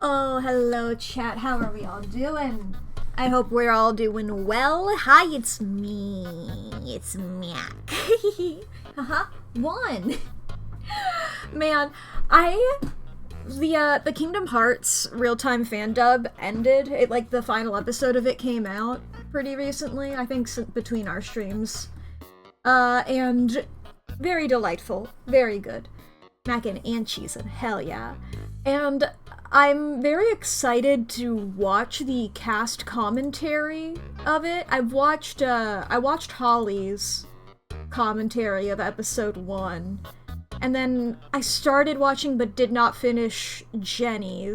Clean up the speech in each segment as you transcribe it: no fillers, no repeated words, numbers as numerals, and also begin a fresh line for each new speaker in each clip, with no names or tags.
Oh, hello, chat. How are we all doing? I hope we're all doing well. Hi, it's me. It's Mack. Haha, one. Man, the Kingdom Hearts real-time fan dub ended. The final episode of it came out pretty recently. I think between our streams. And very delightful, very good. Mac and cheese, and hell yeah. And I'm very excited to watch the cast commentary of it. I watched Holly's commentary of episode 1. And then I started watching but did not finish Jenny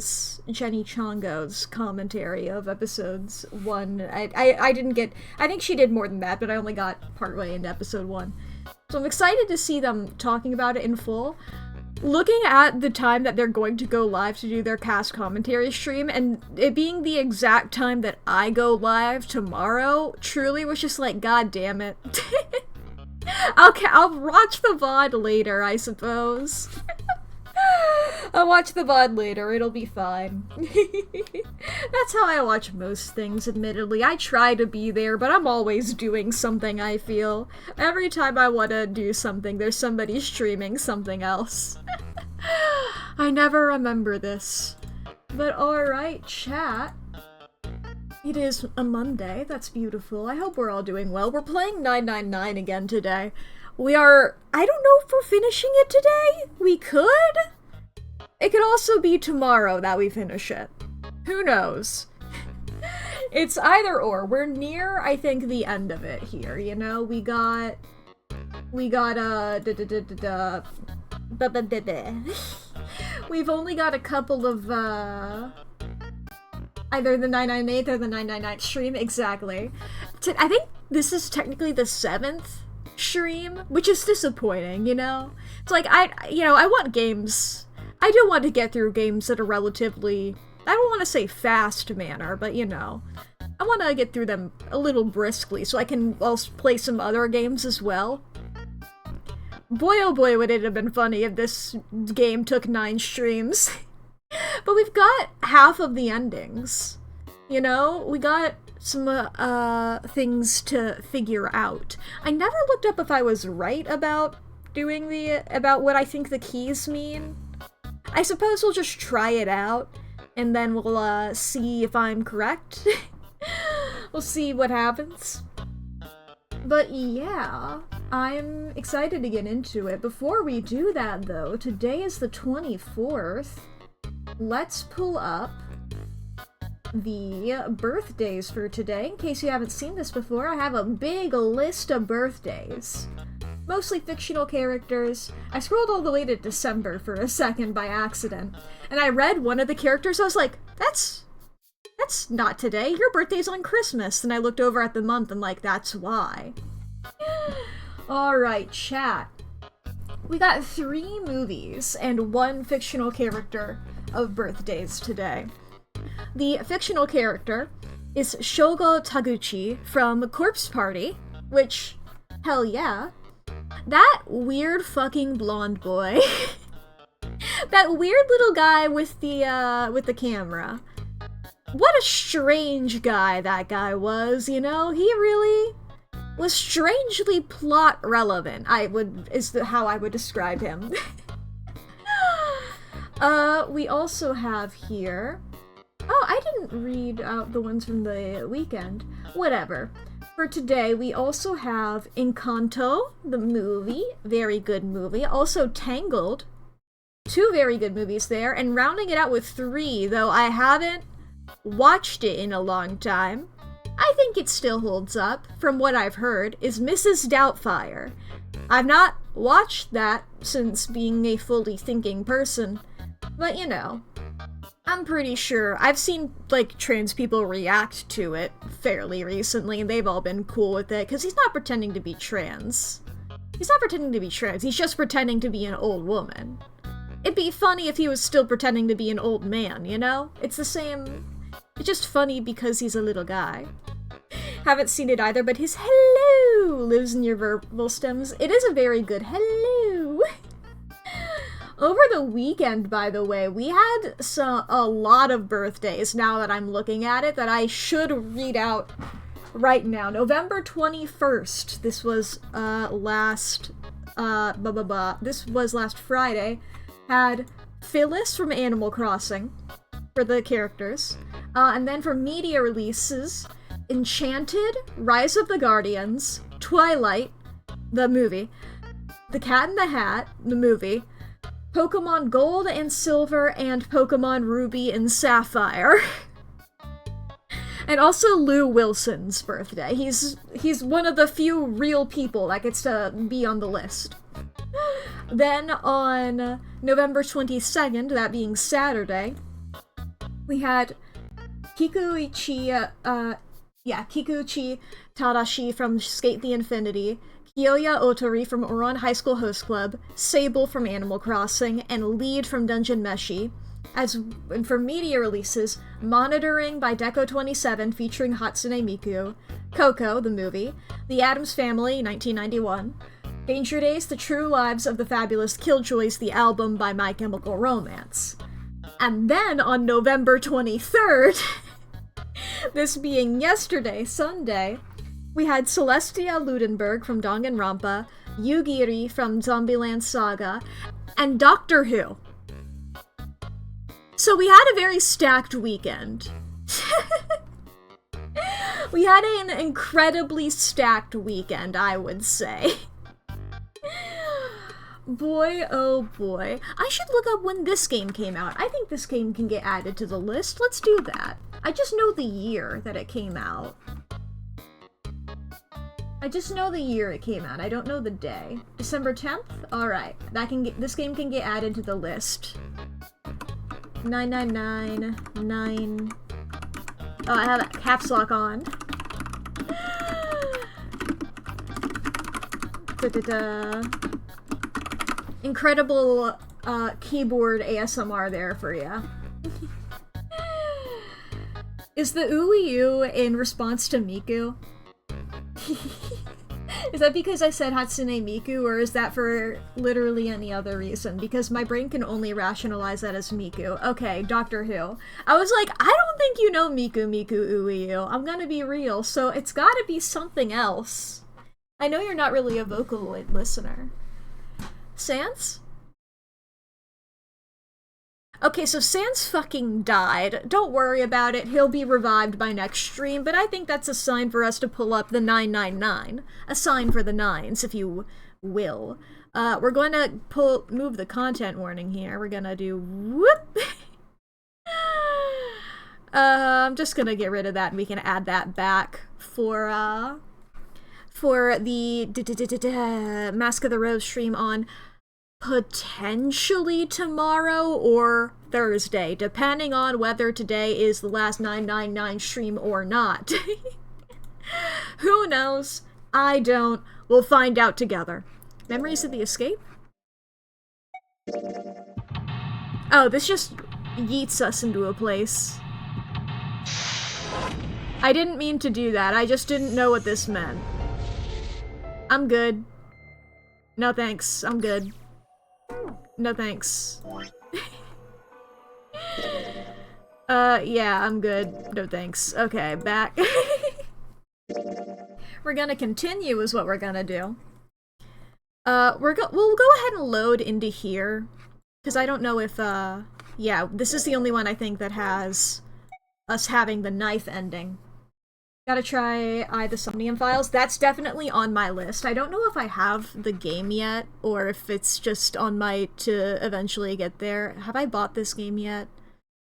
Chongo's commentary of episodes 1. I didn't get, I think she did more than that, but I only got partway into episode 1. So I'm excited to see them talking about it in full. Looking at the time that they're going to go live to do their cast commentary stream, and it being the exact time that I go live tomorrow, truly was just like, god damn it. I'll watch the VOD later, I suppose. I'll watch the VOD later, it'll be fine. That's how I watch most things, admittedly. I try to be there, but I'm always doing something, I feel. Every time I want to do something, there's somebody streaming something else. I never remember this. But alright, chat. It is a Monday, that's beautiful. I hope we're all doing well. We're playing 999 again today. I don't know if we're finishing it today. We could? It could also be tomorrow that we finish it. Who knows? It's either or. We're near, I think, the end of it here, you know? We've only got a couple of, either the 998 or the 999 stream, exactly. I think this is technically the 7th stream, which is disappointing, you know? It's like, I want games. I do want to get through games that are relatively, I don't want to say fast manner, but you know, I want to get through them a little briskly so I can also play some other games as well. Boy oh boy would it have been funny if this game took 9 streams. But we've got half of the endings, you know? We got some things to figure out. I never looked up if I was right about about what I think the keys mean. I suppose we'll just try it out, and then we'll see if I'm correct. We'll see what happens. But yeah, I'm excited to get into it. Before we do that though, today is the 24th. Let's pull up the birthdays for today. In case you haven't seen this before, I have a big list of birthdays. Mostly fictional characters. I scrolled all the way to December for a second by accident, and I read one of the characters. I was like, that's not today. Your birthday's on Christmas. And I looked over at the month and like, that's why. Alright, chat. We got 3 movies and 1 fictional character of birthdays today. The fictional character is Shogo Taguchi from Corpse Party, which, hell yeah. That weird fucking blonde boy. That weird little guy with the camera. What a strange guy that guy was, you know? He really was strangely plot relevant, how I would describe him. We also have here... Oh, I didn't read out the ones from the weekend. Whatever. For today, we also have Encanto, the movie. Very good movie. Also Tangled. 2 very good movies there. And rounding it out with 3, though I haven't watched it in a long time, I think it still holds up, from what I've heard, is Mrs. Doubtfire. I've not watched that since being a fully thinking person, but you know, I'm pretty sure. I've seen, like, trans people react to it fairly recently, and they've all been cool with it, because he's not pretending to be trans. He's not pretending to be trans, he's just pretending to be an old woman. It'd be funny if he was still pretending to be an old man, you know? It's the same... It's just funny because he's a little guy. Haven't seen it either, but his hello lives in your verbal stems. It is a very good hello. Over the weekend, by the way, we had a lot of birthdays, now that I'm looking at it, that I should read out right now. November 21st, this was this was last Friday, had Phyllis from Animal Crossing for the characters. And then for media releases, Enchanted, Rise of the Guardians, Twilight, the movie, The Cat in the Hat, the movie, Pokemon Gold and Silver, and Pokemon Ruby and Sapphire. And also Lou Wilson's birthday. He's one of the few real people that gets to be on the list. Then on November 22nd, that being Saturday, we had Kikuichi Tadashi from Skate the Infinity, Kiyoya Otori from Oran High School Host Club, Sable from Animal Crossing, and Lead from Dungeon Meshi. And for media releases, Monitoring by Deco27 featuring Hatsune Miku, Coco, the movie, The Addams Family, 1991, Danger Days, The True Lives of the Fabulous Killjoys, the album by My Chemical Romance. And then on November 23rd, this being yesterday, Sunday, we had Celestia Ludenberg from Danganronpa, Yugiri from Zombieland Saga, and Doctor Who. So we had a very stacked weekend. We had an incredibly stacked weekend, I would say. Boy, oh boy. I should look up when this game came out. I think this game can get added to the list. Let's do that. I just know the year that it came out. I just know the year it came out. I don't know the day. December 10th? Alright. This game can get added to the list. 9999. Oh, I have caps lock on. Da-da-da. Incredible keyboard ASMR there for you. Is the ooey-oo in response to Miku? Is that because I said Hatsune Miku, or is that for literally any other reason? Because my brain can only rationalize that as Miku. Okay, Doctor Who. I was like, I don't think you know Miku ooey-oo. I'm gonna be real, so it's gotta be something else. I know you're not really a Vocaloid listener. Sans? Okay, so Sans fucking died. Don't worry about it, he'll be revived by next stream, but I think that's a sign for us to pull up the 999. A sign for the nines, if you will. We're going to move the content warning here. We're gonna do whoop! I'm just gonna get rid of that and we can add that back for the Mask of the Rose stream on potentially tomorrow or Thursday, depending on whether today is the last 999 stream or not. Who knows? I don't. We'll find out together. Memories of the Escape? Oh, this just yeets us into a place. I didn't mean to do that, I just didn't know what this meant. I'm good. No thanks, I'm good. No thanks. Yeah, I'm good. No thanks. Okay, back. We're gonna continue is what we're gonna do. We'll go ahead and load into here. Because I don't know if, yeah, this is the only one I think that has us having the knife ending. Gotta try the Somnium Files. That's definitely on my list. I don't know if I have the game yet, or if it's just on my to eventually get there. Have I bought this game yet?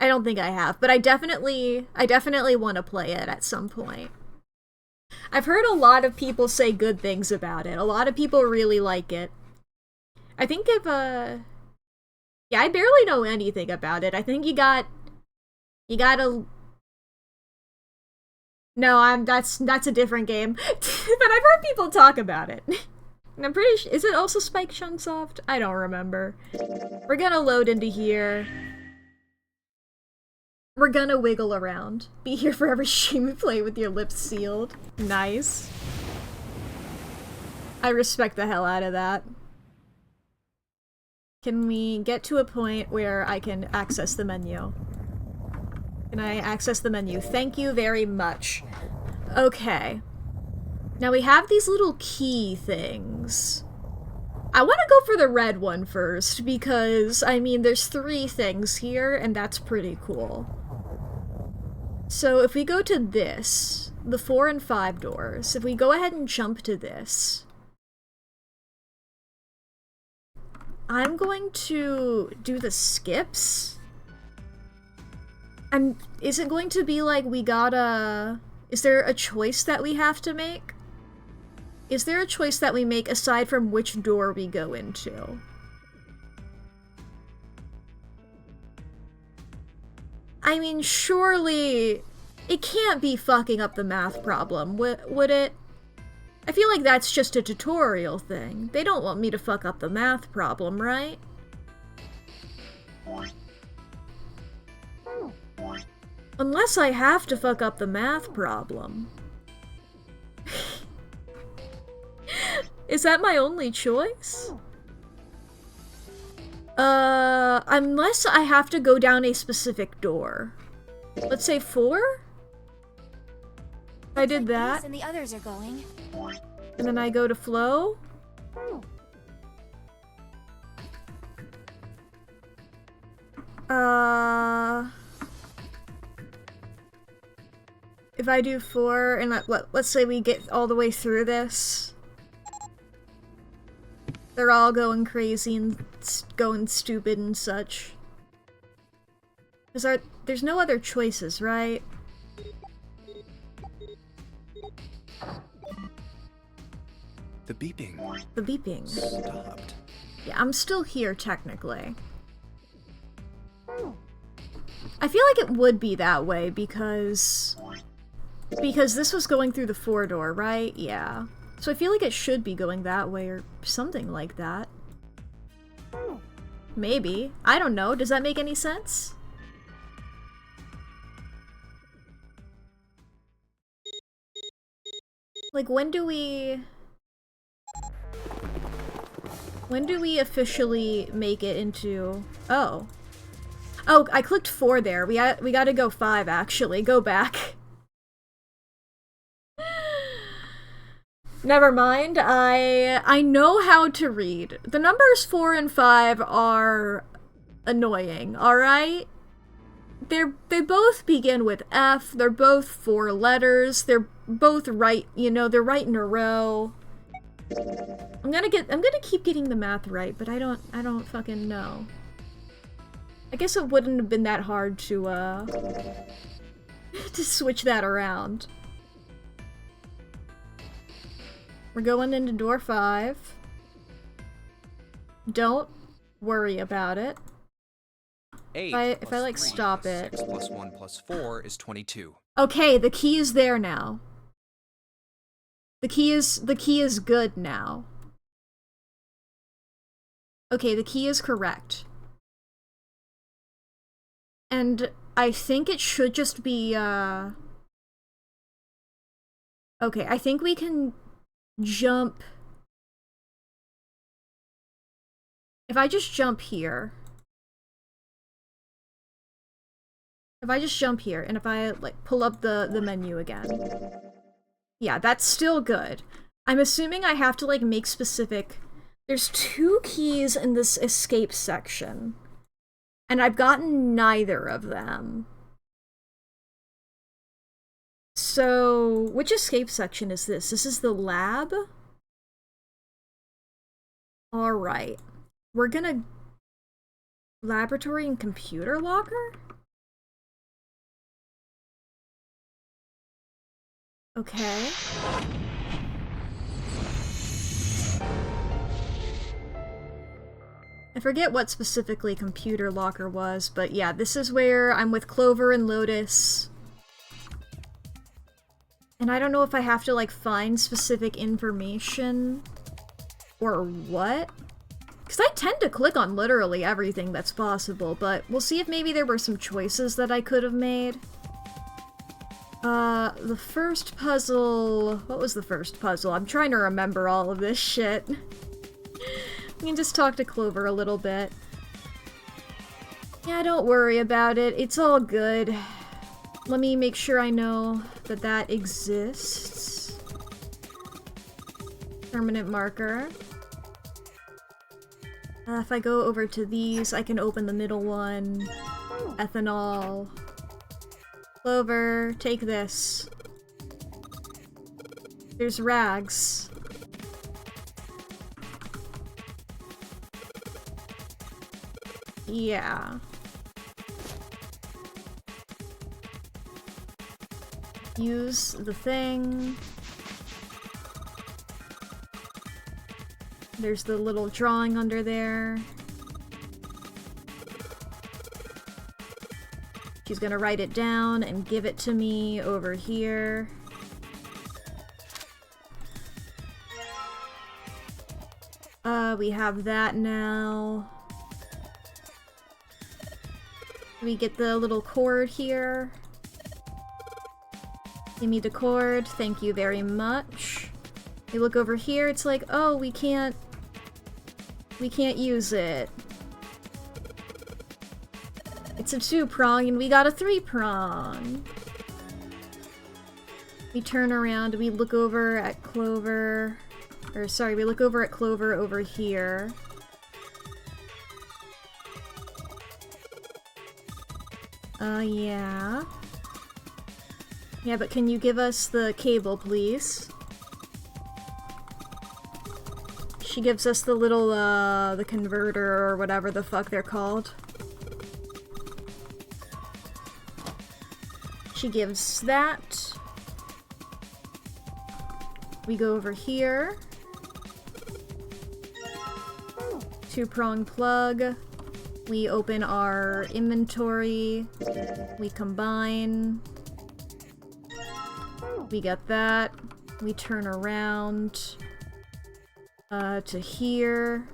I don't think I have, but I definitely want to play it at some point. I've heard a lot of people say good things about it. A lot of people really like it. I think if, yeah, I barely know anything about it. I think you gotta... No, that's a different game. But I've heard people talk about it. And I'm pretty sure, is it also Spike Chunsoft? I don't remember. We're gonna load into here. We're gonna wiggle around. Be here for every stream you play with your lips sealed. Nice. I respect the hell out of that. Can we get to a point where I can access the menu? Can I access the menu? Thank you very much. Okay. Now we have these little key things. I want to go for the red one first, because, I mean, there's 3 things here, and that's pretty cool. So if we go to this, the 4 and 5 doors, if we go ahead and jump to this, I'm going to do the skips. And is it going to be like we gotta... Is there a choice that we have to make? Is there a choice that we make aside from which door we go into? I mean, surely it can't be fucking up the math problem, would it? I feel like that's just a tutorial thing. They don't want me to fuck up the math problem, right? Unless I have to fuck up the math problem. Is that my only choice? Unless I have to go down a specific door. Let's say 4? I did that.
And the others are going.
And then I go to flow. If I do 4 and let's say we get all the way through this. They're all going crazy and going stupid and such. There's no other choices, right?
The beeping.
The beeping.
Stopped.
Yeah, I'm still here, technically. I feel like it would be that way because this was going through the 4 door, right? Yeah. So I feel like it should be going that way or something like that. Maybe. I don't know. Does that make any sense? Like, when do we officially make it into... Oh. Oh, I clicked 4 there. We gotta go 5, actually. Go back. Never mind. I know how to read. The numbers 4 and 5 are annoying, alright? They both begin with F, they're both 4 letters, they're both right, you know, they're right in a row. I'm gonna keep getting the math right, but I don't fucking know. I guess it wouldn't have been that hard to to switch that around. We're going into door 5. Don't worry about it.
8
if I like
plus 3
stop
plus
it.
6 plus 1 plus 4 is 22.
Okay, the key is there now. The key is good now. Okay, the key is correct. And I think it should just be okay, I think we can jump. If I just jump here. If I just jump here, and if I, like, pull up the menu again. Yeah, that's still good. I'm assuming I have to, like, make specific... There's 2 keys in this escape section. And I've gotten neither of them. So, which escape section is this? This is the lab? Alright. We're gonna... Laboratory and computer locker? Okay. I forget what specifically computer locker was, but yeah, this is where I'm with Clover and Lotus. And I don't know if I have to, like, find specific information or what. Because I tend to click on literally everything that's possible, but we'll see if maybe there were some choices that I could have made. The first puzzle... What was the first puzzle? I'm trying to remember all of this shit. You can just talk to Clover a little bit. Yeah, don't worry about it. It's all good. Let me make sure I know that that exists. Permanent marker. If I go over to these, I can open the middle one. Ethanol. Clover, take this. There's rags. Yeah. Use the thing. There's the little drawing under there. She's gonna write it down and give it to me over here. We have that now. We get the little cord here. Give me the cord, thank you very much. We look over here, it's like, oh, we can't use it. It's a 2-prong and we got a 3-prong. We turn around, we look over at Clover. Or sorry, we look over at Clover over here. Yeah. Yeah, but can you give us the cable, please? She gives us the little, the converter or whatever the fuck they're called. She gives that. We go over here. 2-prong plug. We open our inventory. We combine. We get that. We turn around to here.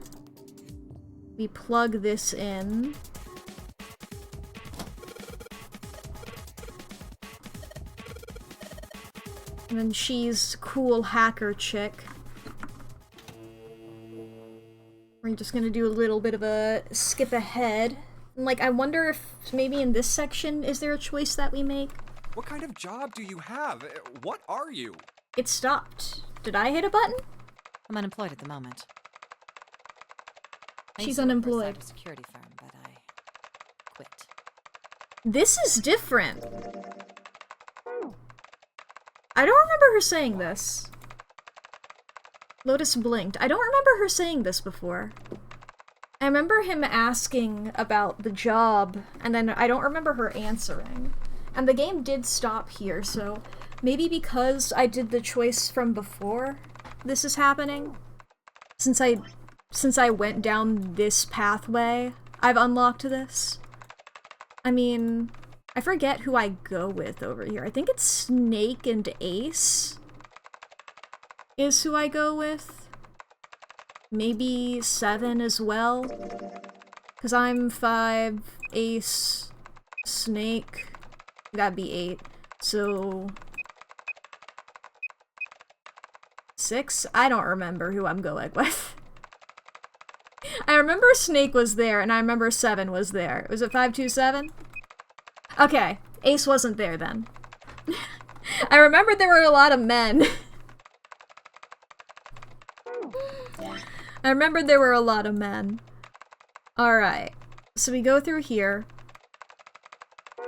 We plug this in. And then she's cool hacker chick. We're just gonna do a little bit of a skip ahead. And like, I wonder if maybe in this section, is there a choice that we make?
What kind of job do you have? What are you?
It stopped. Did I hit a button?
I'm unemployed at the moment.
She's unemployed.
I used to work for a cybersecurity firm, but I quit.
This is different. I don't remember her saying this. Lotus blinked. I don't remember her saying this before. I remember him asking about the job, and then I don't remember her answering. And the game did stop here, so maybe because I did the choice from before this is happening. Since I went down this pathway, I've unlocked this. I mean, I forget who I go with over here. I think it's Snake and Ace is who I go with. Maybe 7 as well. Because I'm 5, Ace, Snake. That'd be 8. So 6? I don't remember who I'm going with. I remember Snake was there, and I remember 7 was there. Was it 527? Okay, Ace wasn't there then. I remember there were a lot of men. I remembered there were a lot of men. Alright, so we go through here.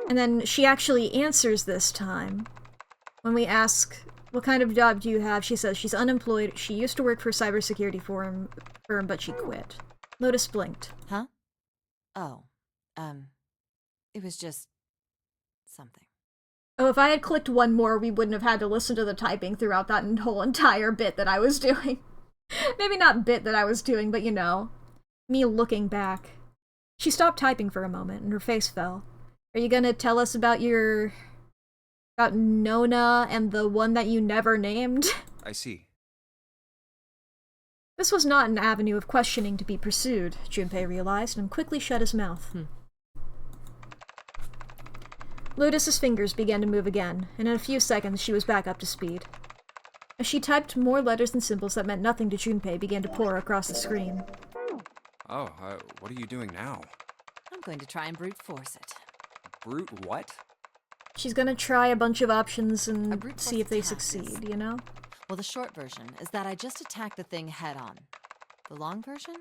And then she actually answers this time. When we ask, what kind of job do you have? She says she's unemployed. She used to work for a cybersecurity firm, but she quit. Lotus blinked.
Huh? Oh, it was just something.
Oh, if I had clicked one more, we wouldn't have had to listen to the typing throughout that whole entire bit that I was doing. Maybe not bit that I was doing, but you know. Me looking back. She stopped typing for a moment, and her face fell. Are you gonna tell us about about Nona and the one that you never named?
I see.
This was not an avenue of questioning to be pursued, Junpei realized, and quickly shut his mouth. Lotus's fingers began to move again, and in a few seconds she was back up to speed. As she typed, more letters and symbols that meant nothing to Junpei began to pour across the screen.
Oh, what are you doing now?
I'm going to try and brute force it.
Brute what?
She's gonna try a bunch of options
A
and
brute
see
force
if they
attack is-
succeed, you know?
Well, the short version is that I just attacked the thing head on. The long version?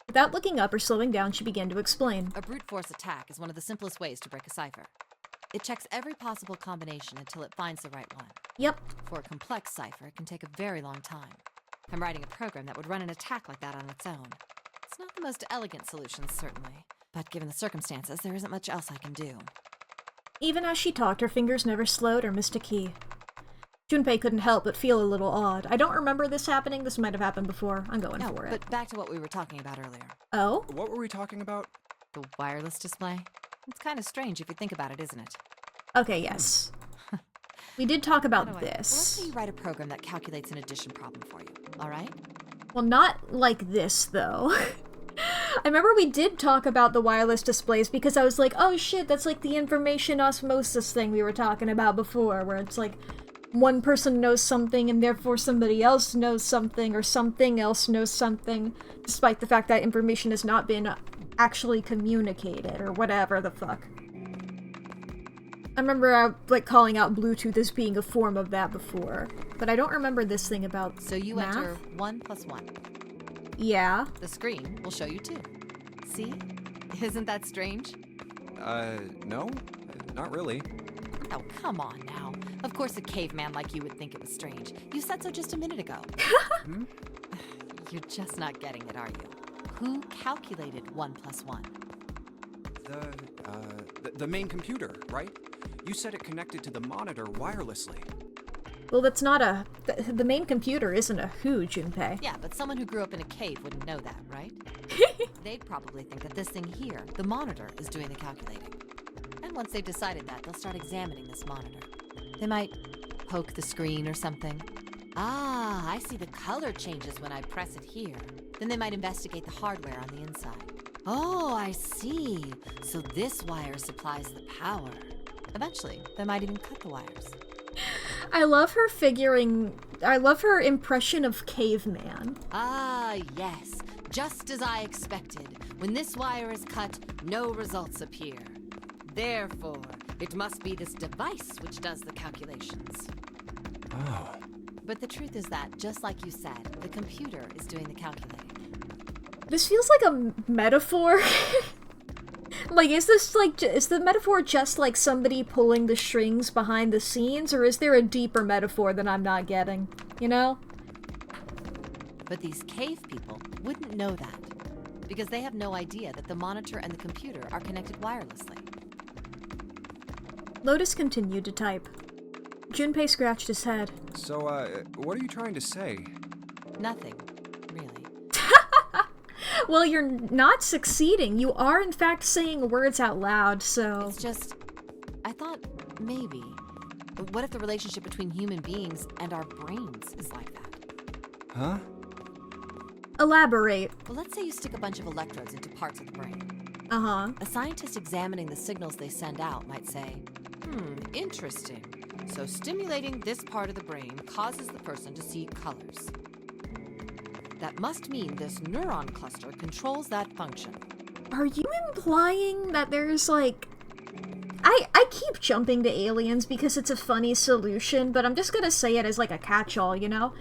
Without looking up or slowing down, she began to explain.
A brute force attack is one of the simplest ways to break a cipher. It checks every possible combination until it finds the right one.
Yep.
For a complex cipher, it can take a very long time. I'm writing a program that would run an attack like that on its own. It's not the most elegant solution, certainly, but given the circumstances, there isn't much else I can do.
Even as she talked, her fingers never slowed or missed a key. Junpei couldn't help but feel a little odd. I don't remember this happening. This might have happened before. I'm going
No,
for it.
but back to what we were talking about earlier.
Oh?
What were we talking about?
The wireless display? It's kind of strange if you think about it, isn't it?
Okay, yes. We did talk about
Anyway, well, let's
this.
say you write a program that calculates an addition problem for you, alright?
Well, not like this, though. I remember we did talk about the wireless displays because I was like, oh shit, that's like the information osmosis thing we were talking about before, where it's like one person knows something and therefore somebody else knows something or something else knows something, despite the fact that information has not been actually communicated or whatever the fuck. I remember like calling out Bluetooth as being a form of that before, but I don't remember this thing about
So you
math.
enter 1 + 1.
Yeah.
The screen will show you 2. See? Isn't that strange?
No? Not really.
Oh, come on now. Of course a caveman like you would think it was strange. You said so just a minute ago.
Hmm?
You're just not getting it, are you? Who calculated 1 + 1?
The main computer, right? You said it connected to the monitor wirelessly.
Well, that's not a... The main computer isn't a who, Junpei.
Yeah, but someone who grew up in a cave wouldn't know that, right? They'd probably think that this thing here, the monitor, is doing the calculating. And once they've decided that, they'll start examining this monitor. They might poke the screen or something. Ah, I see the color changes when I press it here. Then they might investigate the hardware on the inside. Oh, I see. So this wire supplies the power. Eventually, they might even cut the wires.
I love her impression of caveman.
Ah, yes. Just as I expected. When this wire is cut, no results appear. Therefore, it must be this device which does the calculations.
Oh.
But the truth is that, just like you said, the computer is doing the calculating.
This feels like a metaphor. Like, is the metaphor just like somebody pulling the strings behind the scenes, or is there a deeper metaphor that I'm not getting? You know?
But these cave people wouldn't know that, because they have no idea that the monitor and the computer are connected wirelessly.
Lotus continued to type. Junpei scratched his head.
So, what are you trying to say?
Nothing, really.
Well, you're not succeeding. You are, in fact, saying words out loud, so...
It's just, I thought maybe. What if the relationship between human beings and our brains is like that?
Huh?
Elaborate.
Well, let's say you stick a bunch of electrodes into parts of the brain.
Uh-huh.
A scientist examining the signals they send out might say, interesting. So stimulating this part of the brain causes the person to see colors. That must mean this neuron cluster controls that function.
Are you implying that there's, like... I keep jumping to aliens because it's a funny solution, but I'm just gonna say it as, like, a catch-all, you know?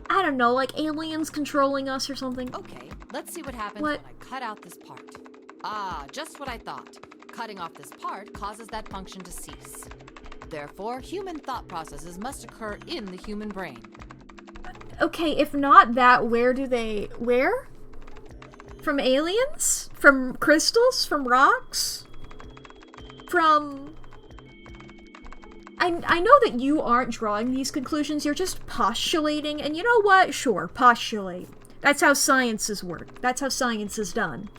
I don't know, like aliens controlling us or something.
Okay, let's see what happens
What?
when I cut out this part. Ah, just what I thought. Cutting off this part causes that function to cease. Therefore, human thought processes must occur in the human brain.
Okay, if not that, where? From aliens? From crystals? From rocks? From... I know that you aren't drawing these conclusions, you're just postulating, and you know what? Sure, postulate. That's how sciences work. That's how science is done.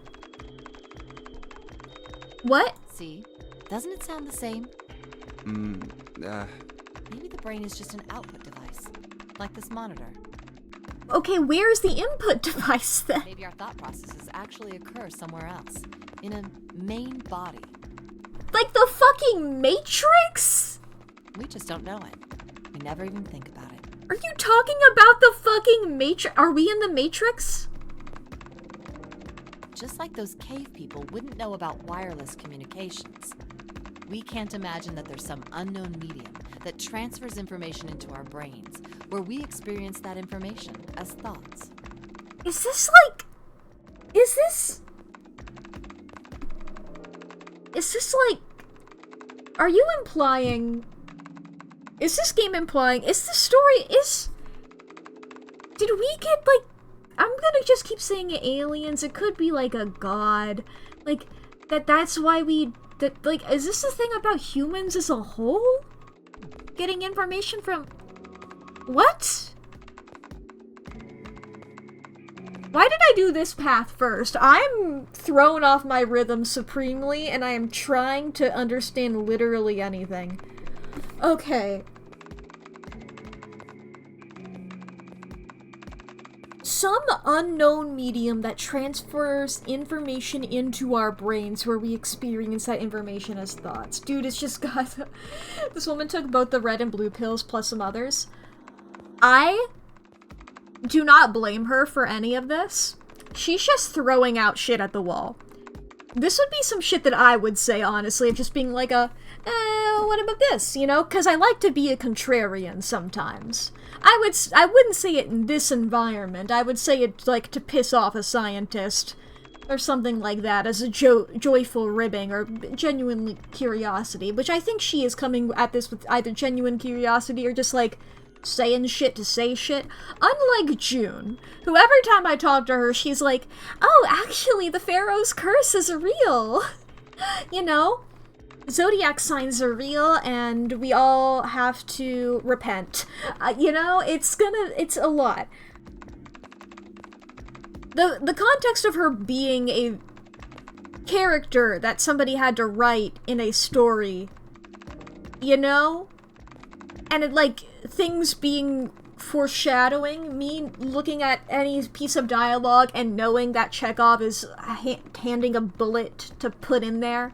What?
See? Doesn't it sound the same? Maybe the brain is just an output device, like this monitor.
Okay, where's the input device then?
Maybe our thought processes actually occur somewhere else, in a main body.
Like the fucking Matrix?
We just don't know it. We never even think about it.
Are you talking about the fucking Matrix? Are we in the Matrix?
just like those cave people wouldn't know about wireless communications. We can't imagine that there's some unknown medium that transfers information into our brains, where we experience that information as thoughts.
Is this like... Is this like... Are you implying... Is this game implying... Is the story... Did we get, like... I'm gonna just keep saying aliens. It could be, like, a god. Like, that's why we... Like, is this the thing about humans as a whole? Getting information from... What? Why did I do this path first? I'm thrown off my rhythm supremely, and I am trying to understand literally anything. Okay. Some unknown medium that transfers information into our brains where we experience that information as thoughts. Dude, it's just got... This woman took both the red and blue pills plus some others. I do not blame her for any of this. She's just throwing out shit at the wall. This would be some shit that I would say, honestly, of just being like what about this, you know? Because I like to be a contrarian sometimes. I wouldn't say it in this environment. I would say it, like, to piss off a scientist. Or something like that, as a joyful ribbing, or genuine curiosity. Which I think she is coming at this with either genuine curiosity or just, like, saying shit to say shit. Unlike June, who every time I talk to her, she's like, oh, actually, the Pharaoh's curse is real. You know? Zodiac signs are real, and we all have to repent. You know, it's a lot. The context of her being a character that somebody had to write in a story, you know? And it, like, things being foreshadowing, me looking at any piece of dialogue and knowing that Chekhov is handing a bullet to put in there.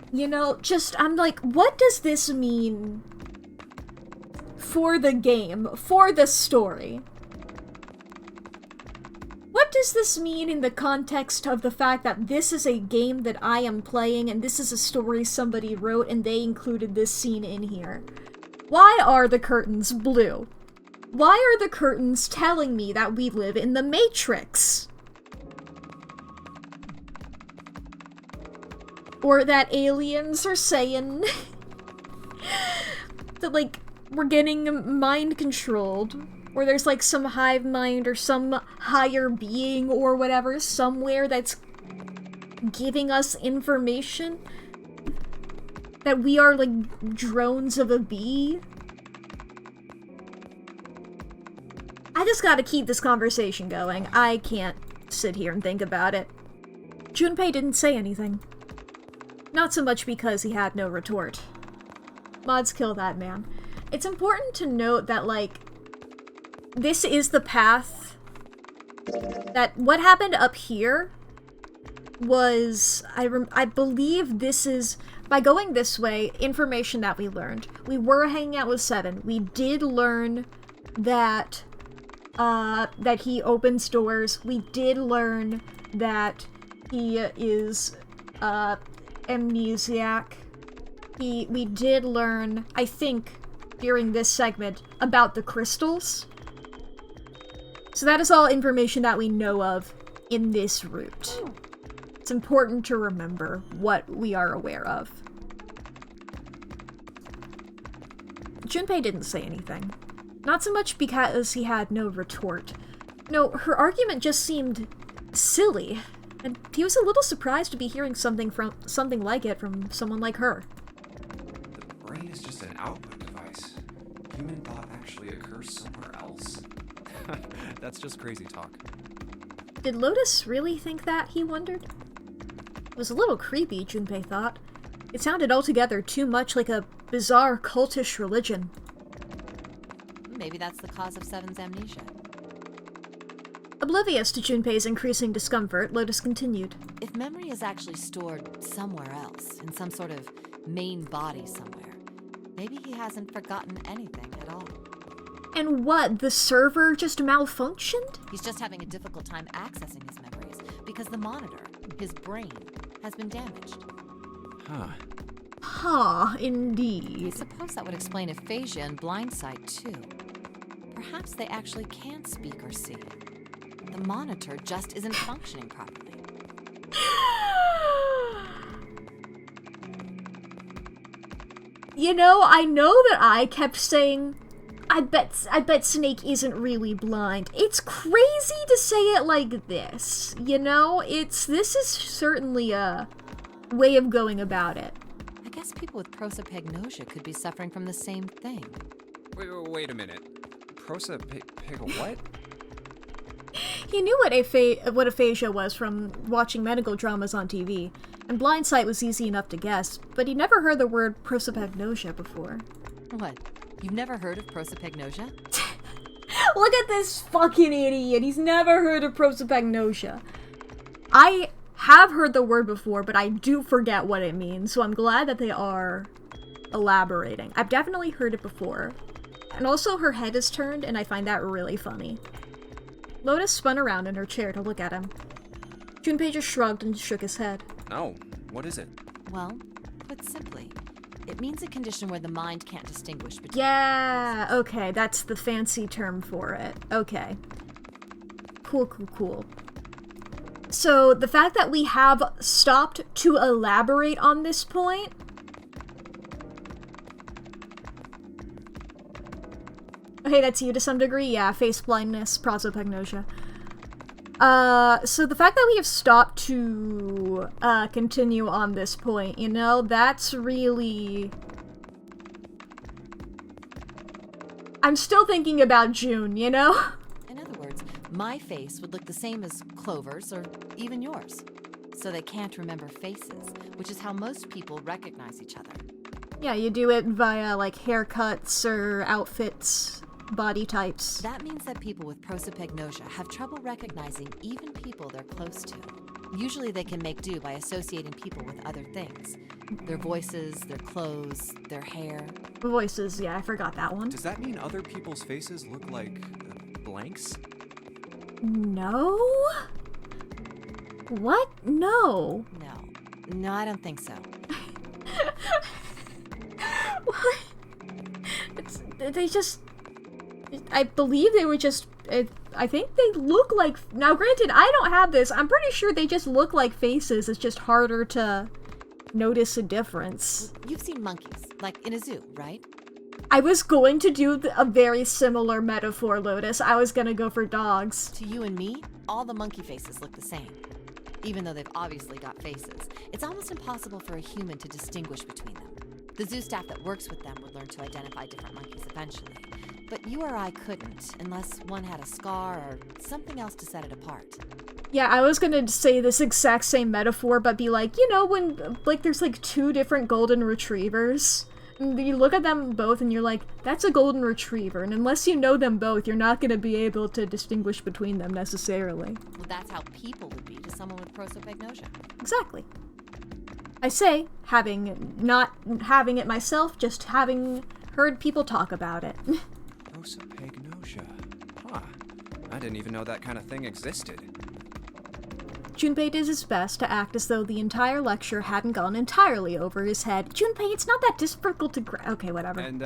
You know, I'm like, what does this mean for the game, for the story? What does this mean in the context of the fact that this is a game that I am playing and this is a story somebody wrote and they included this scene in here? Why are the curtains blue? Why are the curtains telling me that we live in the Matrix? Or that aliens are saying that, like, we're getting mind controlled. Or there's, like, some hive mind or some higher being or whatever somewhere that's giving us information. That we are, like, drones of a bee. I just gotta keep this conversation going. I can't sit here and think about it. Junpei didn't say anything. Not so much because he had no retort. Mods kill that man. It's important to note that, like, this is the path that what happened up here was, I believe this is, by going this way, information that we learned. We were hanging out with Seven. We did learn that, that he opens doors. We did learn that he is, amnesiac. We did learn, I think, during this segment, about the crystals. So that is all information that we know of in this route. It's important to remember what we are aware of. Junpei didn't say anything. Not so much because he had no retort. No, her argument just seemed silly, and he was a little surprised to be hearing something like it from someone like her.
The brain is just an output device. Human thought actually occurs somewhere else. That's just crazy talk.
Did Lotus really think that, he wondered? It was a little creepy, Junpei thought. It sounded altogether too much like a bizarre cultish religion.
Maybe that's the cause of Seven's amnesia.
Oblivious to Junpei's increasing discomfort, Lotus continued.
If memory is actually stored somewhere else, in some sort of main body somewhere, maybe he hasn't forgotten anything at all.
And what, the server just malfunctioned?
He's just having a difficult time accessing his memories, because because the monitor, his brain, has been damaged.
Huh.
Huh,
I
indeed.
suppose that would explain aphasia and blindsight, too. Perhaps they actually can speak or see. The monitor just isn't functioning properly.
You know, I know that I kept saying, I bet Snake isn't really blind. It's crazy to say it like this, you know? This is certainly a way of going about it.
I guess people with prosopagnosia could be suffering from the same thing.
Wait a minute. What?
He knew what aphasia was from watching medical dramas on TV, and blindsight was easy enough to guess, but he'd never heard the word prosopagnosia before.
What? You've never heard of prosopagnosia?
Look at this fucking idiot. He's never heard of prosopagnosia. I have heard the word before, but I do forget what it means, so I'm glad that they are elaborating. I've definitely heard it before. And also, her head is turned, and I find that really funny. Lotus spun around in her chair to look at him. Junpei just shrugged and shook his head.
No. What is it?
Well, put simply, it means a condition where the mind can't distinguish between...
Yeah, okay, that's the fancy term for it. Okay. Cool. So, the fact that we have stopped to elaborate on this point... Okay, that's you to some degree, yeah, face blindness, prosopagnosia. So the fact that we have stopped to, continue on this point, you know, that's really... I'm still thinking about June, you know?
In other words, my face would look the same as Clover's or even yours. So they can't remember faces, which is how most people recognize each other.
Yeah, you do it via, like, haircuts or outfits, body types.
That means that people with prosopagnosia have trouble recognizing even people they're close to. Usually they can make do by associating people with other things. Their voices, their clothes, their hair.
Voices, yeah, I forgot that one.
Does that mean other people's faces look like blanks?
No? What? No.
No, I don't think so.
What? They just... I believe they were just... I think they look like... Now, granted, I don't have this. I'm pretty sure they just look like faces. It's just harder to notice a difference.
You've seen monkeys, like in a zoo, right?
I was going to do a very similar metaphor, Lotus. I was gonna go for dogs.
To you and me, all the monkey faces look the same. Even though they've obviously got faces, it's almost impossible for a human to distinguish between them. The zoo staff that works with them would learn to identify different monkeys eventually. But you or I couldn't, unless one had a scar or something else to set it apart.
Yeah, I was gonna say this exact same metaphor, but be like, you know, when, like, there's, like, two different golden retrievers, and you look at them both and you're like, that's a golden retriever, and unless you know them both, you're not gonna be able to distinguish between them necessarily.
Well, that's how people would be to someone with prosopagnosia.
Exactly. I say, not having it myself, just having heard people talk about it.
Prosopagnosia. Huh. I didn't even know that kind of thing existed.
Junpei did his best to act as though the entire lecture hadn't gone entirely over his head. Junpei, it's not that difficult to okay, whatever.
And,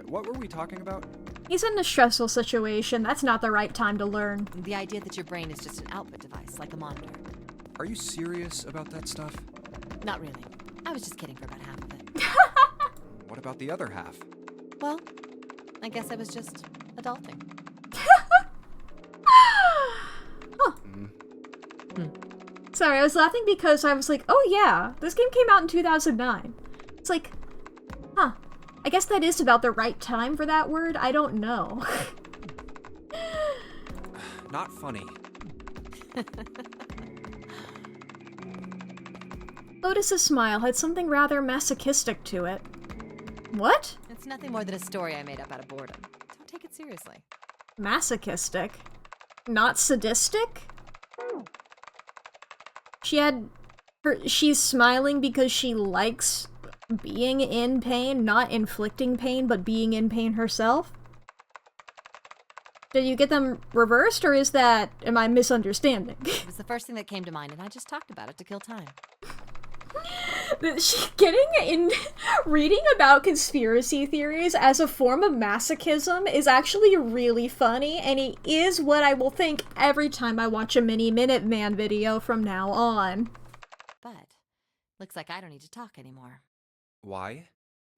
what were we talking about?
He's in a stressful situation. That's not the right time to learn.
The idea that your brain is just an output device, like a monitor.
Are you serious about that stuff?
Not really. I was just kidding for about half of it.
What about the other half?
Well, I guess I was just adulting.
Oh. Sorry, I was laughing because I was like, oh yeah, this game came out in 2009. It's like, huh, I guess that is about the right time for that word. I don't know.
Not funny.
Lotus's smile had something rather masochistic to it. What?
It's nothing more than a story I made up out of boredom. Don't take it seriously.
Masochistic? Not sadistic? She's smiling because she likes being in pain, not inflicting pain, but being in pain herself? Did you get them reversed, or am I misunderstanding?
It was the first thing that came to mind, and I just talked about it to kill time.
Reading about conspiracy theories as a form of masochism is actually really funny, and it is what I will think every time I watch a Minuteman video from now on.
But looks like I don't need to talk anymore.
Why?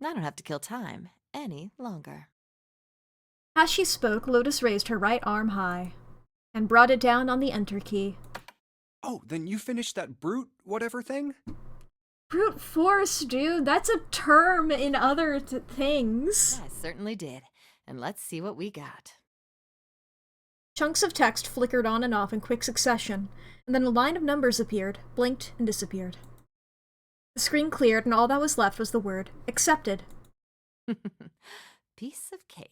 I don't have to kill time any longer.
As she spoke, Lotus raised her right arm high and brought it down on the enter key.
Oh, then you finished that brute whatever thing?
Brute force, dude. That's a term in other things.
Yeah, I certainly did. And let's see what we got.
Chunks of text flickered on and off in quick succession, and then a line of numbers appeared, blinked, and disappeared. The screen cleared, and all that was left was the word, accepted.
Piece of cake.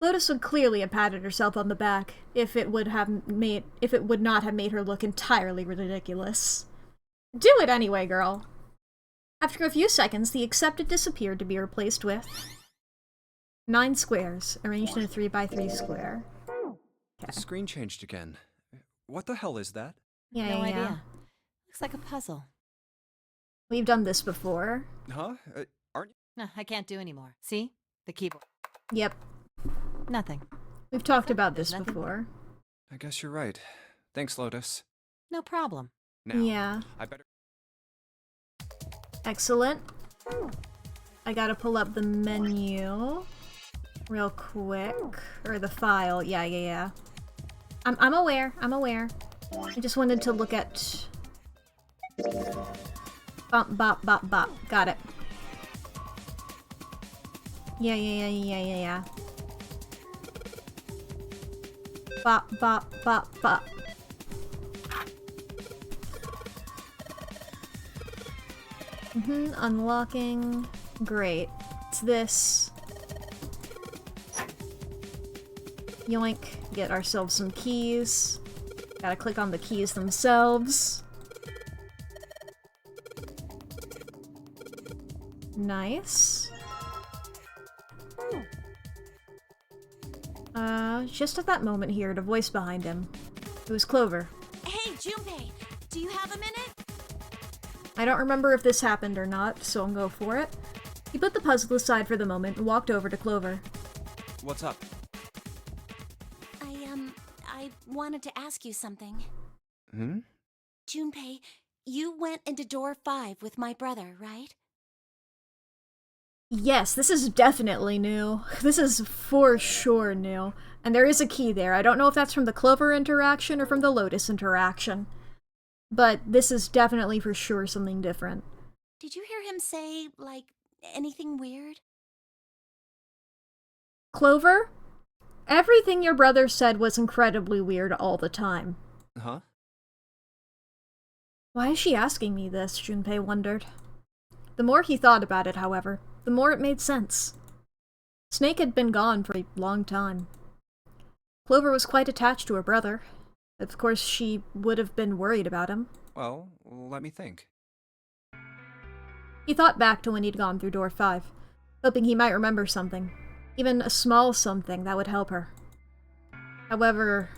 Lotus would clearly have patted herself on the back if it would not have made her look entirely ridiculous. Do it anyway, girl. After a few seconds, the accepted disappeared to be replaced with 9 squares, arranged in a 3x3 square.
The screen changed again. What the hell is that?
Yeah,
No idea. Looks like a puzzle.
We've done this before.
Huh? Aren't you?
No, I can't do anymore. See? The keyboard.
Yep.
Nothing.
We've talked about
There's
this
nothing.
before.
I guess you're right. Thanks, Lotus.
No problem.
Now,
Yeah.
I better...
Excellent. I gotta pull up the menu real quick. Or the file. Yeah. I'm aware. I just wanted to look at... Bop, bop, bop, bop. Got it. Yeah. Bop, bop, bop, bop. Unlocking. Great. It's this. Yoink. Get ourselves some keys. Gotta click on the keys themselves. Nice. Just at that moment he heard a voice behind him. It was Clover.
Hey, Junpei, do you have a minute?
I don't remember if this happened or not, so I'll go for it. He put the puzzle aside for the moment and walked over to Clover.
What's up?
I wanted to ask you something.
Hmm?
Junpei, you went into door 5 with my brother, right?
Yes, this is definitely new. This is for sure new. And there is a key there. I don't know if that's from the Clover interaction or from the Lotus interaction. But this is definitely for sure something different.
Did you hear him say, like, anything weird?
Clover? Everything your brother said was incredibly weird all the time.
Huh?
Why is she asking me this? Junpei wondered. The more he thought about it, however, the more it made sense. Snake had been gone for a long time. Clover was quite attached to her brother. Of course, she would have been worried about him.
Well, let me think.
He thought back to when he'd gone through door 5, hoping he might remember something. Even a small something that would help her. However...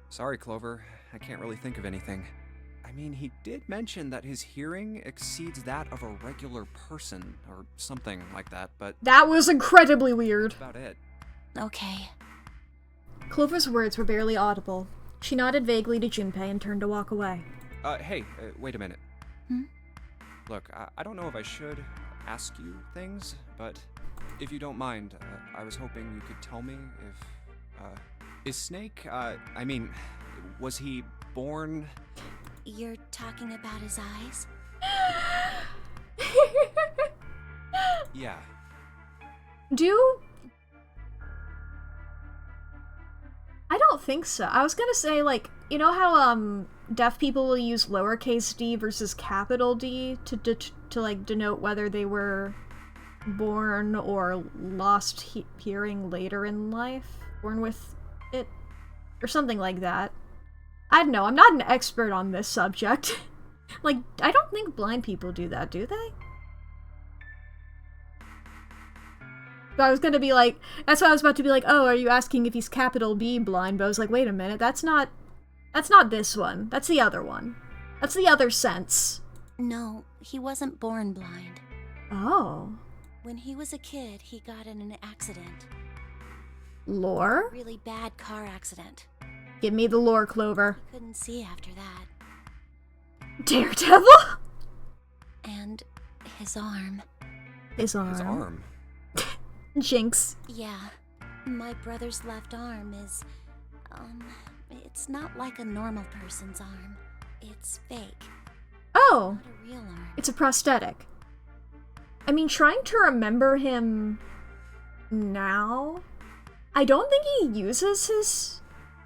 Sorry, Clover. I can't really think of anything. I mean, he did mention that his hearing exceeds that of a regular person, or something like that, but
that was incredibly weird.
that's about it.
Okay.
Clover's words were barely audible. She nodded vaguely to Junpei and turned to walk away.
Hey, wait a minute.
Hmm?
Look, I don't know if I should ask you things, but if you don't mind, I was hoping you could tell me if, is Snake, was he born...
You're talking about his eyes?
Yeah.
I don't think so. I was gonna say, like, you know how, deaf people will use lowercase d versus capital D to like, denote whether they were born or lost hearing later in life? Born with it? Or something like that. I don't know, I'm not an expert on this subject. Like, I don't think blind people do that, do they? I was gonna be like, that's why I was about to be like, oh, are you asking if he's capital B blind? But I was like, wait a minute, that's not this one. That's the other one. That's the other sense.
No, he wasn't born blind.
Oh.
When he was a kid, he got in an accident.
Lore?
Really bad car accident.
Give me the lore, Clover.
Couldn't see after that.
Daredevil?
And his arm.
His arm.
His arm.
Jinx.
Yeah. My brother's left arm is, it's not like a normal person's arm. It's fake.
Oh.
Not a real arm.
It's a prosthetic. I mean, trying to remember him now, I don't think he uses his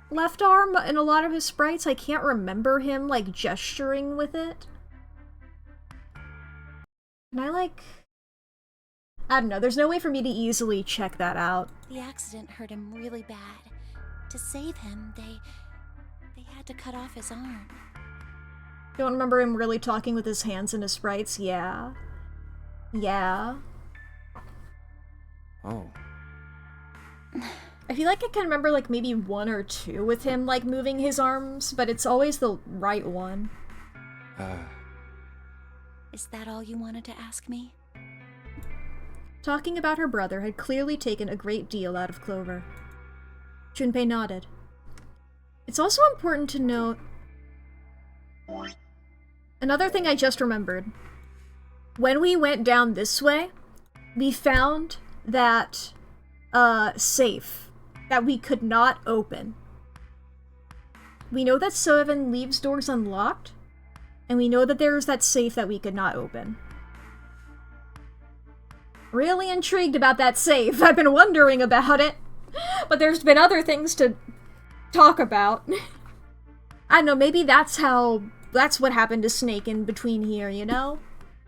left arm in a lot of his sprites. I can't remember him, like, gesturing with it. And I don't know, there's no way for me to easily check that out.
The accident hurt him really bad. To save him, they had to cut off his arm.
Don't remember him really talking with his hands in his sprites? Yeah. Yeah.
Oh.
I feel like I can remember, like, maybe one or two with him, like, moving his arms, but it's always the right one.
Is that all you wanted to ask me?
Talking about her brother had clearly taken a great deal out of Clover. Junpei nodded. It's also important to note... Another thing I just remembered. When we went down this way, we found that, safe that we could not open. We know that Seven leaves doors unlocked, and we know that there's that safe that we could not open. Really intrigued about that safe. I've been wondering about it, but there's been other things to talk about. I don't know, maybe that's what happened to Snake in between here, you know?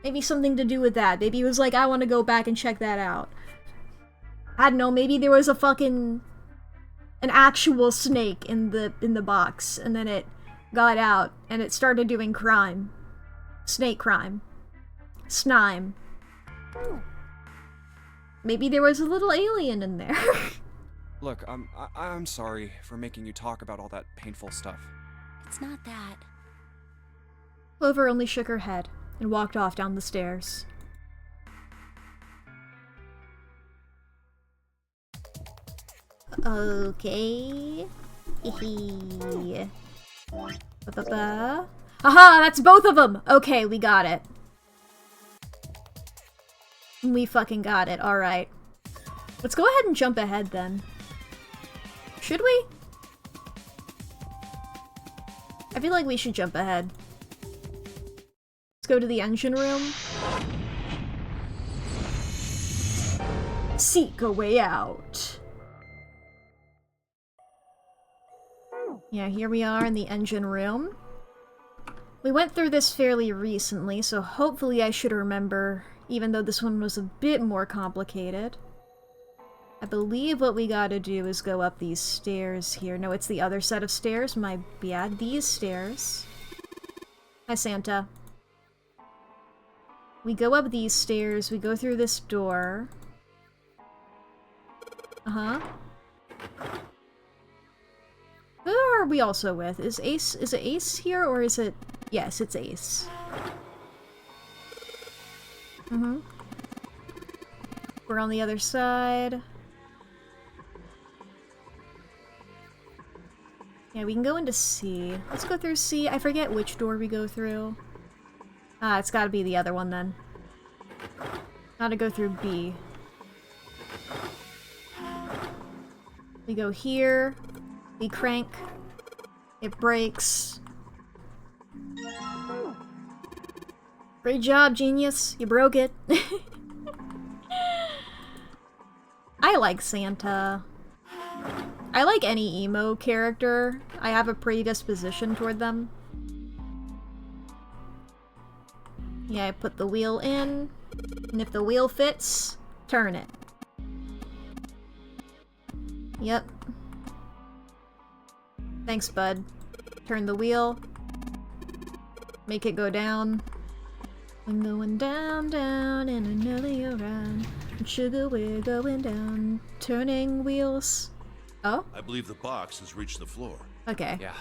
Maybe something to do with that. Maybe he was like, I want to go back and check that out. I don't know, maybe there was an actual snake in the box, and then it got out, and it started doing crime. Snake crime. Snime. Maybe there was a little alien in there.
Look, I'm sorry for making you talk about all that painful stuff.
It's not that.
Clover only shook her head and walked off down the stairs. Okay. Hehe. Ba-ba-ba. Aha! That's both of them! Okay, we got it. We fucking got it, alright. Let's go ahead and jump ahead then. Should we? I feel like we should jump ahead. Let's go to the engine room. Seek a way out. Yeah, here we are in the engine room. We went through this fairly recently, so hopefully I should remember, even though this one was a bit more complicated. I believe what we gotta do is go up these stairs here. No, it's the other set of stairs. My bad. These stairs. Hi, Santa. We go up these stairs. We go through this door. Uh-huh. Who are we also with? Is it Ace here, or is it... Yes, it's Ace. Mm-hmm. We're on the other side. Yeah, we can go into C. Let's go through C. I forget which door we go through. Ah, it's gotta be the other one then. Gotta go through B. We go here. We crank. It breaks. Great job, genius. You broke it. I like Santa. I like any emo character. I have a predisposition toward them. Yeah, I put the wheel in, and if the wheel fits, turn it. Yep. Thanks, bud. Turn the wheel. Make it go down. I'm going down, down, and another year round. Sugar, we're going down, turning wheels. Oh?
I believe the box has reached the floor.
Okay.
Yeah.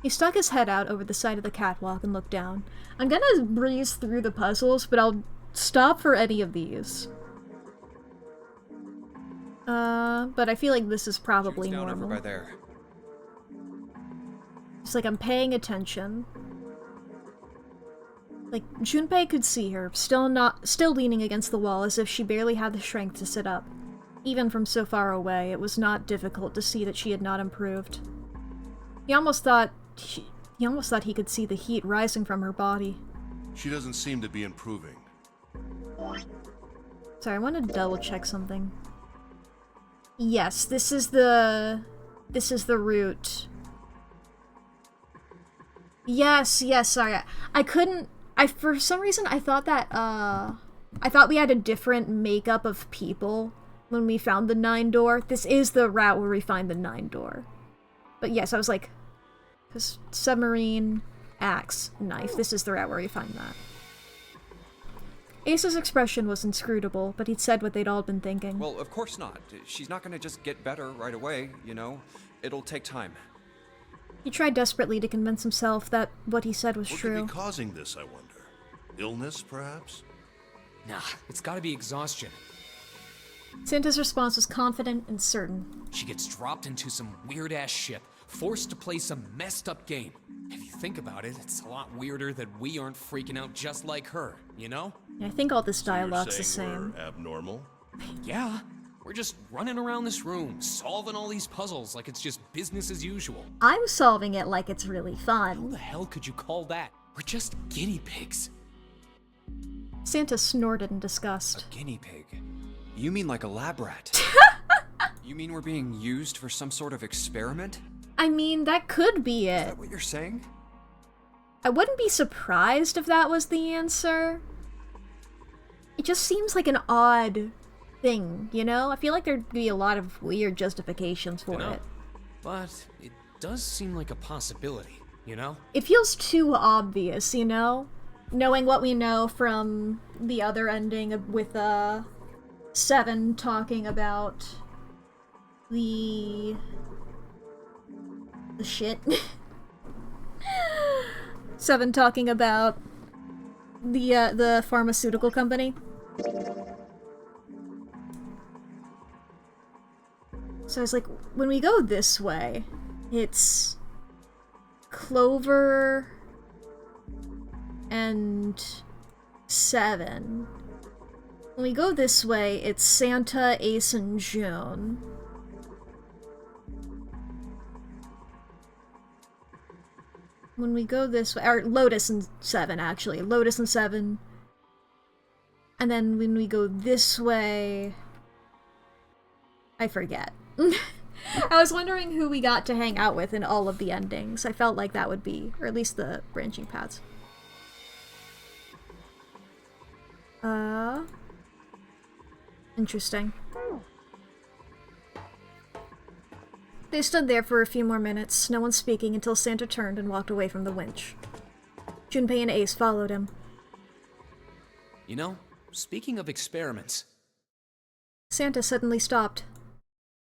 He stuck his head out over the side of the catwalk and looked down. I'm gonna breeze through the puzzles, but I'll stop for any of these. But I feel like this is probably
She was down
normal.
over by there.
It's like I'm paying attention. Like, Junpei could see her, still leaning against the wall as if she barely had the strength to sit up. Even from so far away, it was not difficult to see that she had not improved. He almost thought he could see the heat rising from her body.
She doesn't seem to be improving.
Sorry, I want to double check something. Yes, this is the route. Yes, sorry. For some reason I thought that I thought we had a different makeup of people when we found the 9 door. This is the route where we find the 9 door. But yes, I was like, because submarine, axe, knife, this is the route where we find that. Ace's expression was inscrutable, but he'd said what they'd all been thinking.
Well, of course not. She's not gonna just get better right away, you know? It'll take time.
He tried desperately to convince himself that what he said was
What
true.
could be causing this, I wonder? Illness, perhaps?
Nah, it's gotta be exhaustion.
Santa's response was confident and certain.
She gets dropped into some weird-ass ship, forced to play some messed-up game. If you think about it, it's a lot weirder that we aren't freaking out just like her, you know?
I think all this
So you're
dialogue's the
saying
same.
we're abnormal?
Yeah, we're just running around this room, solving all these puzzles like it's just business as usual.
I'm solving it like it's really
Who
fun.
the hell could you call that? We're just guinea pigs.
Santa snorted in disgust.
Guinea pig? You mean like a lab rat? You mean we're being used for some sort of experiment?
I mean, that could be
Is
it.
that what you're saying?
I wouldn't be surprised if that was the answer. It just seems like an odd thing, you know? I feel like there'd be a lot of weird justifications for
Dunno.
it.
But it does seem like a possibility, you know?
It feels too obvious, you know? Knowing what we know from the other ending with, Seven talking about the shit. Seven talking about the pharmaceutical company. So I was like, when we go this way, it's Clover and Seven. When we go this way, it's Santa, Ace, and June. When we go this way, or Lotus and Seven, actually. Lotus and Seven. And then when we go this way, I forget. I was wondering who we got to hang out with in all of the endings. I felt like that would be, or at least the branching paths. Interesting. They stood there for a few more minutes, no one speaking until Santa turned and walked away from the winch. Junpei and Ace followed him.
You know, speaking of experiments,
Santa suddenly stopped.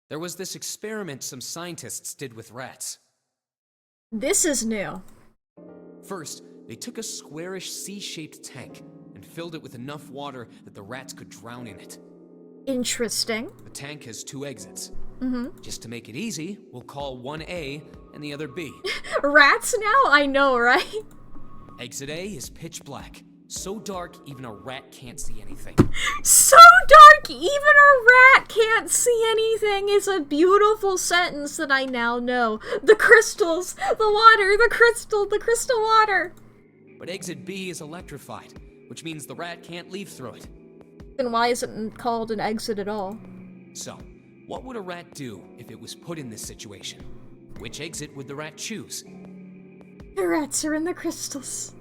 there was this experiment some scientists did with rats.
This is new.
First, they took a squarish C-shaped tank and filled it with enough water that the rats could drown in it.
Interesting.
The tank has 2 exits. Just to make it easy, we'll call one A and the other B.
Rats now? I know, right?
Exit A is pitch black. So dark, even a rat can't see anything.
So dark, even a rat can't see anything is a beautiful sentence that I now know. The crystals, the water, the crystal water.
But exit B is electrified, which means the rat can't leave through it.
Then why isn't it called an exit at all?
So, what would a rat do if it was put in this situation? Which exit would the rat choose?
The rats are in the crystals.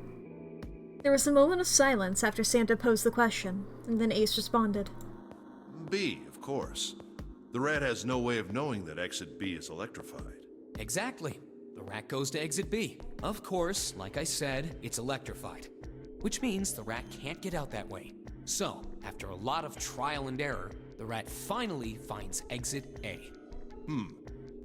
There was a moment of silence after Santa posed the question, and then Ace responded.
B, of course. The rat has no way of knowing that exit B is electrified.
Exactly. The rat goes to exit B. Of course, like I said, it's electrified. Which means the rat can't get out that way. So, After a lot of trial and error, the rat finally finds exit A.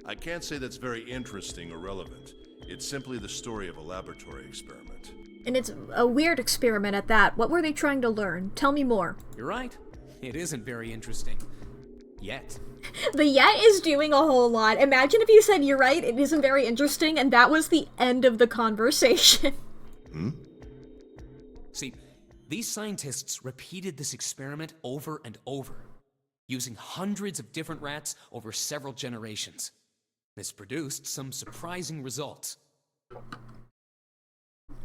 I can't say that's very interesting or relevant. It's simply the story of a laboratory experiment.
And it's a weird experiment at that. What were they trying to learn? Tell me more.
You're right. It isn't very interesting. Yet.
The yet is doing a whole lot. Imagine if you said, you're right, it isn't very interesting, and that was the end of the conversation.
See, these scientists repeated this experiment over and over, using hundreds of different rats over several generations. This produced some surprising results.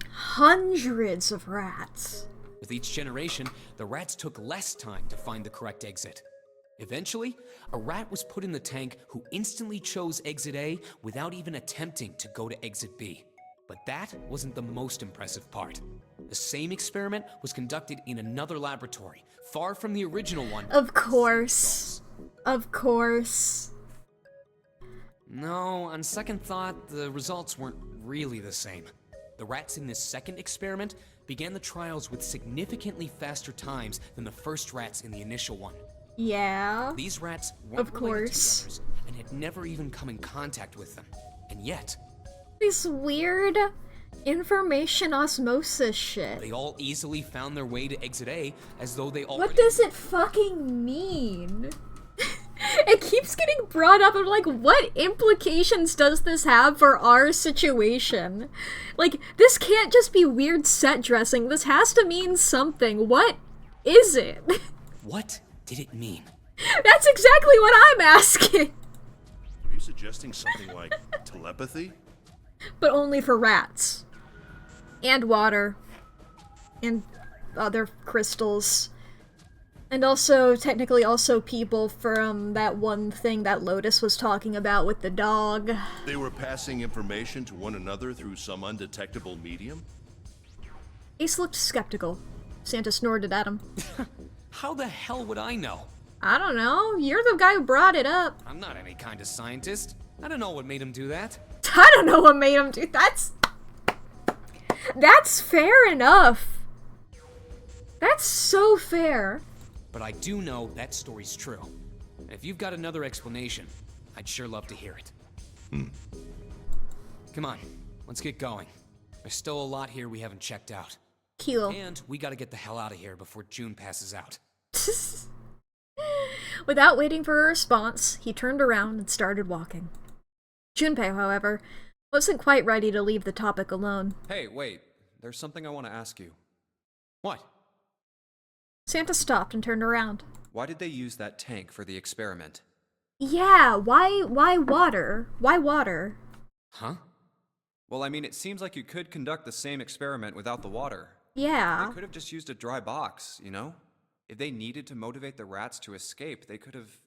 Hundreds of rats.
With each generation, the rats took less time to find the correct exit. Eventually, a rat was put in the tank who instantly chose exit A without even attempting to go to exit B. But that wasn't the most impressive part. The same experiment was conducted in another laboratory, far from the original one.
Of course. Of course.
No, on second thought, the results weren't really the same. The rats in this second experiment began the trials with significantly faster times than the first rats in the initial one.
Yeah.
These rats weren't
Of
related to
course.
the others and had never even come in contact with them. And yet,
This weird information osmosis shit.
they all easily found their way to exit A as though they already...
What does it fucking mean? It keeps getting brought up. I'm like, what implications does this have for our situation? Like, this can't just be weird set dressing. This has to mean something. What is it?
What did it mean?
That's exactly what I'm asking.
Are you suggesting something like telepathy?
But only for rats. And water. And other crystals. And also, technically also people from that one thing that Lotus was talking about with the dog.
They were passing information to one another through some undetectable medium?
Ace looked skeptical. Santa snorted at him.
How the hell would I know?
I don't know. You're the guy who brought it up.
I'm not any kind of scientist. I don't know what made him do that.
I don't know what made him do. That's fair enough. That's so fair.
But I do know that story's true. And if you've got another explanation, I'd sure love to hear it. Come on, let's get going. There's still a lot here we haven't checked out.
Kilo.
And we gotta get the hell out of here before June passes out.
Without waiting for a response, he turned around and started walking. Junpei, however, wasn't quite ready to leave the topic alone.
Hey, wait. There's something I want to ask you.
What?
Santa stopped and turned around.
Why did they use that tank for the experiment?
Yeah, why water? Why water?
Huh?
Well, I mean, it seems like you could conduct the same experiment without the water.
Yeah.
They could have just used a dry box, you know? If they needed to motivate the rats to escape, they could have,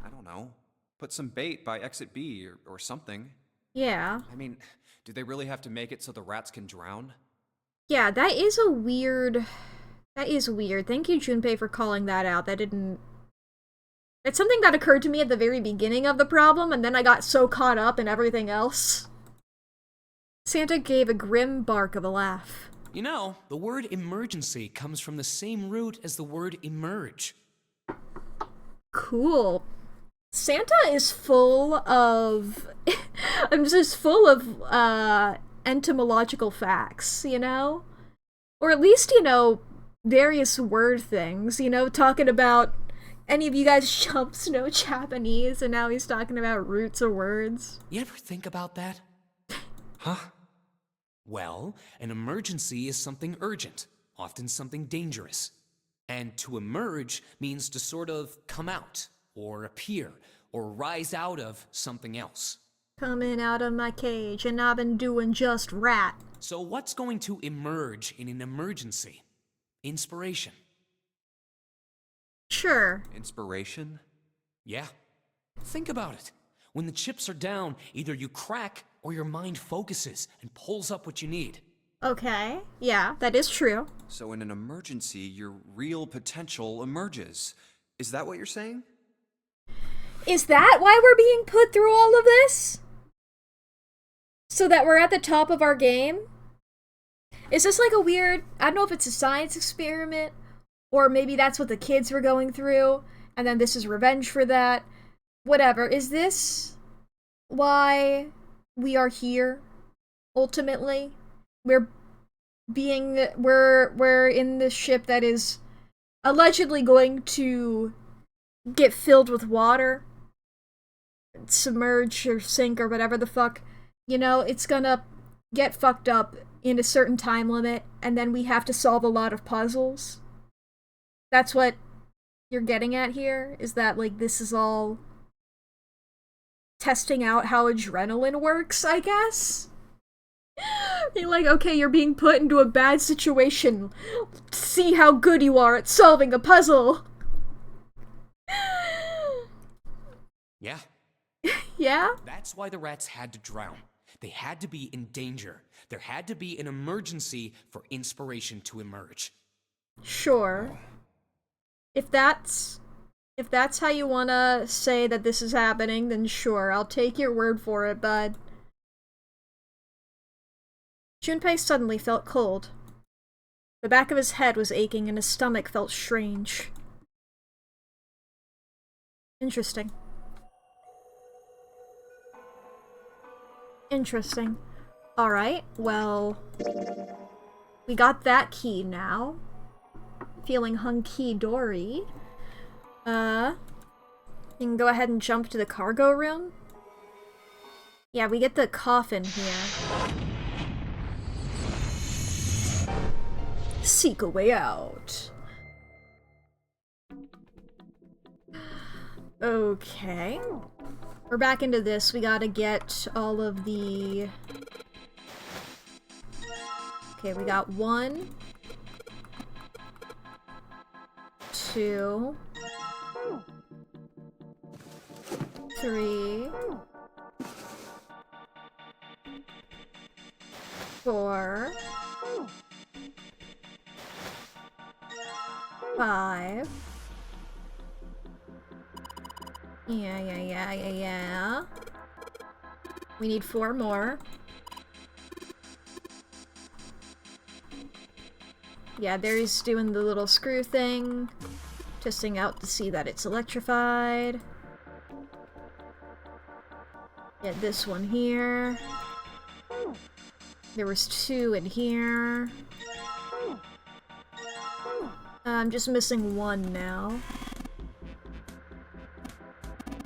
I don't know, put some bait by exit B or something.
Yeah.
I mean, do they really have to make it so the rats can drown?
Yeah, that is a weird... That is weird. Thank you, Junpei, for calling that out. That didn't... It's something that occurred to me at the very beginning of the problem, and then I got so caught up in everything else. Santa gave a grim bark of a laugh.
You know, the word emergency comes from the same root as the word emerge.
Cool. Santa is full of... I'm just full of, entomological facts, you know? Or at least, you know, various word things, you know, talking about any of you guys chumps know Japanese, and now he's talking about roots of words.
You ever think about that? Huh? Well, an emergency is something urgent, often something dangerous. And to emerge means to sort of come out, or appear, or rise out of something else.
Coming out of my cage, and I've been doing just rat.
So what's going to emerge in an emergency? Inspiration.
Sure.
Inspiration?
Yeah. Think about it. When the chips are down, either you crack or your mind focuses and pulls up what you need.
Okay. Yeah, that is true.
So in an emergency, your real potential emerges. Is that what you're saying?
Is that why we're being put through all of this? So that we're at the top of our game? Is this like a weird, I don't know if it's a science experiment Or maybe that's what the kids were going through, and then this is revenge for that. Whatever. Is this why we are here, ultimately? We're in this ship that is allegedly going to get filled with water, submerge or sink or whatever the fuck. You know, it's gonna get fucked up in a certain time limit, and then we have to solve a lot of puzzles. That's what you're getting at here, is that, like, this is all testing out how adrenaline works, I guess? You're like, okay, you're being put into a bad situation. See how good you are at solving a puzzle.
Yeah.
Yeah?
That's why the rats had to drown. They had to be in danger. There had to be an emergency for inspiration to emerge.
Sure. If that's how you wanna say that this is happening, then sure, I'll take your word for it, bud. Junpei suddenly felt cold. The back of his head was aching and his stomach felt strange. Interesting. Interesting. Alright, well, we got that key now. Feeling hunky-dory. You can go ahead and jump to the cargo room. Yeah, we get the coffin here. Seek a way out. Okay. We're back into this. We gotta get all of the... Okay, we got 1, 2, 3, 4, 5. Yeah. We need 4 more. Yeah, there's doing the little screw thing. Testing out to see that it's electrified. Get this one here. There was 2 in here. I'm just missing 1 now.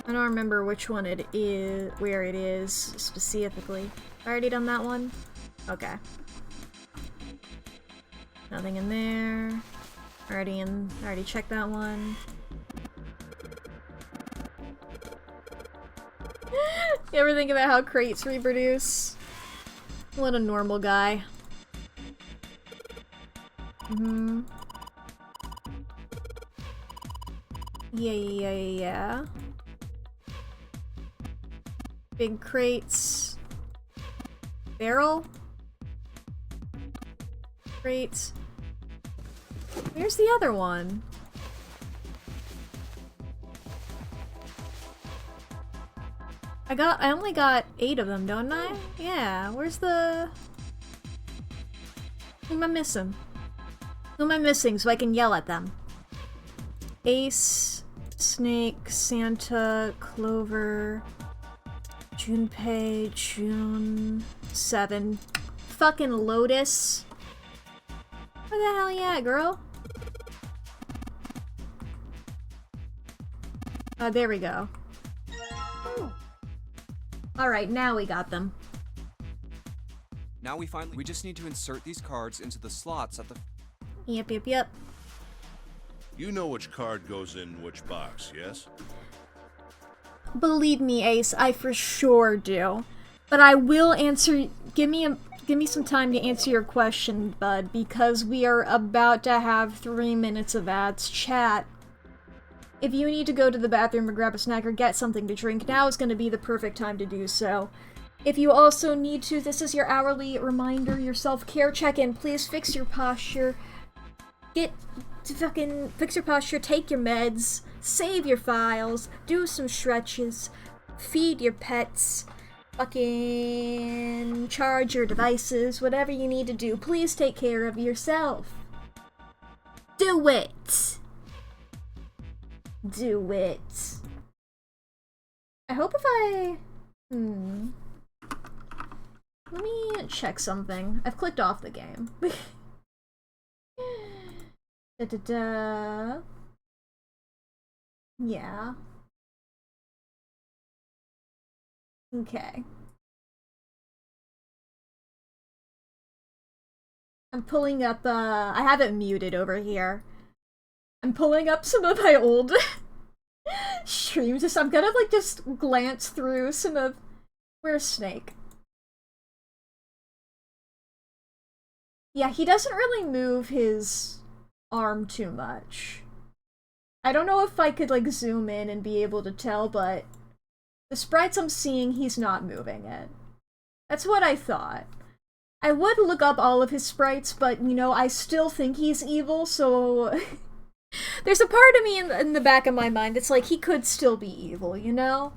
I don't remember which one it is, where it is specifically. Already done that one? Okay. Nothing in there. Already checked that one. You ever think about how crates reproduce? What a normal guy. Yeah. Big crates. Barrel? Crates. Where's the other one? I only got 8 of them, don't I? Yeah, where's the... Who am I missing? Who am I missing so I can yell at them? Ace, Snake, Santa, Clover, Junpei, June, 7. Fucking Lotus. Where the hell you at, girl? There we go. Alright, now we got them.
Now we just need to insert these cards into the slots at the...
Yep.
You know which card goes in which box, yes?
Believe me, Ace, I for sure do. But I will answer... Give me some time to answer your question, bud, because we are about to have 3 minutes of ads chat. If you need to go to the bathroom or grab a snack or get something to drink, now is going to be the perfect time to do so. If you also need to, this is your hourly reminder, your self-care check-in. Please fix your posture. Fix your posture, take your meds, save your files, do some stretches, feed your pets, fucking charge your devices, whatever you need to do. Please take care of yourself. Do it! Do it. I hope if I... Let me check something. I've clicked off the game. Da-da-da. Yeah. Okay. I'm pulling up, I have it muted over here. I'm pulling up some of my old streams. I'm gonna, like, just glance through some of... Where's Snake? Yeah, he doesn't really move his arm too much. I don't know if I could, like, zoom in and be able to tell, but the sprites I'm seeing, he's not moving it. That's what I thought. I would look up all of his sprites, but, you know, I still think he's evil, so... There's a part of me in the back of my mind that's like, he could still be evil, you know?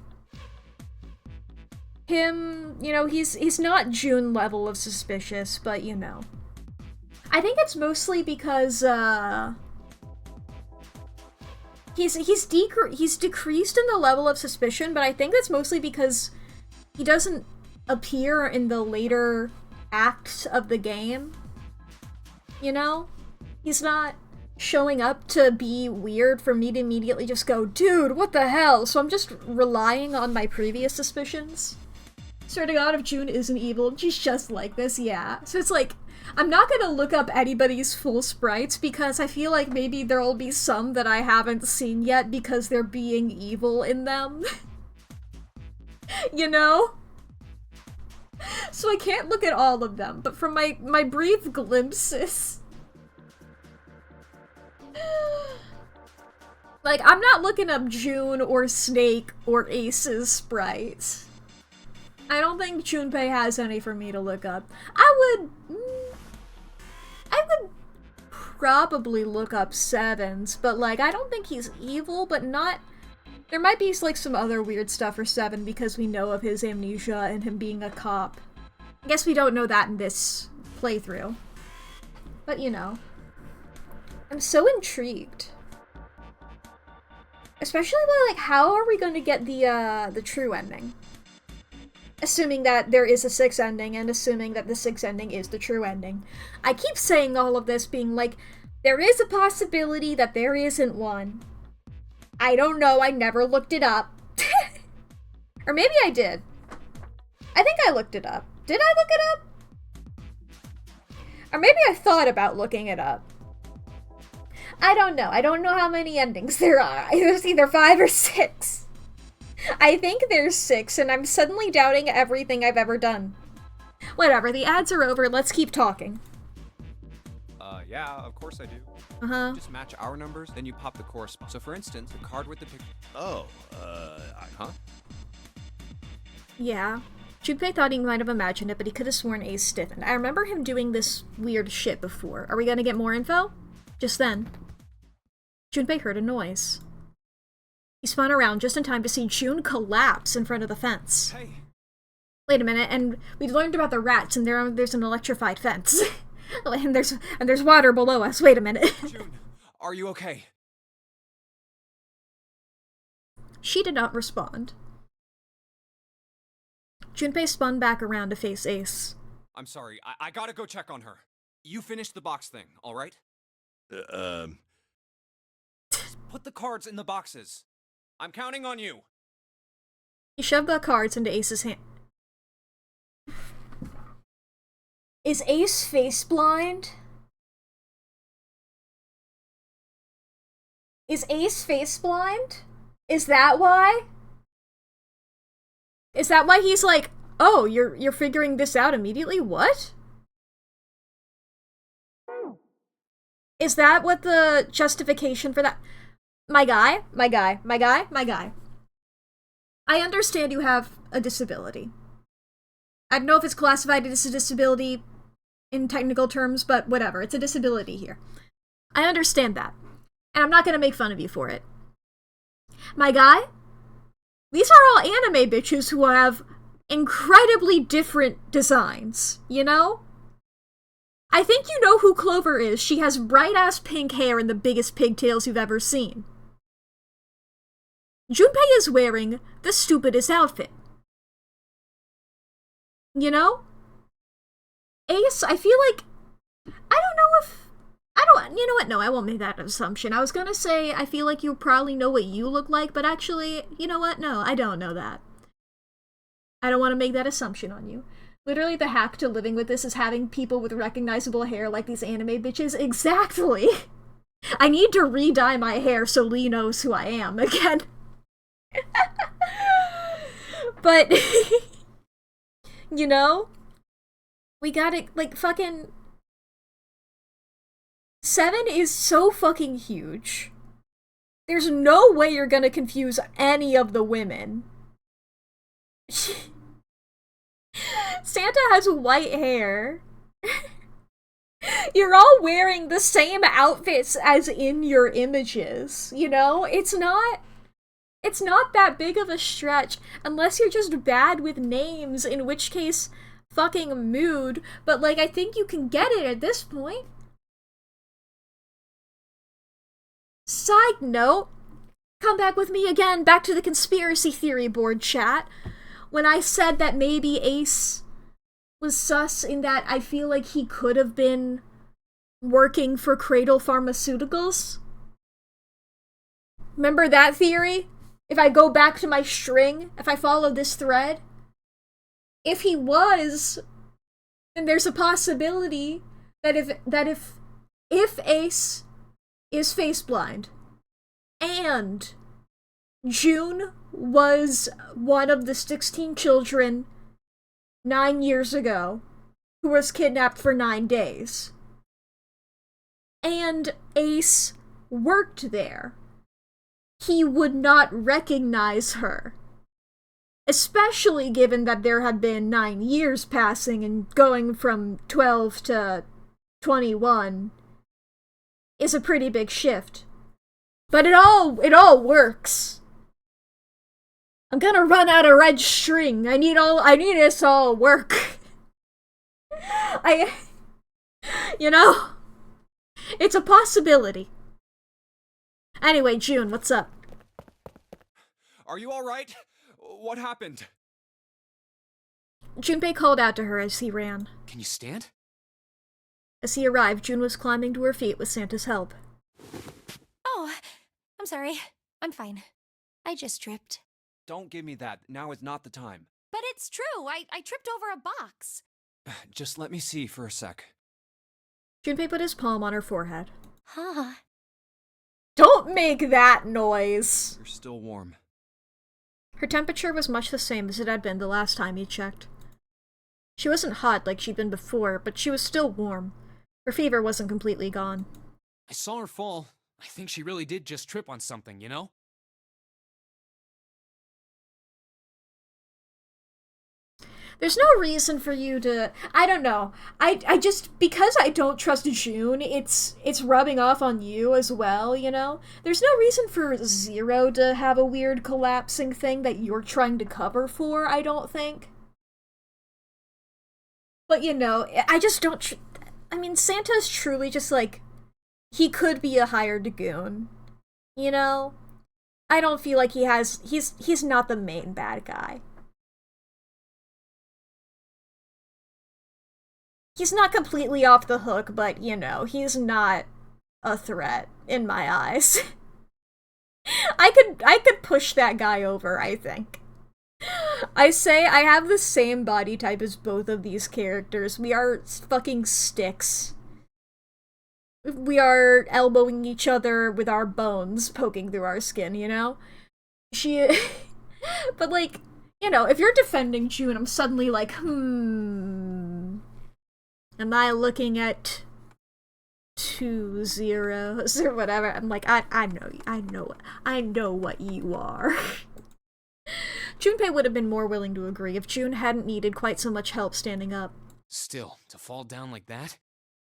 Him, you know, he's not June level of suspicious, but, you know. I think it's mostly because, he's decreased in the level of suspicion, but I think that's mostly because he doesn't appear in the later acts of the game. You know? He's not showing up to be weird for me to immediately just go, dude, what the hell? So I'm just relying on my previous suspicions. Swear to God, if June isn't evil, she's just like this, yeah. So it's like, I'm not gonna look up anybody's full sprites because I feel like maybe there'll be some that I haven't seen yet because they're being evil in them. You know? So I can't look at all of them, but from my brief glimpses... Like, I'm not looking up June or Snake or Ace's sprites. I don't think Junpei has any for me to look up. I would probably look up Seven's, but, like, I don't think he's evil, but not... There might be, like, some other weird stuff for Seven because we know of his amnesia and him being a cop. I guess we don't know that in this playthrough. But, you know. I'm so intrigued. Especially by, like, how are we going to get the true ending? Assuming that there is a 6 ending, and assuming that the 6 ending is the true ending. I keep saying all of this being like, there is a possibility that there isn't one. I don't know, I never looked it up. Or maybe I did. I think I looked it up. Did I look it up? Or maybe I thought about looking it up. I don't know. I don't know how many endings there are. There's either 5 or 6. I think there's 6, and I'm suddenly doubting everything I've ever done. Whatever, the ads are over, let's keep talking.
Yeah, of course I do.
Uh-huh.
Just match our numbers, then you pop the correspondence. So for instance, the card with the picture...
Oh,
Huh?
Yeah. Junpei thought he might have imagined it, but he could have sworn Ace stiffened. I remember him doing this weird shit before. Are we gonna get more info? Just then, Junpei heard a noise. He spun around just in time to see June collapse in front of the fence.
Hey!
Wait a minute, and we learned about the rats, and there's an electrified fence. and there's water below us. Wait a minute.
June, are you okay?
She did not respond. Junpei spun back around to face Ace.
I'm sorry, I gotta go check on her. You finished the box thing, alright? Put the cards in the boxes. I'm counting on you.
He shoved the cards into Ace's hand. Is Ace face blind? Is Ace face blind? Is that why? Is that why he's like, oh, you're figuring this out immediately? What? Is that what the justification for that? My guy. I understand you have a disability. I don't know if it's classified as a disability in technical terms, but whatever. It's a disability here. I understand that. And I'm not gonna make fun of you for it. My guy, these are all anime bitches who have incredibly different designs, you know? I think you know who Clover is. She has bright-ass pink hair and the biggest pigtails you've ever seen. Junpei is wearing the stupidest outfit. You know? Ace, I feel like... I don't know if... You know what? No, I won't make that assumption. I was gonna say, I feel like you probably know what you look like, but actually, you know what? No, I don't know that. I don't want to make that assumption on you. Literally, the hack to living with this is having people with recognizable hair like these anime bitches. Exactly! I need to re-dye my hair so Lee knows who I am again. But, you know? We got it, like, fucking... 7 is so fucking huge. There's no way you're gonna confuse any of the women. Santa has white hair. You're all wearing the same outfits as in your images, you know? It's not that big of a stretch, unless you're just bad with names, in which case, fucking mood, but like, I think you can get it at this point. Side note, come back with me again, back to the conspiracy theory board chat, when I said that maybe Ace was sus in that I feel like he could have been working for Cradle Pharmaceuticals. Remember that theory? If I go back to my string, if I follow this thread, if he was, then there's a possibility that if Ace is face blind and June was one of the 16 children 9 years ago who was kidnapped for 9 days, and Ace worked there, he would not recognize her. Especially given that there had been 9 years passing and going from 12 to 21 is a pretty big shift. But it all works. I'm gonna run out of red string. I need this all work. You know, it's a possibility. Anyway, June, what's up?
Are you alright? What happened?
Junpei called out to her as he ran.
Can you stand?
As he arrived, June was climbing to her feet with Santa's help.
Oh, I'm sorry. I'm fine. I just tripped.
Don't give me that. Now is not the time.
But it's true. I tripped over a box.
Just let me see for a sec.
Junpei put his palm on her forehead.
Huh.
Don't make that noise!
You're still warm.
Her temperature was much the same as it had been the last time he checked. She wasn't hot like she'd been before, but she was still warm. Her fever wasn't completely gone.
I saw her fall. I think she really did just trip on something, you know?
There's no reason for you to... I don't know. I just... Because I don't trust June, it's rubbing off on you as well, you know? There's no reason for Zero to have a weird collapsing thing that you're trying to cover for, I don't think. But, you know, I just don't... I mean, Santa's truly just, like... He could be a hired goon. You know? I don't feel like he has... He's not the main bad guy. He's not completely off the hook, but, you know, he's not a threat, in my eyes. I could push that guy over, I think. I say I have the same body type as both of these characters. We are fucking sticks. We are elbowing each other with our bones poking through our skin, you know? But, like, you know, if you're defending June, I'm suddenly like, am I looking at 2 zeros or whatever? I'm like, I know what you are. Junpei would have been more willing to agree if June hadn't needed quite so much help standing up.
Still, to fall down like that?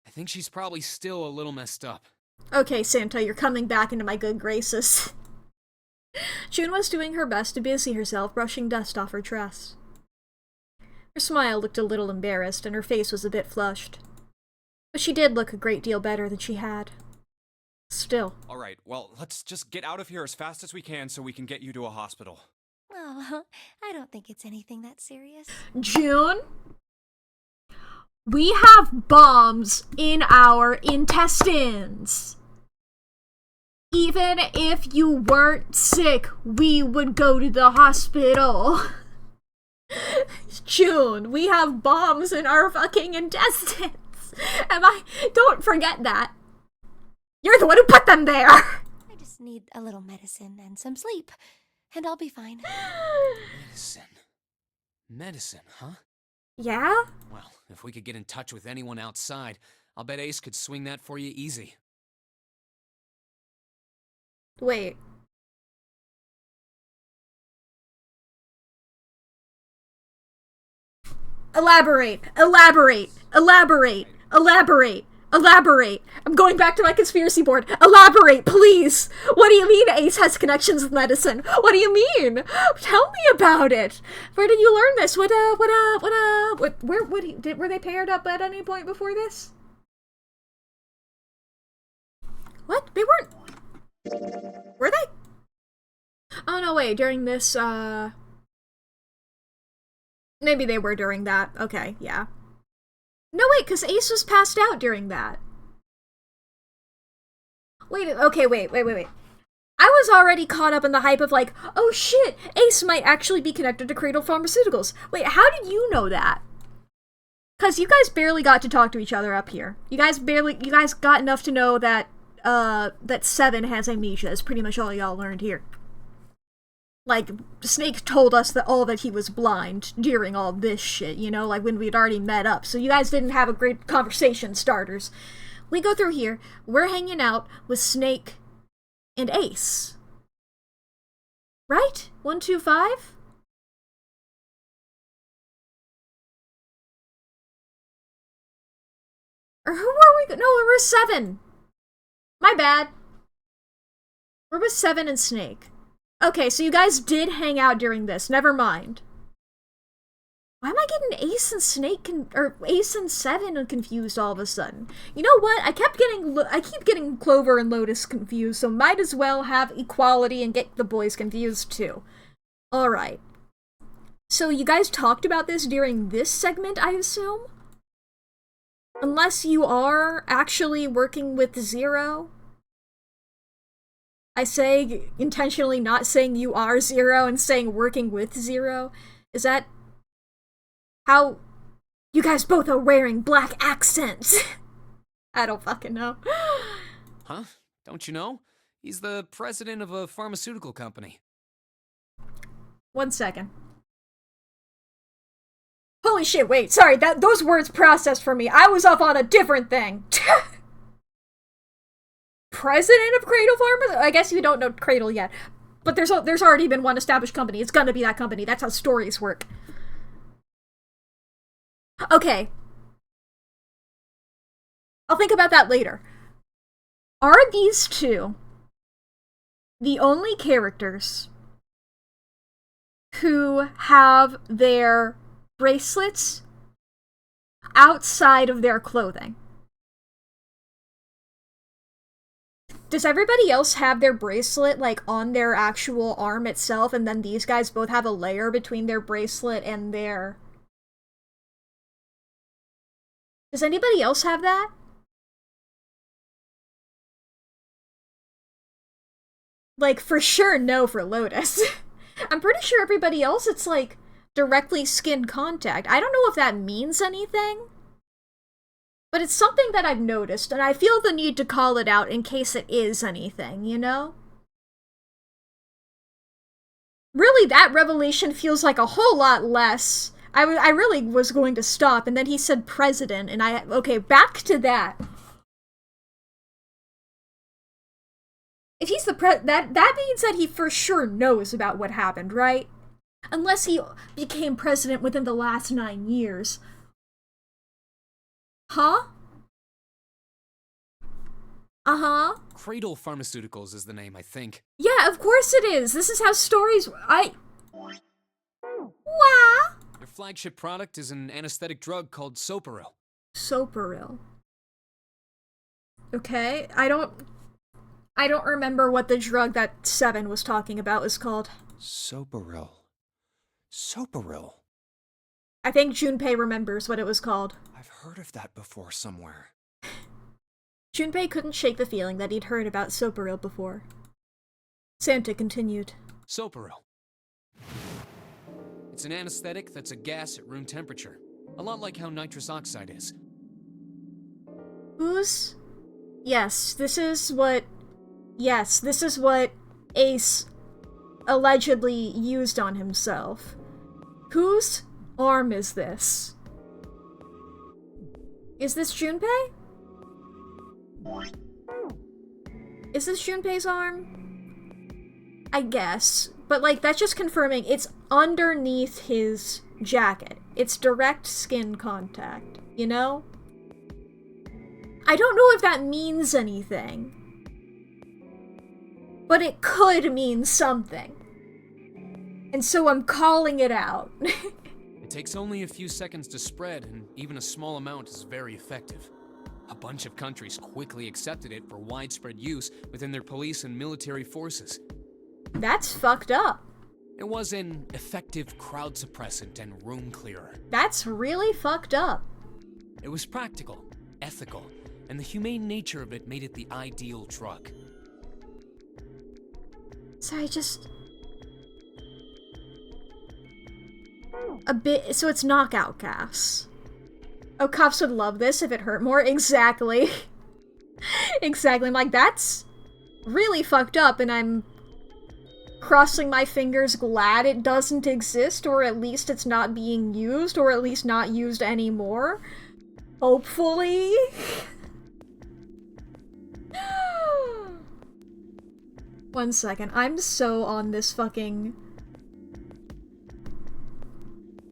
I think she's probably still a little messed up.
Okay, Santa, you're coming back into my good graces. June was doing her best to busy herself brushing dust off her dress. Her smile looked a little embarrassed, and her face was a bit flushed. But she did look a great deal better than she had. Still.
Alright, well, let's just get out of here as fast as we can so we can get you to a hospital.
Oh, I don't think it's anything that serious.
June? We have bombs in our intestines. Even if you weren't sick, we would go to the hospital. June, we have bombs in our fucking intestines. Don't forget that. You're the one who put them there.
I just need a little medicine and some sleep, and I'll be fine.
Medicine, huh?
Yeah?
Well, if we could get in touch with anyone outside, I'll bet Ace could swing that for you easy.
Wait. Elaborate. I'm going back to my conspiracy board. Elaborate, please. What do you mean Ace has connections with medicine? What do you mean? Tell me about it. Where did you learn this? Were they paired up at any point before this? What? They weren't. Were they? Oh no, wait, during this, maybe they were during that. Okay, yeah. No, wait, because Ace was passed out during that. Wait. I was already caught up in the hype of like, oh shit, Ace might actually be connected to Cradle Pharmaceuticals. Wait, how did you know that? Because you guys barely got to talk to each other up here. You guys got enough to know that, that Seven has amnesia is pretty much all y'all learned here. Like, Snake told us that he was blind during all this shit, you know, like when we'd already met up. So you guys didn't have a great conversation starters. We go through here, we're hanging out with Snake and Ace. Right? 1, 2, 5? Or who were we? No, we were 7. My bad. We're with 7 and Snake. Okay, so you guys did hang out during this. Never mind. Why am I getting Ace and Snake or Ace and 7 confused all of a sudden? You know what? I keep getting Clover and Lotus confused, so might as well have equality and get the boys confused too. All right. So you guys talked about this during this segment, I assume? Unless you are actually working with Zero. I say intentionally not saying you are Zero and saying working with Zero. Is that how you guys both are wearing black accents? I don't fucking know.
Huh? Don't you know? He's the president of a pharmaceutical company.
1 second. Holy shit, wait, sorry, those words processed for me. I was off on a different thing. President of Cradle Pharma? I guess you don't know Cradle yet. But there's already been one established company. It's gonna be that company. That's how stories work. Okay. I'll think about that later. Are these two the only characters who have their bracelets outside of their clothing? Does everybody else have their bracelet, like, on their actual arm itself, and then these guys both have a layer between their bracelet and their... Does anybody else have that? Like, for sure no for Lotus. I'm pretty sure everybody else, it's like, directly skin contact. I don't know if that means anything. But it's something that I've noticed, and I feel the need to call it out in case it is anything, you know? Really, that revelation feels like a whole lot less. I really was going to stop, and then he said president, and okay, back to that. If he's the that means that he for sure knows about what happened, right? Unless he became president within the last 9 years. Huh? Uh-huh.
Cradle Pharmaceuticals is the name, I think.
Yeah, of course it is. This is how stories... Wah!
Their flagship product is an anesthetic drug called Soparil.
Soparil. Okay, I don't remember what the drug that Seven was talking about was called.
Soberil. Soberil.
I think Junpei remembers what it was called.
I've heard of that before somewhere.
Junpei couldn't shake the feeling that he'd heard about Soperil before. Santa continued.
Soperil. It's an anesthetic that's a gas at room temperature. A lot like how nitrous oxide is.
Who's? Yes, this is what Ace allegedly used on himself. Whose arm is this? Is this Junpei? Is this Junpei's arm? I guess. But, like, that's just confirming it's underneath his jacket. It's direct skin contact, you know? I don't know if that means anything. But it could mean something. And so I'm calling it out.
It takes only a few seconds to spread, and even a small amount is very effective. A bunch of countries quickly accepted it for widespread use within their police and military forces.
That's fucked up.
It was an effective crowd suppressant and room clearer.
That's really fucked up.
It was practical, ethical, and the humane nature of it made it the ideal drug.
So so it's knockout gas. Oh, cops would love this if it hurt more. Exactly. Exactly. I'm like, that's really fucked up, and I'm crossing my fingers glad it doesn't exist, or at least it's not being used, or at least not used anymore. Hopefully. One second. I'm so on this fucking...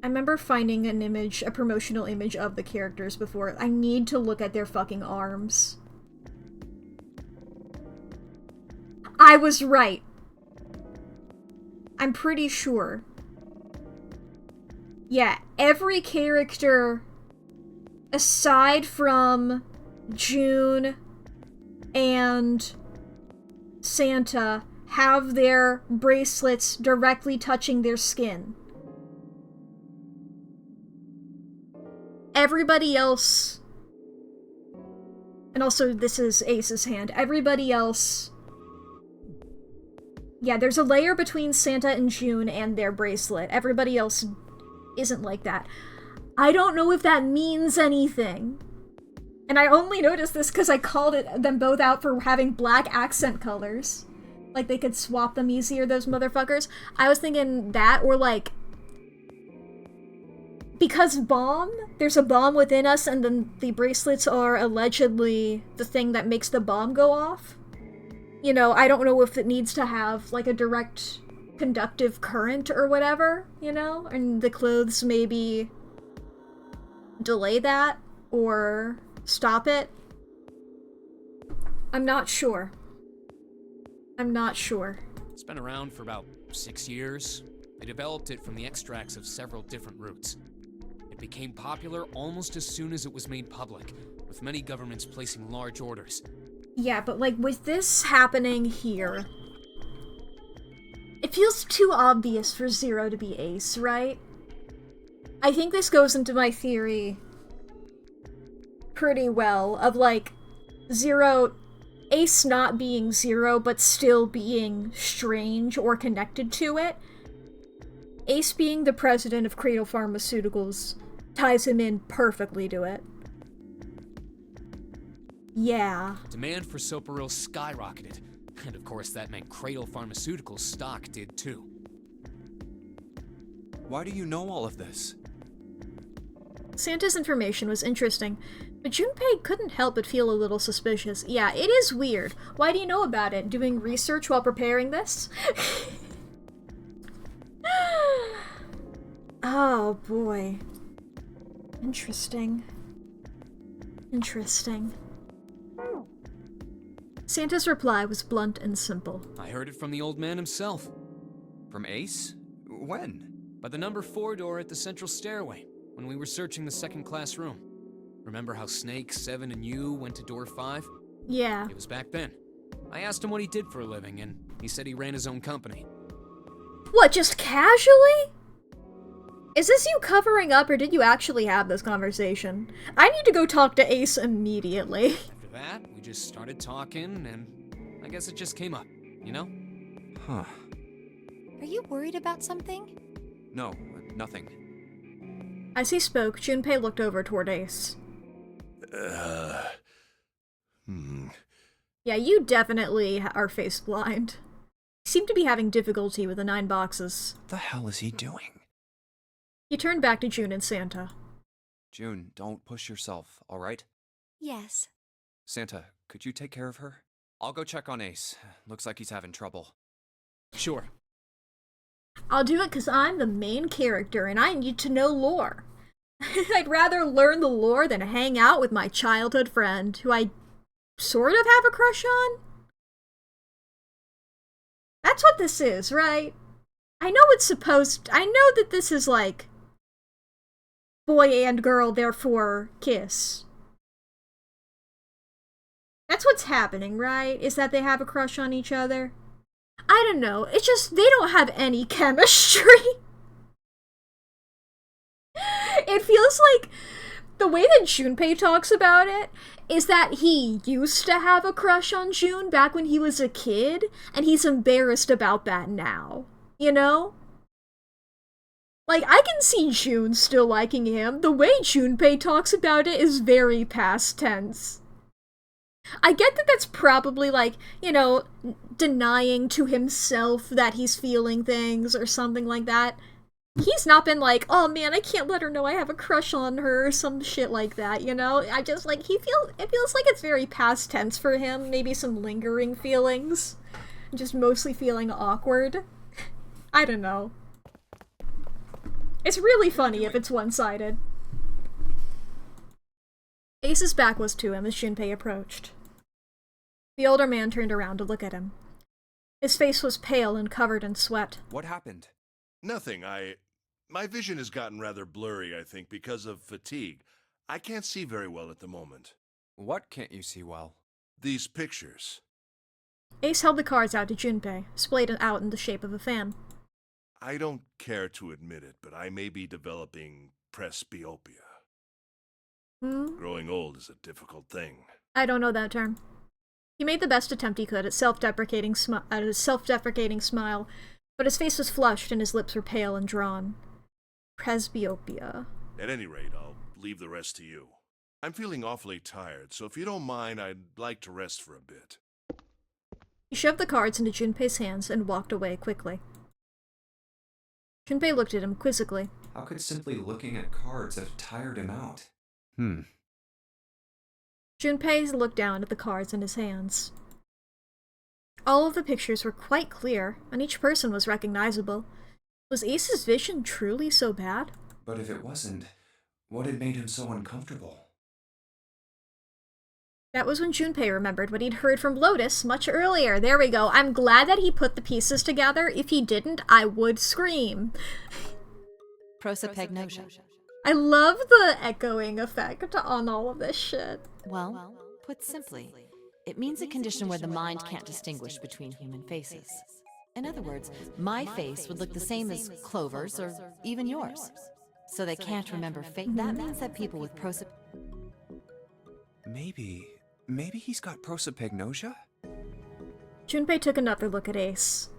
I remember finding an image, a promotional image of the characters before. I need to look at their fucking arms. I was right. I'm pretty sure. Yeah, every character aside from June and Santa have their bracelets directly touching their skin. Everybody else, and also this is Ace's hand, everybody else, yeah, there's a layer between Santa and June and their bracelet. Everybody else isn't like that. I don't know if that means anything. And I only noticed this because I called them both out for having black accent colors. Like they could swap them easier, those motherfuckers. I was thinking that, or like, because bomb, there's a bomb within us, and then the bracelets are allegedly the thing that makes the bomb go off. You know, I don't know if it needs to have, like, a direct conductive current or whatever, you know? And the clothes maybe delay that, or stop it. I'm not sure. I'm not sure.
It's been around for about 6 years. They developed it from the extracts of several different roots. It became popular almost as soon as it was made public, with many governments placing large orders.
Yeah, but like with this happening here, it feels too obvious for Zero to be Ace, right? I think this goes into my theory pretty well of like Zero, Ace not being Zero but still being strange or connected to it. Ace being the president of Cradle Pharmaceuticals ties him in perfectly to it. Yeah.
Demand for Soperil skyrocketed, and of course that meant Cradle Pharmaceuticals stock did too.
Why do you know all of this?
Santa's information was interesting, but Junpei couldn't help but feel a little suspicious. Yeah, it is weird. Why do you know about it? Doing research while preparing this? Oh boy. Interesting. Interesting. Santa's reply was blunt and simple.
I heard it from the old man himself.
From Ace? When?
By the number 4 door at the central stairway, when we were searching the second class room. Remember how Snake, Seven, and you went to door 5?
Yeah.
It was back then. I asked him what he did for a living, and he said he ran his own company.
What, just casually? Is this you covering up, or did you actually have this conversation? I need to go talk to Ace immediately.
After that, we just started talking, and I guess it just came up, you know?
Huh.
Are you worried about something?
No, nothing.
As he spoke, Junpei looked over toward Ace. Yeah, you definitely are face blind. You seem to be having difficulty with the 9 boxes.
What the hell is he doing?
He turned back to June and Santa.
June, don't push yourself, alright?
Yes.
Santa, could you take care of her? I'll go check on Ace. Looks like he's having trouble.
Sure.
I'll do it because I'm the main character and I need to know lore. I'd rather learn the lore than hang out with my childhood friend, who I sort of have a crush on. That's what this is, right? I know I know that this is like boy and girl, therefore kiss. That's what's happening, right? Is that they have a crush on each other? I don't know. It's just they don't have any chemistry. It feels like the way that Junpei talks about it is that he used to have a crush on June back when he was a kid, and he's embarrassed about that now. You know? Like, I can see June still liking him. The way Junpei talks about it is very past tense. I get that that's probably like, you know, denying to himself that he's feeling things or something like that. He's not been like, oh man, I can't let her know I have a crush on her or some shit like that, you know? I just like, it feels like it's very past tense for him, maybe some lingering feelings. Just mostly feeling awkward. I don't know. It's really funny if it's one-sided. Ace's back was to him as Junpei approached. The older man turned around to look at him. His face was pale and covered in sweat.
What happened?
Nothing. My vision has gotten rather blurry, I think, because of fatigue. I can't see very well at the moment.
What can't you see well?
These pictures.
Ace held the cards out to Junpei, splayed out in the shape of a fan.
I don't care to admit it, but I may be developing presbyopia. Growing old is a difficult thing.
I don't know that term. He made the best attempt he could at a self-deprecating smile, but his face was flushed and his lips were pale and drawn. Presbyopia.
At any rate, I'll leave the rest to you. I'm feeling awfully tired, so if you don't mind, I'd like to rest for a bit.
He shoved the cards into Junpei's hands and walked away quickly. Junpei looked at him quizzically.
How could simply looking at cards have tired him out?
Junpei looked down at the cards in his hands. All of the pictures were quite clear, and each person was recognizable. Was Ace's vision truly so bad?
But if it wasn't, what had made him so uncomfortable?
That was when Junpei remembered what he'd heard from Lotus much earlier. There we go. I'm glad that he put the pieces together. If he didn't, I would scream.
Prosopagnosia.
I love the echoing effect on all of this shit.
Well, put simply, it means a condition where the mind can't distinguish between human faces. In other words, my face would look the same as Clover's or even yours. So they can't remember face. That means that people with
Maybe he's got prosopagnosia?
Junpei took another look at Ace.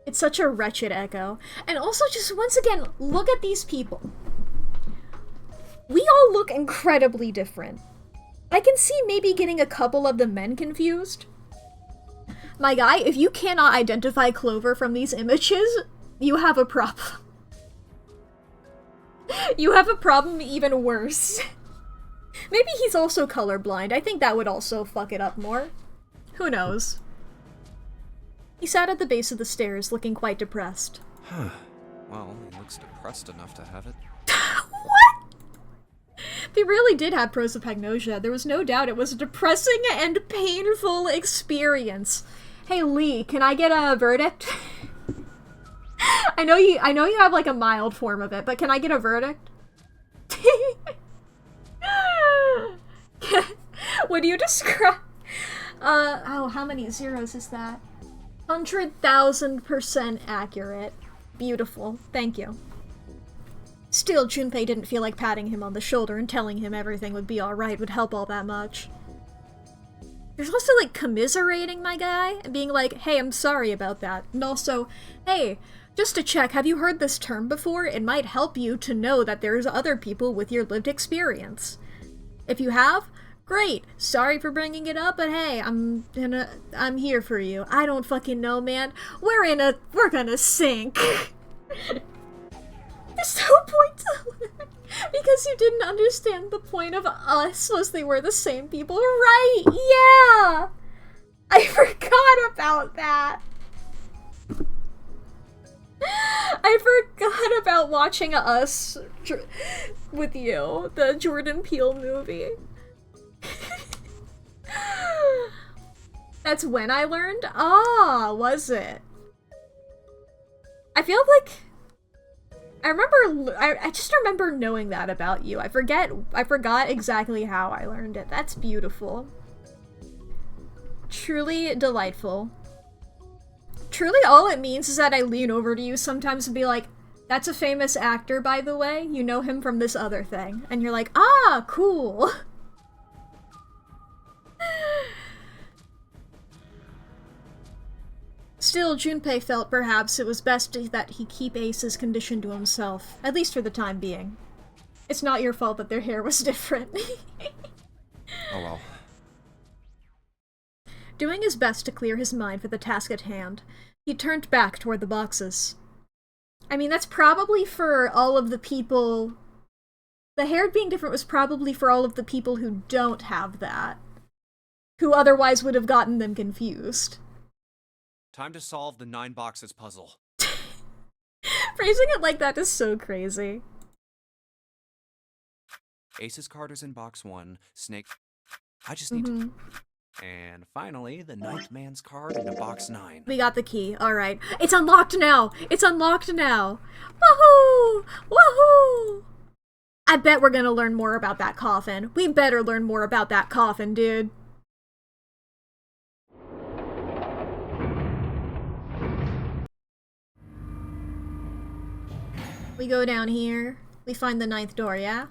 It's such a wretched echo. And also, just once again, look at these people. We all look incredibly different. I can see maybe getting a couple of the men confused. My guy, if you cannot identify Clover from these images, you have a problem. You have a problem even worse. Maybe he's also colorblind. I think that would also fuck it up more. Who knows? He sat at the base of the stairs, looking quite depressed.
Huh. Well, he looks depressed enough to have it.
What? If he really did have prosopagnosia, there was no doubt it was a depressing and painful experience. Hey Lee, can I get a verdict? I know you have like a mild form of it, but can I get a verdict? Would you describe Oh, how many zeros is that? 100,000% accurate. Beautiful. Thank you. Still, Junpei didn't feel like patting him on the shoulder and telling him everything would be alright would help all that much. You're supposed to, like, commiserating my guy and being like, hey, I'm sorry about that. And also, hey, just to check, have you heard this term before? It might help you to know that there's other people with your lived experience. If you have, great. Sorry for bringing it up, but hey, I'm here for you. I don't fucking know, man. We're gonna sink. There's no point to learn because you didn't understand the point of us was they were the same people, right? Yeah! I forgot about that. I forgot about watching Us with you, the Jordan Peele movie. That's when I learned? Ah, was it? I feel like I just remember knowing that about you. I forgot exactly how I learned it. That's beautiful. Truly delightful. Truly all it means is that I lean over to you sometimes and be like, that's a famous actor, by the way. You know him from this other thing. And you're like, ah, cool. Still, Junpei felt perhaps it was best that he keep Ace's condition to himself, at least for the time being. It's not your fault that their hair was different.
Oh well.
Doing his best to clear his mind for the task at hand, he turned back toward the boxes. I mean, that's probably for all of the people... The hair being different was probably for all of the people who don't have that. Who otherwise would have gotten them confused.
Time to solve the 9 boxes puzzle.
Phrasing it like that is so crazy.
Ace's card is in box 1. Snake... I just need to... And finally, the 9th man's card into box 9.
We got the key. Alright. It's unlocked now! It's unlocked now! Woohoo! Woohoo! I bet we're gonna learn more about that coffin. We better learn more about that coffin, dude. We go down here. We find the 9th door, yeah?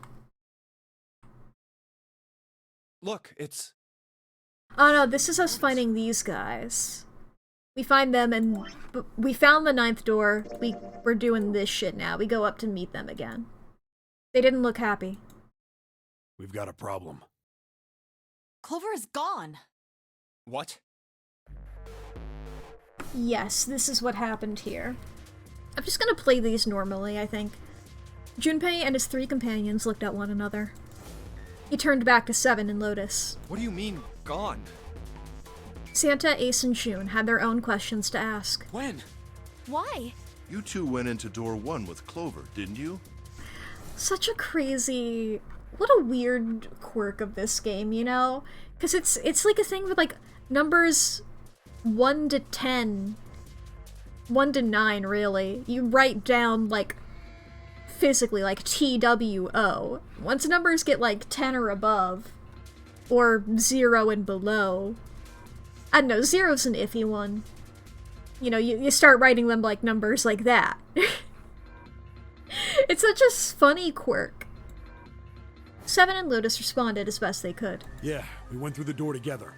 Look, it's...
Oh no, this is us finding these guys. We find them and... we found the 9th door. We're doing this shit now. We go up to meet them again. They didn't look happy.
We've got a problem.
Clover is gone.
What?
Yes, this is what happened here. I'm just gonna play these normally, I think. Junpei and his 3 companions looked at one another. He turned back to Seven and Lotus.
What do you mean, gone?
Santa, Ace, and Shun had their own questions to ask.
When?
Why?
You two went into door 1 with Clover, didn't you?
Such a crazy... What a weird quirk of this game, you know? Because it's like a thing with, like, numbers 1 to 10... 1 to 9, really. You write down, like, physically, like, TWO. Once numbers get, like, 10 or above, or 0 and below, I don't know, 0's an iffy one. You know, you start writing them like numbers like that. It's such a funny quirk. Seven and Lotus responded as best they could.
Yeah, we went through the door together.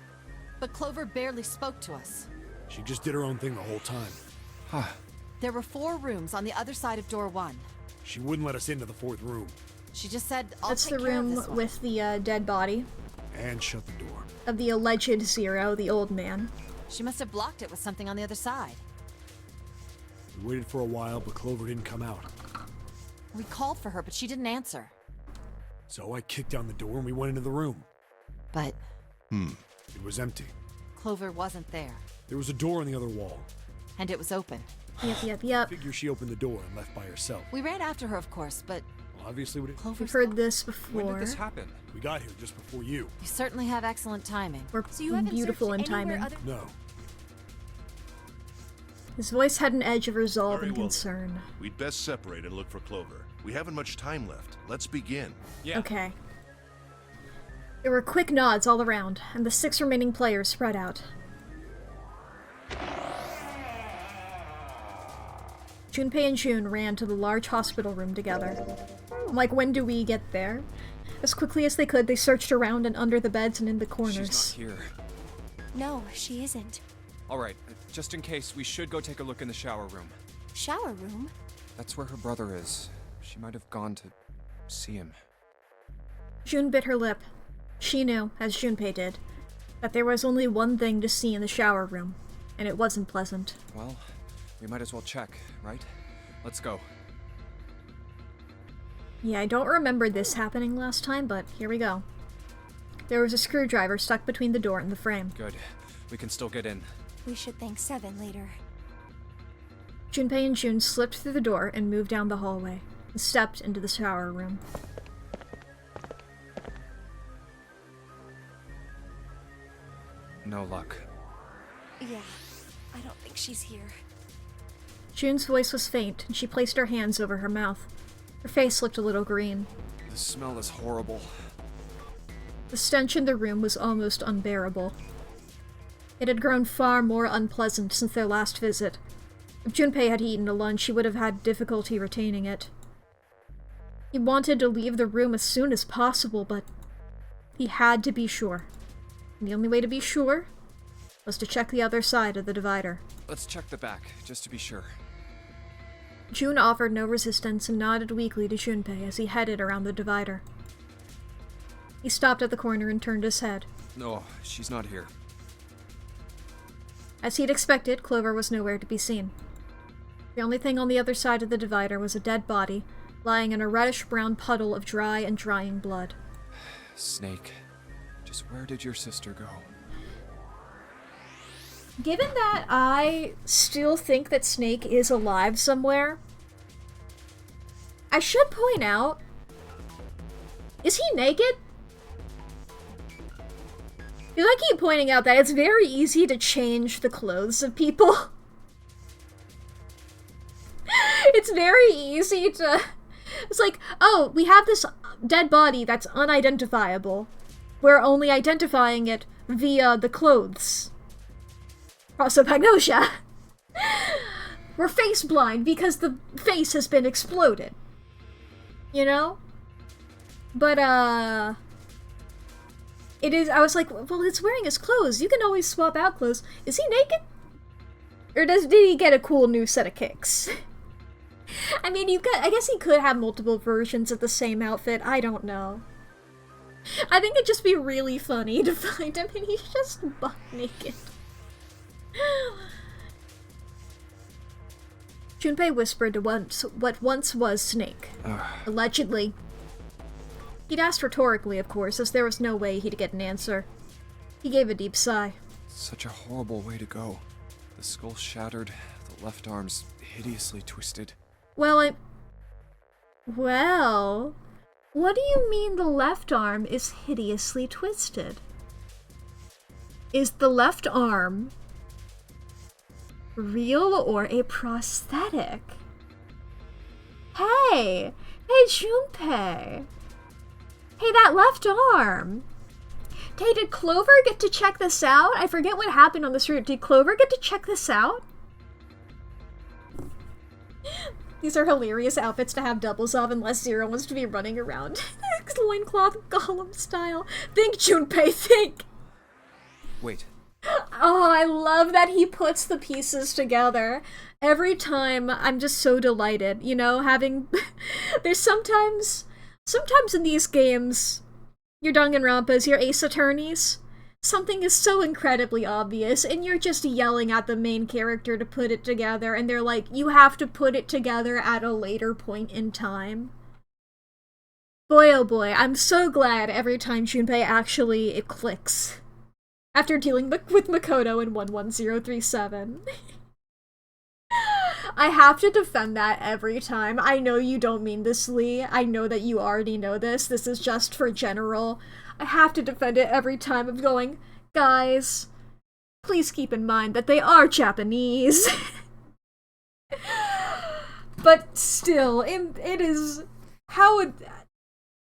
But Clover barely spoke to us.
She just did her own thing the whole time.
There were 4 rooms on the other side of door 1.
She wouldn't let us into the 4th room.
She just said, I'll
That's
take
the
care of
room
this one.
with the dead body
And shut the door.
of the alleged Zero, the old man.
She must have blocked it with something on the other side.
We waited for a while, but Clover didn't come out.
We called for her, but she didn't answer.
So I kicked down the door and we went into the room.
But
It was empty.
Clover wasn't there.
There was a door on the other wall.
And it was open.
Yep.
Figure she opened the door and left by herself.
We ran after her, of course, but
Well, obviously we didn't.
Clover's
We've heard
gone.
this
When
before.
did this happen?
We got here just before you.
You certainly have excellent timing.
We're
So you haven't
beautiful in
searched anywhere
timing.
other-
No.
His voice had an edge of resolve
Very
and
well.
concern.
We'd best separate and look for Clover. We haven't much time left. Let's begin.
Yeah.
Okay. There were quick nods all around, and the 6 remaining players spread out. Junpei and June ran to the large hospital room together. I'm like, when do we get there? As quickly as they could, they searched around and under the beds and in the corners.
She's not here.
No, she isn't.
Alright, just in case, we should go take a look in the shower room.
Shower room?
That's where her brother is. She might have gone to see him.
June bit her lip. She knew, as Junpei did, that there was only one thing to see in the shower room, and it wasn't pleasant.
Well, we might as well check, right? Let's go.
Yeah, I don't remember this happening last time, but here we go. There was a screwdriver stuck between the door and the frame.
Good. We can still get in.
We should thank Seven later.
Junpei and June slipped through the door and moved down the hallway, and stepped into the shower room.
No luck.
Yeah, I don't think she's here.
June's voice was faint, and she placed her hands over her mouth. Her face looked a little green.
The smell is horrible.
The stench in the room was almost unbearable. It had grown far more unpleasant since their last visit. If Junpei had eaten a lunch, he would have had difficulty retaining it. He wanted to leave the room as soon as possible, but he had to be sure. And the only way to be sure was to check the other side of the divider.
Let's check the back, just to be sure.
June offered no resistance and nodded weakly to Junpei as he headed around the divider. He stopped at the corner and turned his head.
No, she's not here.
As he'd expected, Clover was nowhere to be seen. The only thing on the other side of the divider was a dead body, lying in a reddish-brown puddle of dry and drying blood.
Snake, just where did your sister go?
Given that I still think that Snake is alive somewhere, I should point out, is he naked? Because I keep pointing out that it's very easy to change the clothes of people. It's very easy to... It's like, oh, we have this dead body that's unidentifiable. We're only identifying it via the clothes. Prosopagnosia. We're face blind because the face has been exploded. You know? But, it is, I was like, well, it's wearing his clothes. You can always swap out clothes. Is he naked? Or did he get a cool new set of kicks? I mean, I guess he could have multiple versions of the same outfit. I don't know. I think it'd just be really funny to find him and he's just butt naked. Junpei whispered to what once was Snake. Allegedly. He'd asked rhetorically, of course, as there was no way he'd get an answer. He gave a deep sigh.
Such a horrible way to go. The skull shattered, the left arm's hideously twisted.
Well, what do you mean the left arm is hideously twisted? Is the left arm real or a prosthetic? Hey! Hey, Junpei! Hey, that left arm! Hey, did Clover get to check this out? I forget what happened on this route. Did Clover get to check this out? These are hilarious outfits to have doubles of unless Zero wants to be running around loincloth golem style. Think, Junpei, think!
Wait.
Oh, I love that he puts the pieces together. Every time, I'm just so delighted, you know, having... There's sometimes in these games, your Danganronpas, your Ace Attorneys, something is so incredibly obvious, and you're just yelling at the main character to put it together, and they're like, you have to put it together at a later point in time. Boy, oh boy, I'm so glad every time Junpei actually, it clicks. After dealing with Makoto in 11037. I have to defend that every time. I know you don't mean this, Lee. I know that you already know this. This is just for general. I have to defend it every time of going, guys, please keep in mind that they are Japanese. But still, it is... How would...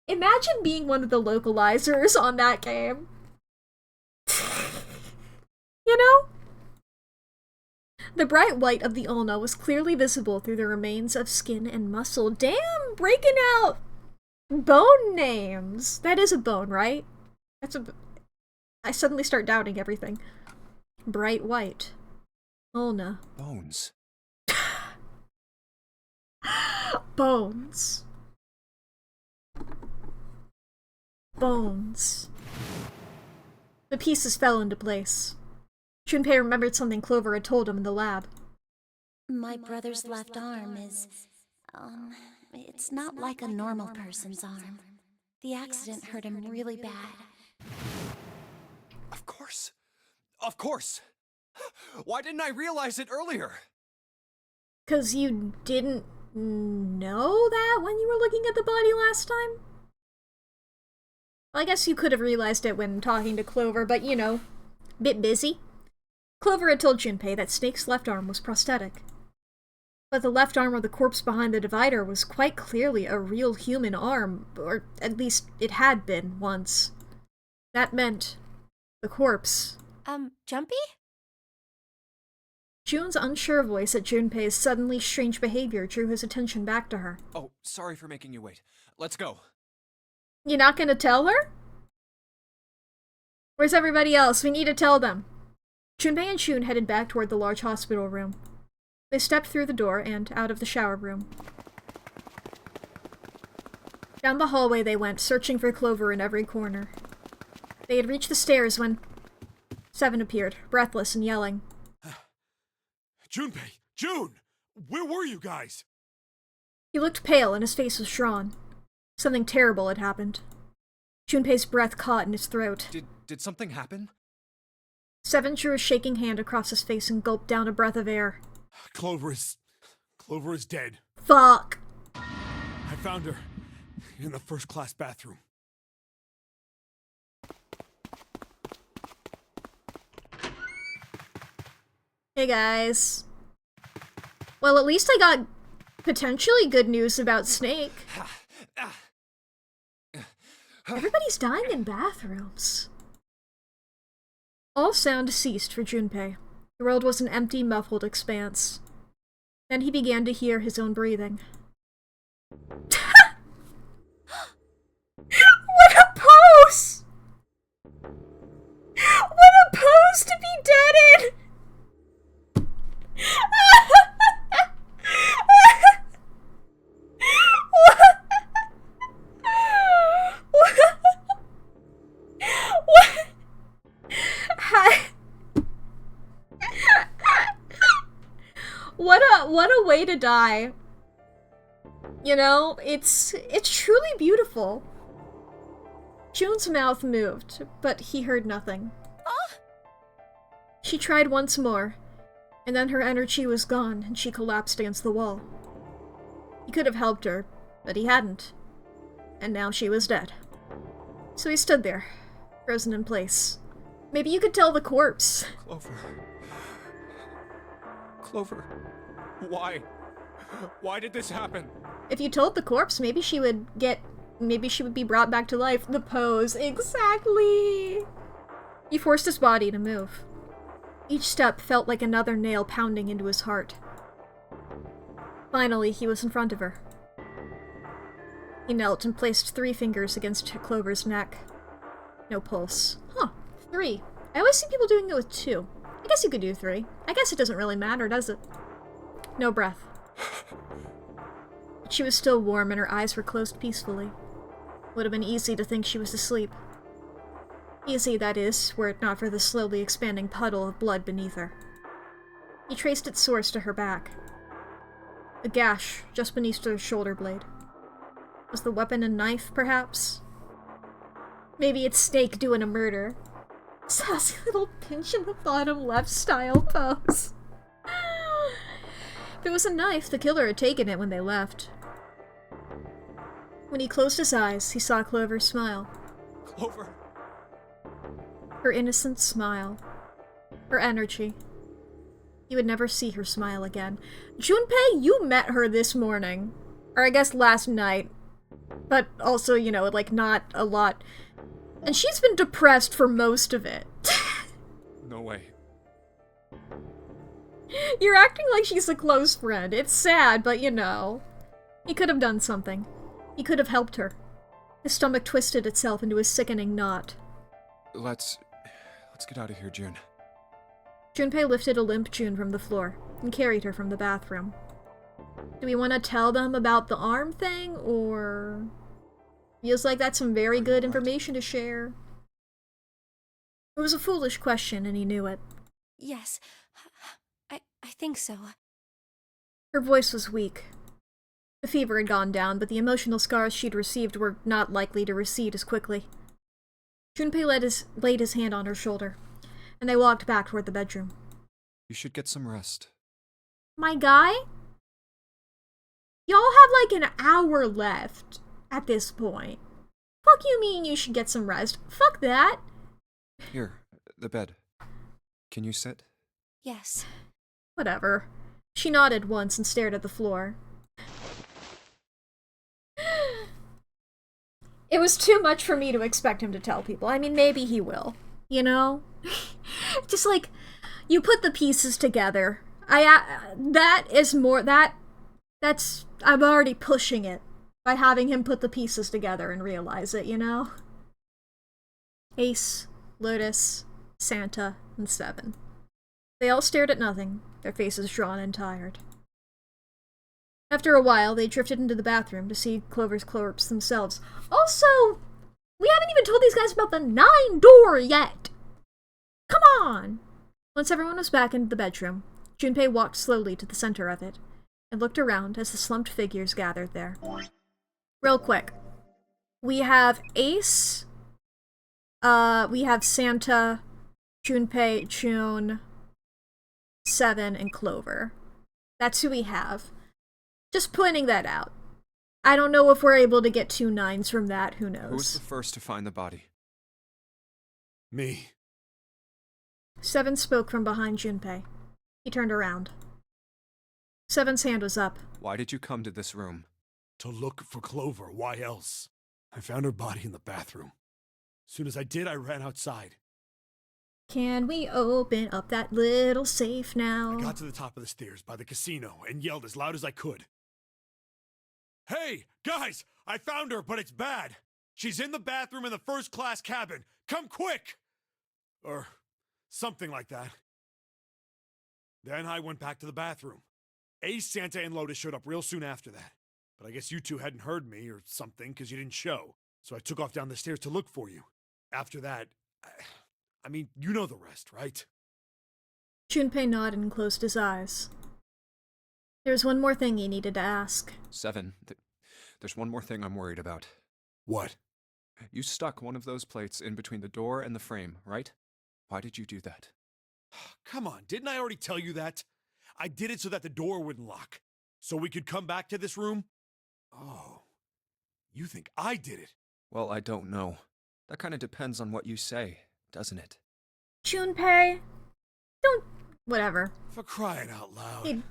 Imagine being one of the localizers on that game. You know? The bright white of the ulna was clearly visible through the remains of skin and muscle. Damn, breaking out bone names. That is a bone, right? That's a... I suddenly start doubting everything. Bright white. Ulna.
Bones.
Bones. Bones. The pieces fell into place. Junpei remembered something Clover had told him in the lab.
My brother's left arm is, it's not like a normal person's arm. The accident hurt him really bad.
Of course. Of course. Why didn't I realize it earlier?
'Cause you didn't know that when you were looking at the body last time? Well, I guess you could have realized it when talking to Clover, but you know, bit busy. Clover had told Junpei that Snake's left arm was prosthetic. But the left arm of the corpse behind the divider was quite clearly a real human arm, or at least it had been once. That meant the corpse.
Jumpy?
June's unsure voice at Junpei's suddenly strange behavior drew his attention back to her.
Oh, sorry for making you wait. Let's go.
You're not gonna tell her? Where's everybody else? We need to tell them. Junpei and Shun headed back toward the large hospital room. They stepped through the door and out of the shower room. Down the hallway they went, searching for Clover in every corner. They had reached the stairs when Seven appeared, breathless and yelling.
Junpei! June! Where were you guys?
He looked pale and his face was drawn. Something terrible had happened. Junpei's breath caught in his throat.
Did something happen?
Seven drew a shaking hand across his face and gulped down a breath of air.
Clover is dead.
Fuck!
I found her in the first-class bathroom.
Hey guys. Well, at least I got potentially good news about Snake. Everybody's dying in bathrooms. All sound ceased for Junpei. The world was an empty, muffled expanse. Then he began to hear his own breathing. What a pose! What a pose to be dead in! What a way to die. You know, it's truly beautiful. June's mouth moved, but he heard nothing. She tried once more, and then her energy was gone and she collapsed against the wall. He could have helped her, but he hadn't. And now she was dead. So he stood there, frozen in place. Maybe you could tell the corpse.
Clover. Clover. Why? Why did this happen?
If you told the corpse, maybe she would be brought back to life. The pose. Exactly! He forced his body to move. Each step felt like another nail pounding into his heart. Finally, he was in front of her. He knelt and placed 3 fingers against Clover's neck. No pulse. Huh. 3. I always see people doing it with 2. I guess you could do 3. I guess it doesn't really matter, does it? No breath. But she was still warm and her eyes were closed peacefully. Would have been easy to think she was asleep. Easy, that is, were it not for the slowly expanding puddle of blood beneath her. He traced its source to her back. A gash just beneath her shoulder blade. Was the weapon a knife, perhaps? Maybe it's Snake doing a murder. Sassy little pinch in the bottom left style pose. If it was a knife, the killer had taken it when they left. When he closed his eyes, he saw Clover smile.
Clover.
Her innocent smile. Her energy. He would never see her smile again. Junpei, you met her this morning. Or I guess last night. But also, you know, like, not a lot. And she's been depressed for most of it.
No way.
You're acting like she's a close friend. It's sad, but you know. He could have done something. He could have helped her. His stomach twisted itself into a sickening knot.
Let's get out of here, June.
Junpei lifted a limp June from the floor and carried her from the bathroom. Do we want to tell them about the arm thing, or... Feels like that's some very good information to share. It was a foolish question, and he knew it.
Yes, I think so.
Her voice was weak. The fever had gone down, but the emotional scars she'd received were not likely to recede as quickly. Junpei laid his hand on her shoulder, and they walked back toward the bedroom.
You should get some rest.
My guy? Y'all have like an hour left at this point. Fuck you mean you should get some rest. Fuck that.
Here, the bed. Can you sit?
Yes.
Whatever. She nodded once and stared at the floor. It was too much for me to expect him to tell people. I mean, maybe he will. You know? Just like, you put the pieces together. I'm already pushing it by having him put the pieces together and realize it, you know? Ace, Lotus, Santa, and Seven. They all stared at nothing, their faces drawn and tired. After a while, they drifted into the bathroom to see Clover's corpse themselves. Also, we haven't even told these guys about the 9 door yet! Come on! Once everyone was back into the bedroom, Junpei walked slowly to the center of it, and looked around as the slumped figures gathered there. Real quick. We have Ace, we have Santa, Junpei, June, Seven, and Clover. That's who we have. Just pointing that out. I don't know if we're able to get 2 9s from that, who knows.
Who was the first to find the body?
Me.
Seven spoke from behind Junpei. He turned around. Seven's hand was up.
Why did you come to this room?
To look for Clover. Why else? I found her body in the bathroom. As soon as I did, I ran outside.
Can we open up that little safe now?
I got to the top of the stairs by the casino and yelled as loud as I could. Hey, guys! I found her, but it's bad! She's in the bathroom in the first-class cabin! Come quick! Or something like that. Then I went back to the bathroom. Ace, Santa, and Lotus showed up real soon after that. But I guess you two hadn't heard me or something because you didn't show. So I took off down the stairs to look for you. After that, I mean, you know the rest, right?
Junpei nodded and closed his eyes. There was one more thing he needed to ask.
Seven, there's one more thing I'm worried about.
What?
You stuck one of those plates in between the door and the frame, right? Why did you do that?
Come on, didn't I already tell you that? I did it so that the door wouldn't lock. So we could come back to this room? Oh, you think I did it?
Well, I don't know. That kind of depends on what you say, doesn't it?
Junpei, don't... whatever.
For crying out loud.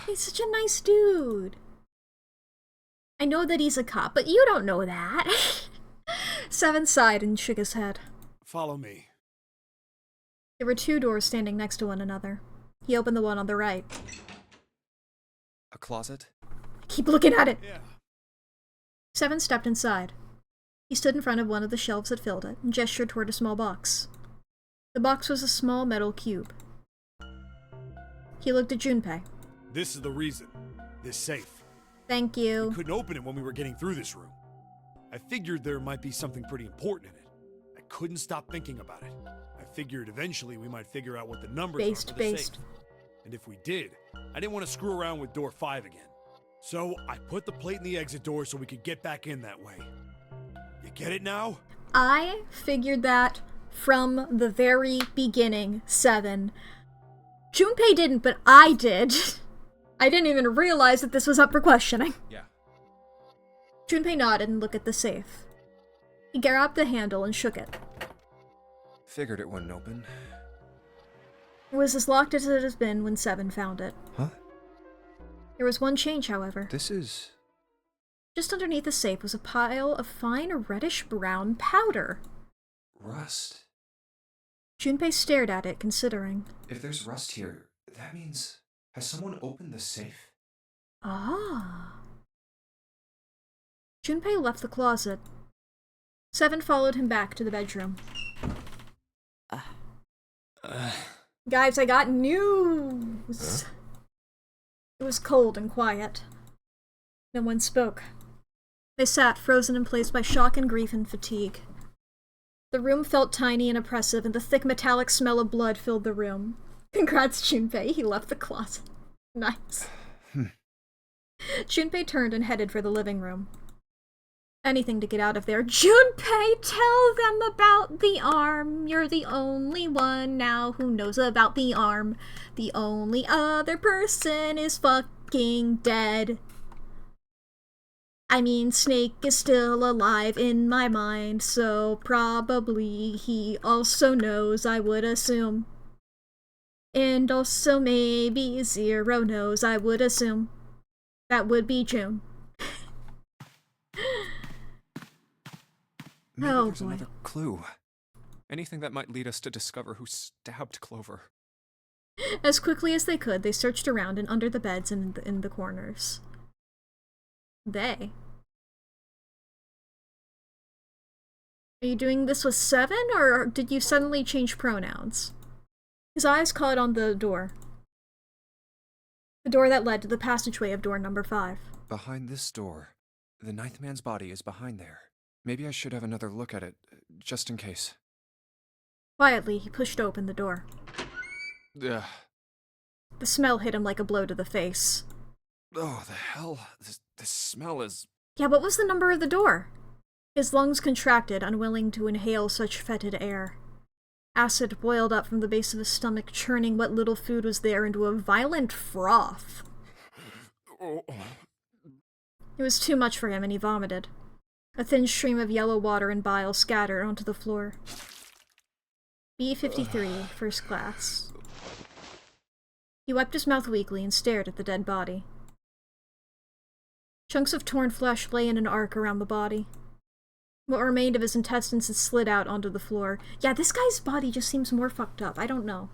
He's such a nice dude. I know that he's a cop, but you don't know that. Seven sighed and shook his head.
Follow me.
There were 2 doors standing next to one another. He opened the one on the right.
A closet?
Keep looking at it!
Yeah.
Seven stepped inside. He stood in front of one of the shelves that filled it and gestured toward a small box. The box was a small metal cube. He looked at Junpei.
This is the reason. This safe.
Thank
We
you.
couldn't open it when we were getting through this room. I figured there might be something pretty important in it. I couldn't stop thinking about it. I figured eventually we might figure out what the numbers are for the safe. And if we did, I didn't want to screw around with door 5 again. So I put the plate in the exit door so we could get back in that way. You get it now?
I figured that from the very beginning, Seven. Junpei didn't, but I did. I didn't even realize that this was up for questioning.
Yeah.
Junpei nodded and looked at the safe. He grabbed the handle and shook it.
Figured it wouldn't open.
It was as locked as it has been when Seven found it.
Huh?
There was one change, however.
This is
Just underneath the safe was a pile of fine reddish-brown powder.
Rust.
Junpei stared at it, considering.
If there's rust here, that means... Has someone opened the safe?
Ah. Junpei left the closet. Seven followed him back to the bedroom. Guys, I got news!
Huh?
It was cold and quiet. No one spoke. They sat, frozen in place by shock and grief and fatigue. The room felt tiny and oppressive, and the thick metallic smell of blood filled the room. Congrats, Junpei. He left the closet. Nice. Junpei turned and headed for the living room. Anything to get out of there. Junpei, tell them about the arm. You're the only one now who knows about the arm. The only other person is fucking dead. I mean, Snake is still alive in my mind, so probably he also knows, I would assume. And also maybe Zero knows, I would assume. That would be June.
Maybe
Oh,
there's
boy.
another clue. Anything that might lead us to discover who stabbed Clover.
As quickly as they could, they searched around and under the beds and in the corners. They. Are you doing this with Seven, or did you suddenly change pronouns? His eyes caught on the door. The door that led to the passageway of door number 5.
Behind this door. The ninth man's body is behind there. Maybe I should have another look at it, just in case.
Quietly, he pushed open the door.
Ugh.
The smell hit him like a blow to the face.
Oh, the hell? This smell is...
Yeah, what was the number of the door? His lungs contracted, unwilling to inhale such fetid air. Acid boiled up from the base of his stomach, churning what little food was there into a violent froth.
Oh.
It was too much for him, and he vomited. A thin stream of yellow water and bile scattered onto the floor. B-53, first class. He wiped his mouth weakly and stared at the dead body. Chunks of torn flesh lay in an arc around the body. What remained of his intestines had slid out onto the floor. Yeah, this guy's body just seems more fucked up. I don't know.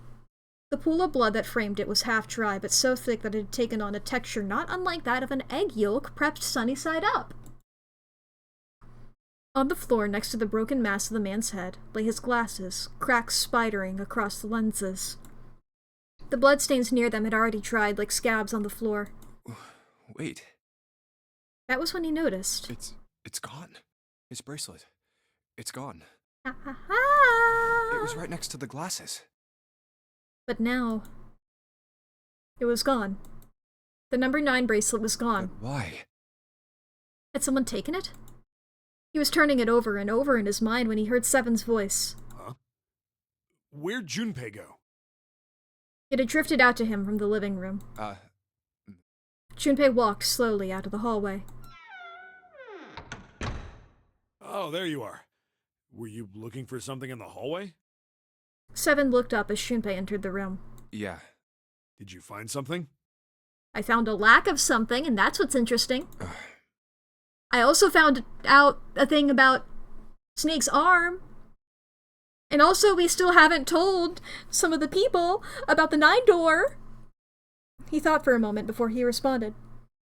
The pool of blood that framed it was half dry, but so thick that it had taken on a texture not unlike that of an egg yolk prepped sunny side up. On the floor, next to the broken mass of the man's head, lay his glasses, cracks spidering across the lenses. The bloodstains near them had already dried like scabs on the floor.
Wait.
That was when he noticed.
It's gone. His bracelet. It's gone.
Ha ha ha!
It was right next to the glasses.
But now... it was gone. The number 9 bracelet was gone.
But why?
Had someone taken it? He was turning it over and over in his mind when he heard Seven's voice.
Huh? Where'd Junpei go?
It had drifted out to him from the living room. Junpei walked slowly out of the hallway.
Oh, there you are. Were you looking for something in the hallway?
Seven looked up as Junpei entered the room.
Yeah.
Did you find something?
I found a lack of something, and that's what's interesting. I also found out a thing about Snake's arm. And also, we still haven't told some of the people about the 9 door. He thought for a moment before he responded.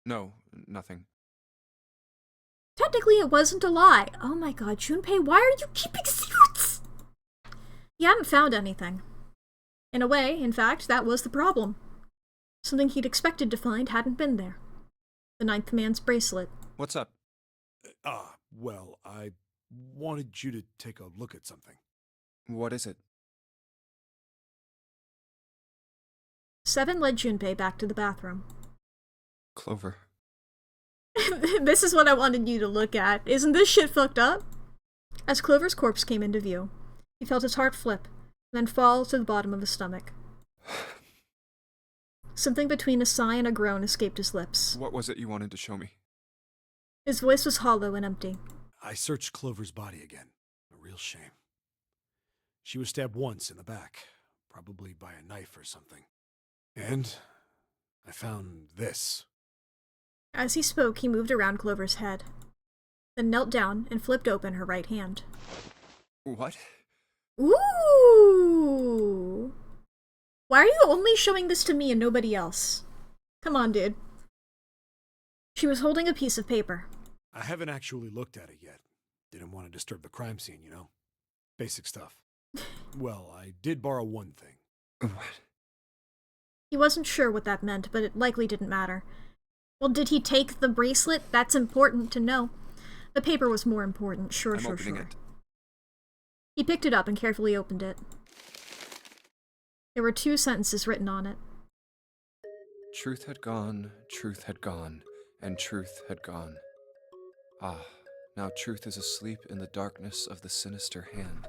No, nothing.
Technically, it wasn't a lie. Oh my god, Junpei, why are you keeping secrets? He hadn't found anything. In a way, in fact, that was the problem. Something he'd expected to find hadn't been there. The 9th man's bracelet.
What's up?
Well, I wanted you to take a look at something.
What is it?
Seven led Junpei back to the bathroom.
Clover.
This is what I wanted you to look at. Isn't this shit fucked up? As Clover's corpse came into view, he felt his heart flip, and then fall to the bottom of his stomach. Something between a sigh and a groan escaped his lips.
What was it you wanted to show me?
His voice was hollow and empty.
I searched Clover's body again. A real shame. She was stabbed once in the back, probably by a knife or something. And I found this.
As he spoke, he moved around Clover's head, then knelt down and flipped open her right hand.
What?
Ooh! Why are you only showing this to me and nobody else? Come on, dude. She was holding a piece of paper.
I haven't actually looked at it yet. Didn't want to disturb the crime scene, you know? Basic stuff. Well, I did borrow one thing.
What?
He wasn't sure what that meant, but it likely didn't matter. Well, did he take the bracelet? That's important to know. The paper was more important, sure.
I'm opening it.
He picked it up and carefully opened it. There were 2 sentences written on it.
Truth had gone, and truth had gone. Ah, now truth is asleep in the darkness of the sinister hand.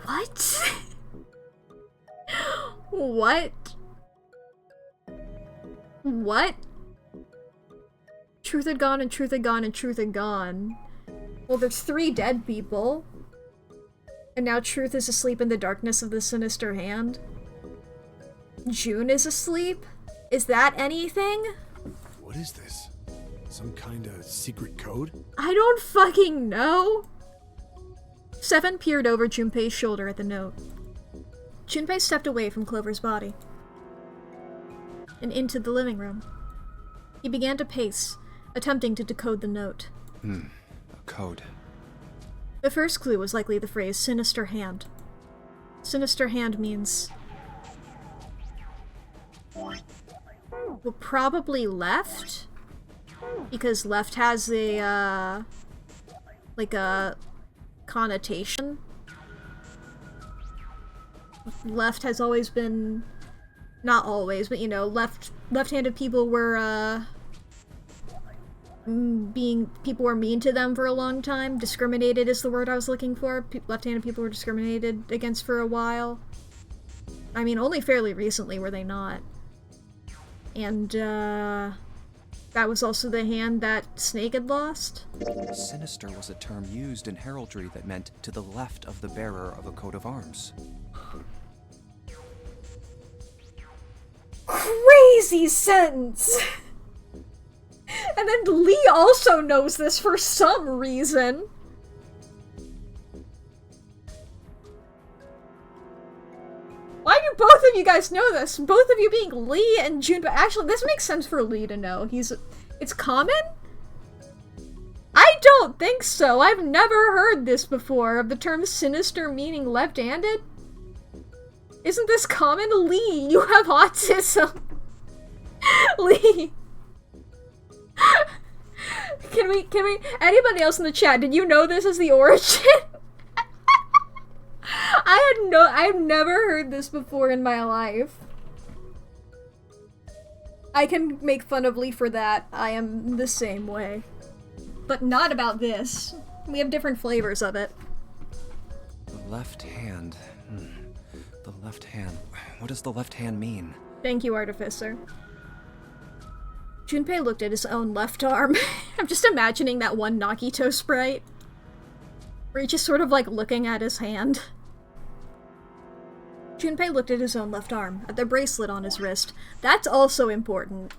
What? What? What? Truth had gone, and truth had gone, and truth had gone. Well, there's 3 dead people. And now truth is asleep in the darkness of the sinister hand. June is asleep? Is that anything?
What is this? Some kind of secret code?
I don't fucking know. Seven peered over Junpei's shoulder at the note. Junpei stepped away from Clover's body and into the living room. He began to pace, attempting to decode the note.
A code.
The first clue was likely the phrase sinister hand. Sinister hand means... well, probably left? Because left has a, like a connotation. Left has always been... not always, but you know, left-handed people were, people were mean to them for a long time. Discriminated is the word I was looking for. Left-handed people were discriminated against for a while. I mean, only fairly recently were they not. And, that was also the hand that Snake had lost.
Sinister was a term used in heraldry that meant to the left of the bearer of a coat of arms.
Crazy sentence! And then Lee also knows this for some reason. Why do both of you guys know this? Both of you being Lee and June, but actually this makes sense for Lee to know. It's common? I don't think so. I've never heard this before, of the term sinister meaning left-handed. Isn't this common? Lee, you have autism. Lee. Can we, anybody else in the chat, did you know this is the origin? I've never heard this before in my life. I can make fun of Lee for that. I am the same way. But not about this. We have different flavors of it.
The left hand. The left hand. What does the left hand mean?
Thank you, Artificer. Junpei looked at his own left arm. I'm just imagining that one Nagito sprite. Where he's just sort of like looking at his hand. Junpei looked at his own left arm, at the bracelet on his wrist. That's also important.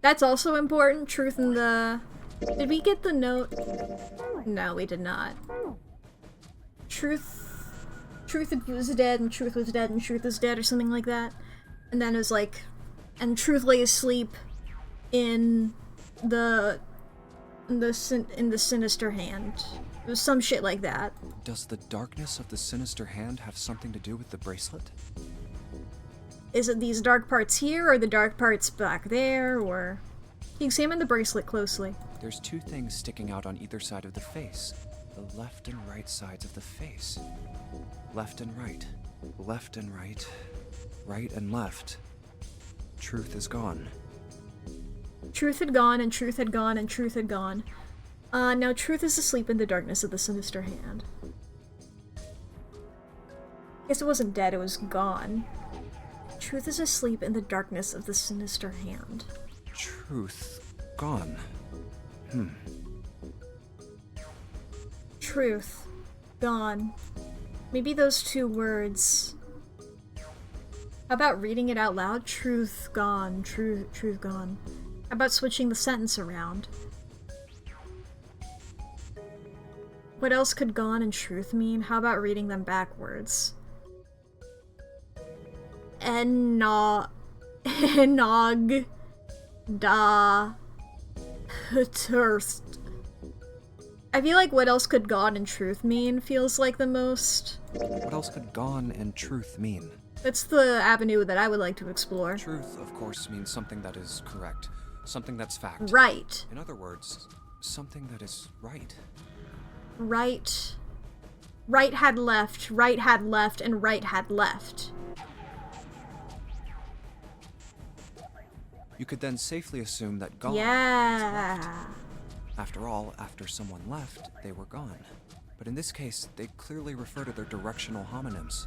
That's also important. Truth in the... Did we get the note? No, we did not. Truth was dead, and truth was dead, and truth is dead, or something like that. And then it was like... And truth lay asleep in the sinister hand. It was some shit like that.
Does the darkness of the sinister hand have something to do with the bracelet?
Is it these dark parts here, or the dark parts back there, or... He examined the bracelet closely.
There's 2 things sticking out on either side of the face. The left and right sides of the face. Left and right. Left and right. Right and left. Truth is gone.
Truth had gone, and truth had gone, and truth had gone. Now truth is asleep in the darkness of the sinister hand. Guess it wasn't dead, it was gone. Truth is asleep in the darkness of the sinister hand.
Truth gone.
Truth gone. Maybe those 2 words How about reading it out loud? Truth gone. Truth gone. How about switching the sentence around? What else could gone and truth mean? How about reading them backwards? Enog da thirst. I feel like what else could gone and truth mean feels like the most.
What else could gone and truth mean?
That's the avenue that I would like to explore.
Truth, of course, means something that is correct. Something that's fact.
Right.
In other words, something that is right.
Right. Right had left, and right had left.
You could then safely assume that gone
Yeah.
means left. After all, after someone left, they were gone. But in this case, they clearly refer to their directional homonyms.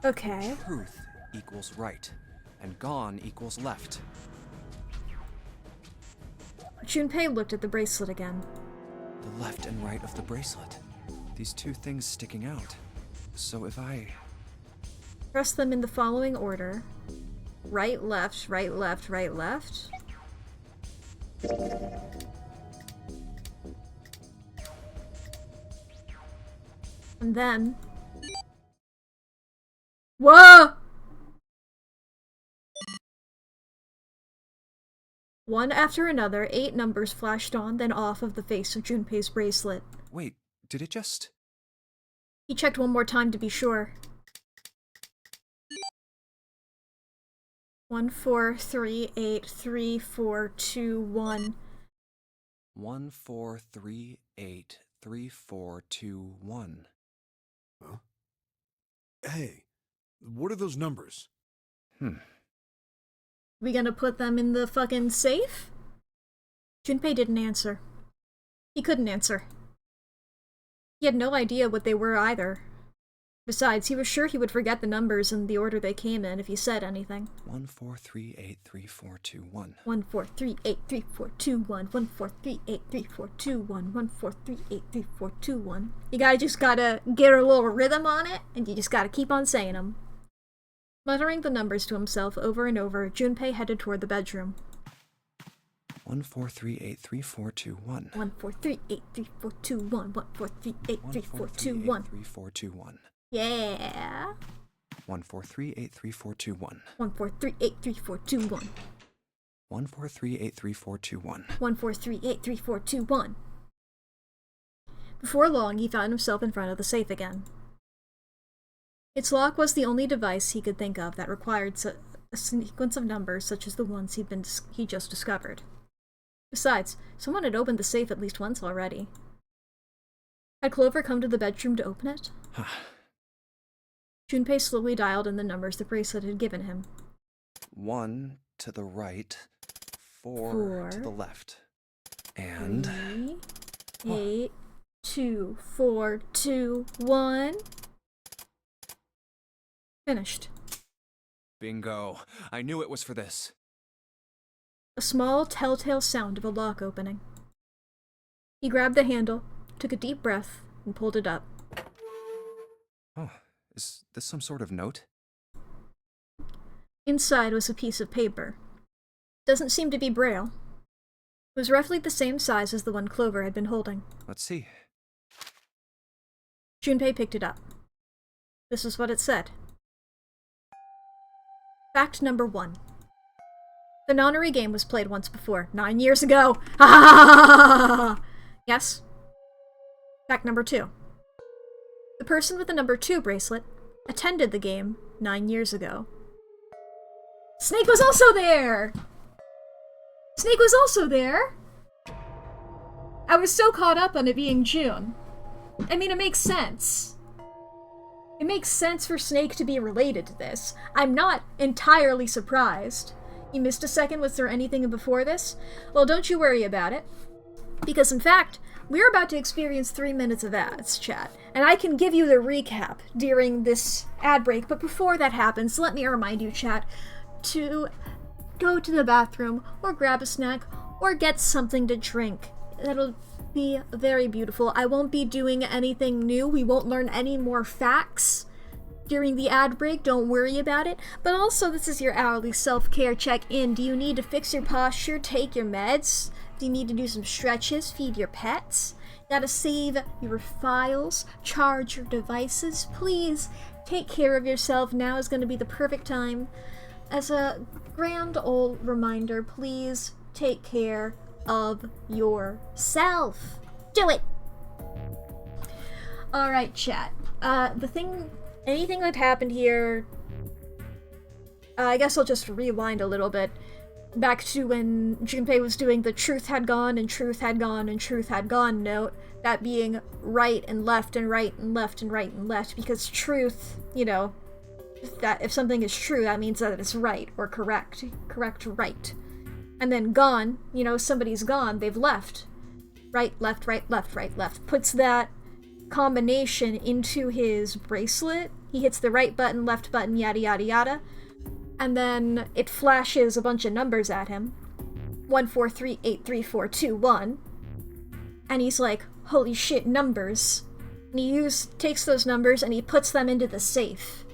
Okay.
Truth equals right, and gone equals left.
Junpei looked at the bracelet again.
The left and right of the bracelet. These two things sticking out. So if I...
Press them in the following order. Right, left, right, left, right, left. And then... Whoa! One after another, 8 numbers flashed on, then off of the face of Junpei's bracelet.
Wait, did it just...
He checked one more time to be sure. 1, 4, 3, 8, 3, 4, 2, 1.
1, 4, 3, 8, 3, 4, 2, 1.
Huh? Hey, what are those numbers?
We gonna put them in the fucking safe? Junpei didn't answer. He couldn't answer. He had no idea what they were either. Besides, he was sure he would forget the numbers in the order they came in if he said anything.
1, 4, 3, 8, 3, 4, 2, 1.
1, 4, 3, 8, 3, 4, 2, 1. 1, 4, 3, 8, 3, 4, 2, 1. 1, 4, 3, 8, 3, 4, 2, 1. You just gotta get a little rhythm on it, and you just gotta keep on saying them. Muttering the numbers to himself over and over, Junpei headed toward the bedroom.
1, 4, 3, 8, 3, 4, 2, 1.
1, 4, 3, 8, 3, 4, 2, 1. 1, 4, 3, 8, 3, 4, 2,
1.
1.
3, 4, 2, 1.
Yeah.
1, 4, 3, 8, 3, 4, 2, 1.
1, 4, 3, 8, 3, 4, 2, 1.
1, 4, 3, 8, 3, 4, 2, 1.
1, 4, 3, 8, 3, 4, 2, 1. Before long, he found himself in front of the safe again. Its lock was the only device he could think of that required a sequence of numbers such as the ones he just discovered. Besides, someone had opened the safe at least once already. Had Clover come to the bedroom to open it? Junpei slowly dialed in the numbers the bracelet had given him.
1 to the right, 4 to the left. And...
3, 8, 2, 4, 2, 1... Finished.
Bingo. I knew it was for this.
A small, telltale sound of a lock opening. He grabbed the handle, took a deep breath, and pulled it up.
Oh, is this some sort of note?
Inside was a piece of paper. Doesn't seem to be Braille. It was roughly the same size as the one Clover had been holding.
Let's see.
Junpei picked it up. This is what it said. Fact number 1. The nonary game was played once before, 9 years ago. Ha ha ha ha! Yes? Fact number 2. The person with the number 2 bracelet attended the game 9 years ago. Snake was also there! Snake was also there! I was so caught up on it being June. I mean, it makes sense. It makes sense for Snake to be related to this. I'm not entirely surprised. You missed a second, was there anything before this? Well, don't you worry about it. Because in fact, we're about to experience 3 minutes of ads, chat. And I can give you the recap during this ad break, but before that happens, let me remind you, chat, to go to the bathroom, or grab a snack, or get something to drink. That'll be very beautiful. I won't be doing anything new. We won't learn any more facts during the ad break, don't worry about it. But also, this is your hourly self-care check-in. Do you need to fix your posture, take your meds? Do you need to do some stretches, feed your pets? Gotta save your files, charge your devices? Please take care of yourself. Now is gonna be the perfect time. As a grand old reminder, please take care of yourself. Do it! Alright, chat. Anything that happened here, I guess I'll just rewind a little bit. Back to when Junpei was doing the truth had gone and truth had gone and truth had gone note. That being right and left and right and left and right and left, because truth, you know, that if something is true, that means that it's right or correct. Correct, right. And then gone, you know, somebody's gone, they've left. Right, left, right, left, right, left. Puts that combination into his bracelet. He hits the right button, left button, yada yada yada. And then it flashes a bunch of numbers at him. 1438341. And he's like, holy shit, numbers. And he takes those numbers and he puts them into the safe.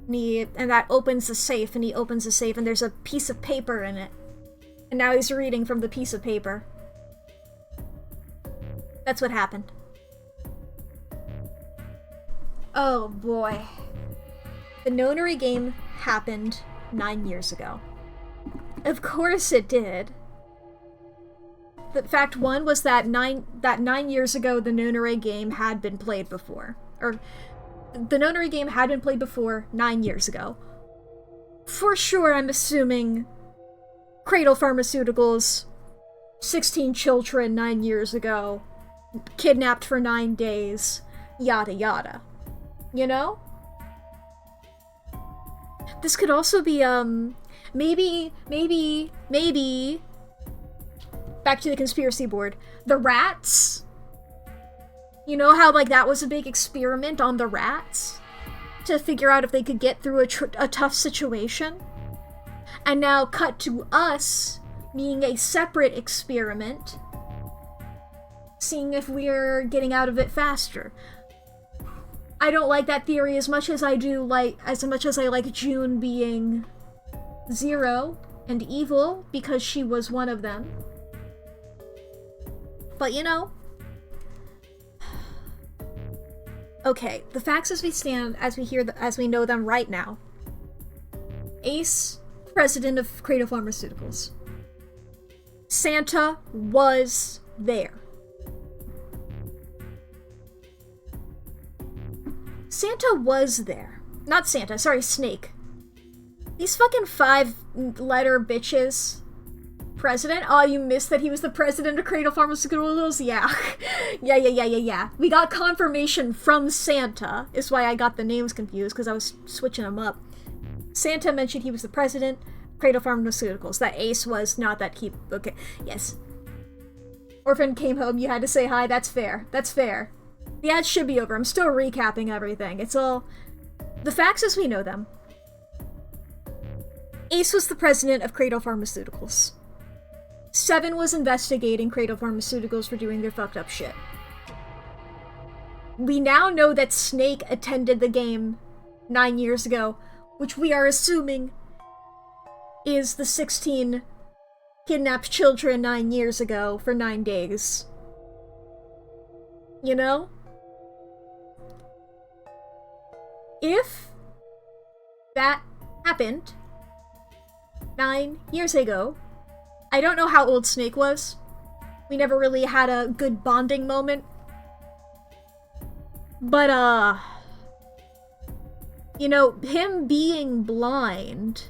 And that opens the safe, and he opens the safe, and there's a piece of paper in it. And now he's reading from the piece of paper. That's what happened. Oh boy. The nonary game happened 9 years ago. Of course it did. The fact one was that 9 years ago the nonary game had been played before. Or the nonary game had been played before 9 years ago. For sure, I'm assuming Cradle Pharmaceuticals, 16 children 9 years ago, kidnapped for 9 days, yada yada. You know? This could also be, maybe, back to the conspiracy board, the rats? You know how, like, that was a big experiment on the rats? To figure out if they could get through a tough situation? And now cut to us being a separate experiment, seeing if we're getting out of it faster. I don't like that theory as much as I like June being zero and evil because she was one of them. But you know. Okay, the facts as we stand, as we know them right now. Ace, president of Cradle Pharmaceuticals. Santa was there. Santa was there. Not Santa, sorry, Snake. These fucking 5-letter bitches. President? Oh, you missed that he was the president of Cradle Pharmaceuticals? Yeah. Yeah. We got confirmation from Santa, is why I got the names confused, because I was switching them up. Santa mentioned he was the president, Cradle Pharmaceuticals. That Ace was not that he... Okay, yes. Orphan came home, you had to say hi, that's fair. That's fair. The ad should be over. I'm still recapping everything. It's all... the facts as we know them. Ace was the president of Cradle Pharmaceuticals. 7 was investigating Cradle Pharmaceuticals for doing their fucked up shit. We now know that Snake attended the game 9 years ago, which we are assuming is the 16 kidnapped children 9 years ago for 9 days. You know? If that happened 9 years ago, I don't know how old Snake was. We never really had a good bonding moment. But, you know, him being blind...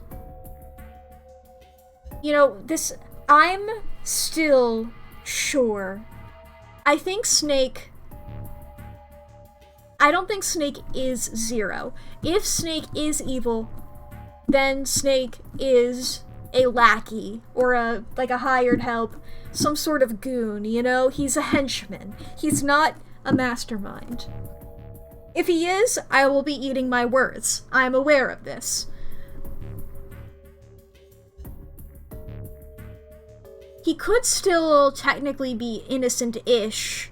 You know, I'm still sure. I think Snake... I don't think Snake is zero. If Snake is evil, then Snake is a lackey, or a hired help, some sort of goon, you know? He's a henchman. He's not a mastermind. If he is, I will be eating my words. I'm aware of this. He could still technically be innocent-ish,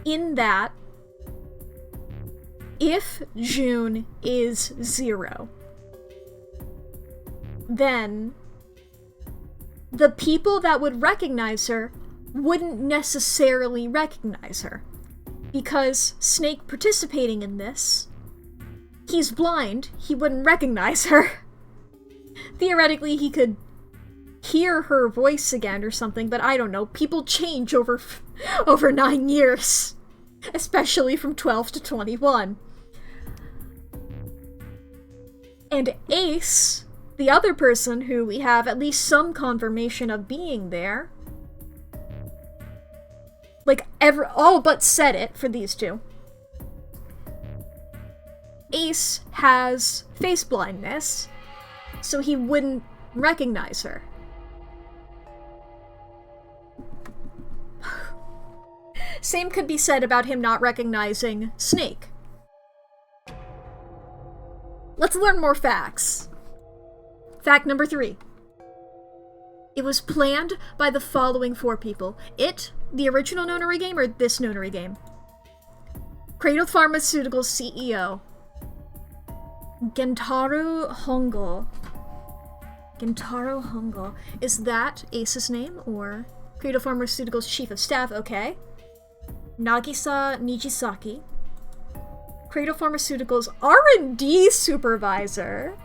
in that if June is 0, then the people that would recognize her wouldn't necessarily recognize her. Because Snake participating in this, he's blind, he wouldn't recognize her. Theoretically, he could hear her voice again or something, but I don't know. People change over 9 years. Especially from 12 to 21. And Ace, the other person who we have at least some confirmation of being there, like, all but said it for these two. Ace has face blindness, so he wouldn't recognize her. Same could be said about him not recognizing Snake. Let's learn more facts. Fact number 3. It was planned by the following 4 people. It, the original Nonary game, or this Nonary game? Cradle Pharmaceuticals CEO, Gentaro Hongo. Gentaro Hongo. Is that Ace's name, or Cradle Pharmaceuticals Chief of Staff? Okay. Nagisa Nijisaki, Cradle Pharmaceuticals R&D Supervisor.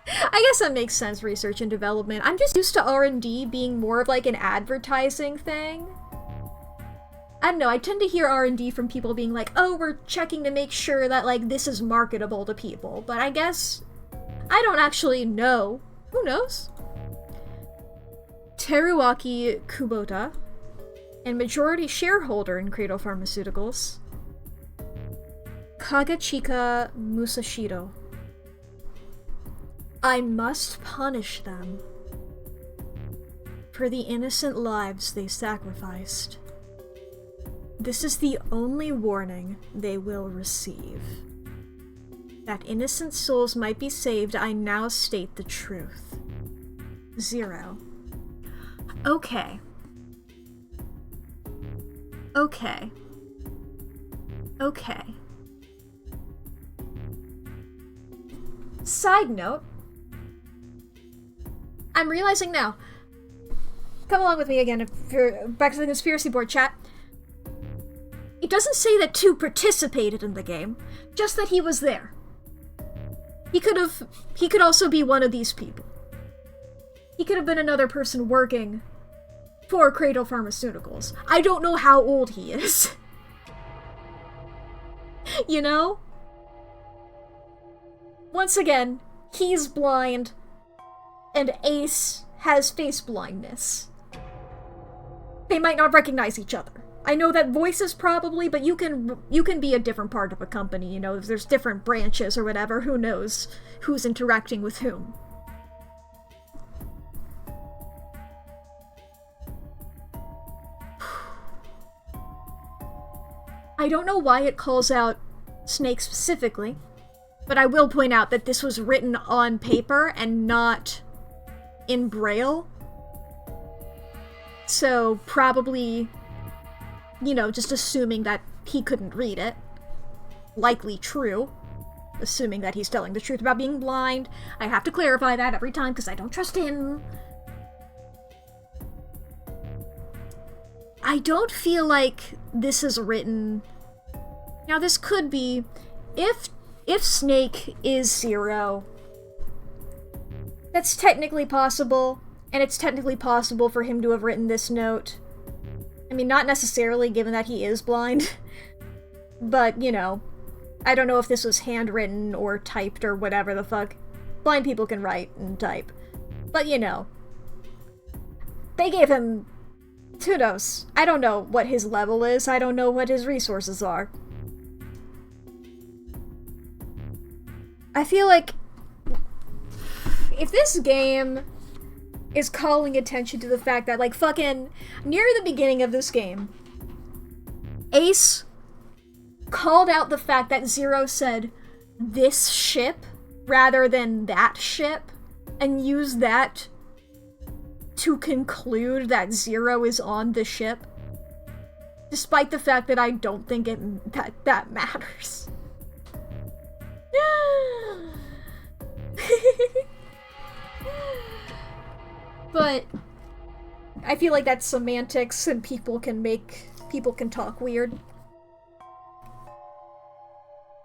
I guess that makes sense, research and development. I'm just used to R&D being more of like an advertising thing. I don't know, I tend to hear R&D from people being like, oh, we're checking to make sure that like this is marketable to people, but I guess I don't actually know. Who knows? Teruaki Kubota, and majority shareholder in Cradle Pharmaceuticals, Kagachika Musashiro. I must punish them for the innocent lives they sacrificed. This is the only warning they will receive. That innocent souls might be saved, I now state the truth. 0. Okay. Okay. Okay. Side note, I'm realizing now, come along with me again if you're back to the conspiracy board chat. It doesn't say that 2 participated in the game, just that he was there. He could also be one of these people. He could have been another person working for Cradle Pharmaceuticals. I don't know how old he is. You know? Once again, he's blind, and Ace has face blindness. They might not recognize each other. I know that voices probably, but you can be a different part of a company, you know, if there's different branches or whatever, who knows who's interacting with whom. I don't know why it calls out Snake specifically, but I will point out that this was written on paper and not in Braille. So probably, you know, just assuming that he couldn't read it. Likely true. Assuming that he's telling the truth about being blind. I have to clarify that every time because I don't trust him. I don't feel like this is written... Now this could be... If Snake is 0, that's technically possible, and it's technically possible for him to have written this note. I mean, not necessarily, given that he is blind, but, you know, I don't know if this was handwritten or typed or whatever the fuck. Blind people can write and type. But, you know, they gave him... Who knows? I don't know what his level is, I don't know what his resources are. I feel like if this game is calling attention to the fact that, like, fucking near the beginning of this game, Ace called out the fact that 0 said this ship rather than that ship, and used that to conclude that 0 is on the ship, despite the fact that I don't think that matters. But I feel like that's semantics and people can talk weird.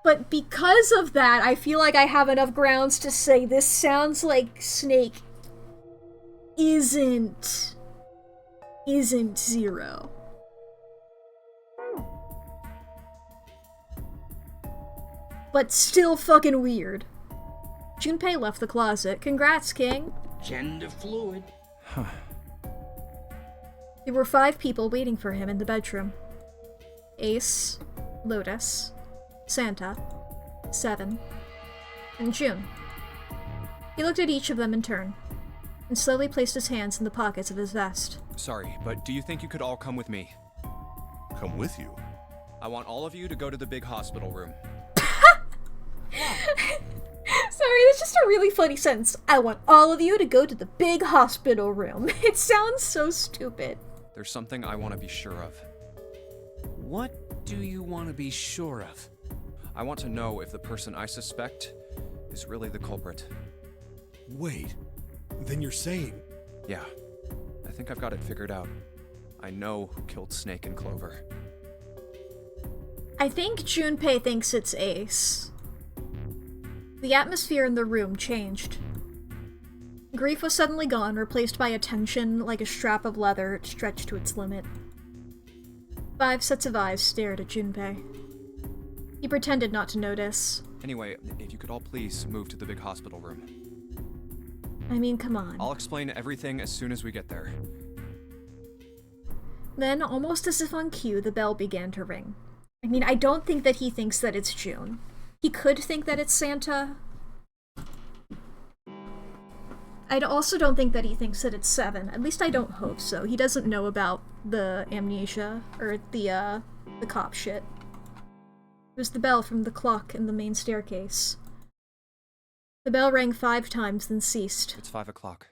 But because of that, I feel like I have enough grounds to say this sounds like Snake isn't Zero. But still fucking weird. Junpei left the closet. Congrats, King.
Gender fluid.
Huh.
There were 5 people waiting for him in the bedroom. Ace, Lotus, Santa, Seven, and June. He looked at each of them in turn, and slowly placed his hands in the pockets of his vest.
Sorry, but do you think you could all come with me?
Come with you.
I want all of you to go to the big hospital room.
Sorry, that's just a really funny sentence. I want all of you to go to the big hospital room. It sounds so stupid.
There's something I want to be sure of.
What do you want to be sure of?
I want to know if the person I suspect is really the culprit.
Wait, then you're saying...
Yeah, I think I've got it figured out. I know who killed Snake and Clover.
I think Junpei thinks it's Ace. The atmosphere in the room changed. Grief was suddenly gone, replaced by a tension like a strap of leather stretched to its limit. 5 sets of eyes stared at Junpei. He pretended not to notice.
Anyway, if you could all please move to the big hospital room.
I mean, come on.
I'll explain everything as soon as we get there.
Then, almost as if on cue, the bell began to ring. I mean, I don't think that he thinks that it's June. He could think that it's Santa. I also don't think that he thinks that it's Seven. At least I don't hope so. He doesn't know about the amnesia, or the cop shit. It was the bell from the clock in the main staircase. The bell rang 5 times, then ceased.
It's 5 o'clock.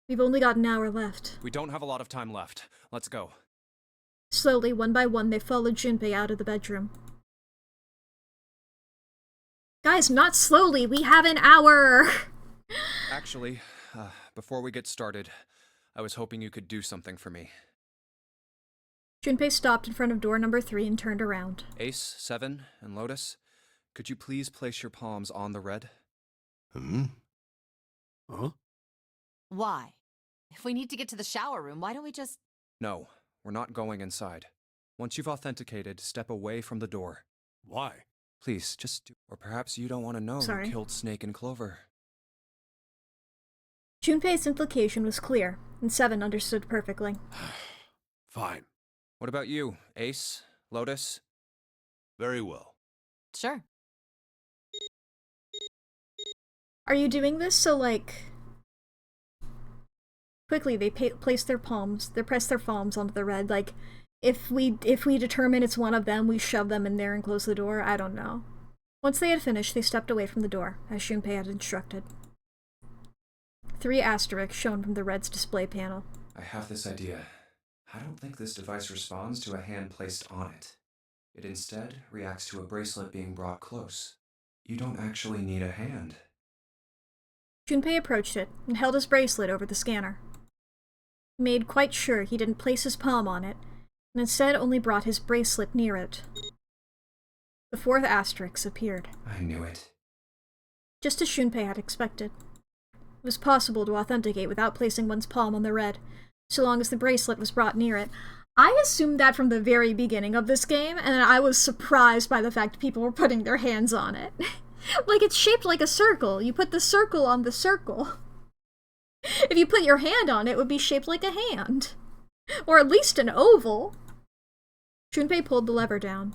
We've only got an hour left.
We don't have a lot of time left. Let's go.
Slowly, one by one, they followed Junpei out of the bedroom. Guys, not slowly! We have an hour!
Actually, before we get started, I was hoping you could do something for me.
Junpei stopped in front of door number 3 and turned around.
Ace, Seven, and Lotus, could you please place your palms on the red?
Huh?
Why? If we need to get to the shower room, why don't we just...
No, we're not going inside. Once you've authenticated, step away from the door.
Why?
Please, just do. Or perhaps you don't want to know
Sorry.
who killed Snake and Clover.
Junpei's implication was clear, and Seven understood perfectly.
Fine.
What about you, Ace? Lotus?
Very well.
Sure.
Are you doing this so, like... Quickly, they press their palms onto the red, like, if we determine it's one of them, we shove them in there and close the door? I don't know. Once they had finished, they stepped away from the door, as Junpei had instructed. 3 asterisks shone from the red's display panel.
I have this idea. I don't think this device responds to a hand placed on it. It instead reacts to a bracelet being brought close. You don't actually need a hand.
Junpei approached it and held his bracelet over the scanner. He made quite sure he didn't place his palm on it, and instead only brought his bracelet near it. The 4th asterisk appeared.
I knew it.
Just as Junpei had expected. It was possible to authenticate without placing one's palm on the red, so long as the bracelet was brought near it. I assumed that from the very beginning of this game, and I was surprised by the fact people were putting their hands on it. Like, it's shaped like a circle. You put the circle on the circle. If you put your hand on it, it would be shaped like a hand. Or at least an oval. Junpei pulled the lever down.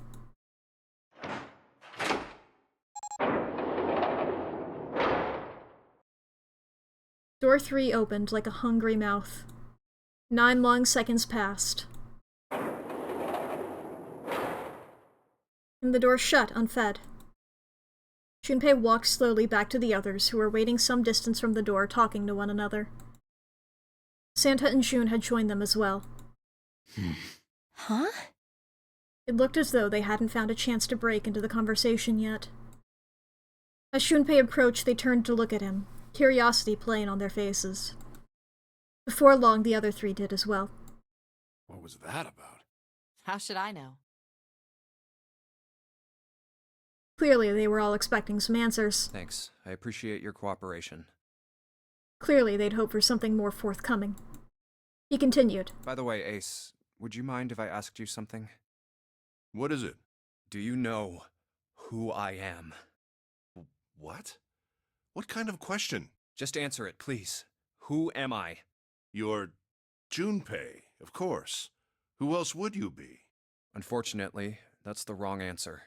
Door 3 opened like a hungry mouth. 9 long seconds passed. And the door shut, unfed. Junpei walked slowly back to the others, who were waiting some distance from the door, talking to one another. Santa and June had joined them as well.
Huh?
It looked as though they hadn't found a chance to break into the conversation yet. As Junpei approached, they turned to look at him, curiosity playing on their faces. Before long, the other three did as well.
What was that about?
How should I know?
Clearly, they were all expecting some answers.
Thanks. I appreciate your cooperation.
Clearly, they'd hoped for something more forthcoming. He continued.
By the way, Ace, would you mind if I asked you something?
What is it?
Do you know who I am?
What? What kind of question?
Just answer it, please. Who am I?
You're Junpei, of course. Who else would you be?
Unfortunately, that's the wrong answer.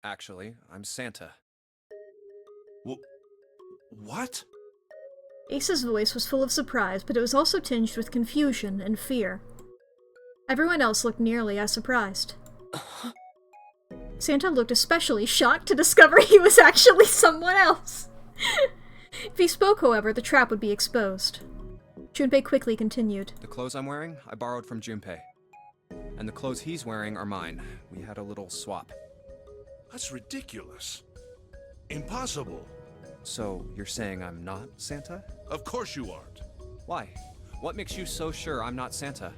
Actually, I'm Santa.
What?
Ace's voice was full of surprise, but it was also tinged with confusion and fear. Everyone else looked nearly as surprised. Santa looked especially shocked to discover he was actually someone else. If he spoke, however, the trap would be exposed. Junpei quickly continued.
The clothes I'm wearing, I borrowed from Junpei. And the clothes he's wearing are mine. We had a little swap.
That's ridiculous. Impossible.
So, you're saying I'm not Santa?
Of course you aren't.
Why? What makes you so sure I'm not Santa?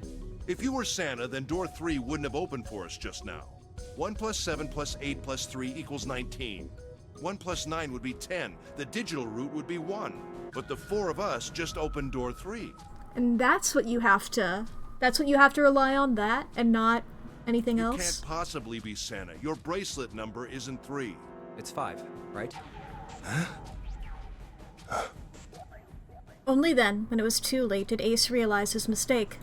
If you were Santa, then door 3 wouldn't have opened for us just now. 1 plus 7 plus 8 plus 3 equals 19. 1 plus 9 would be 10. The digital route would be 1. But the 4 of us just opened door 3.
And that's what you have to rely on, that, and not anything else?
You can't possibly be Santa. Your bracelet number isn't 3.
It's 5, right?
Only then, when it was too late, did Ace realize his mistake.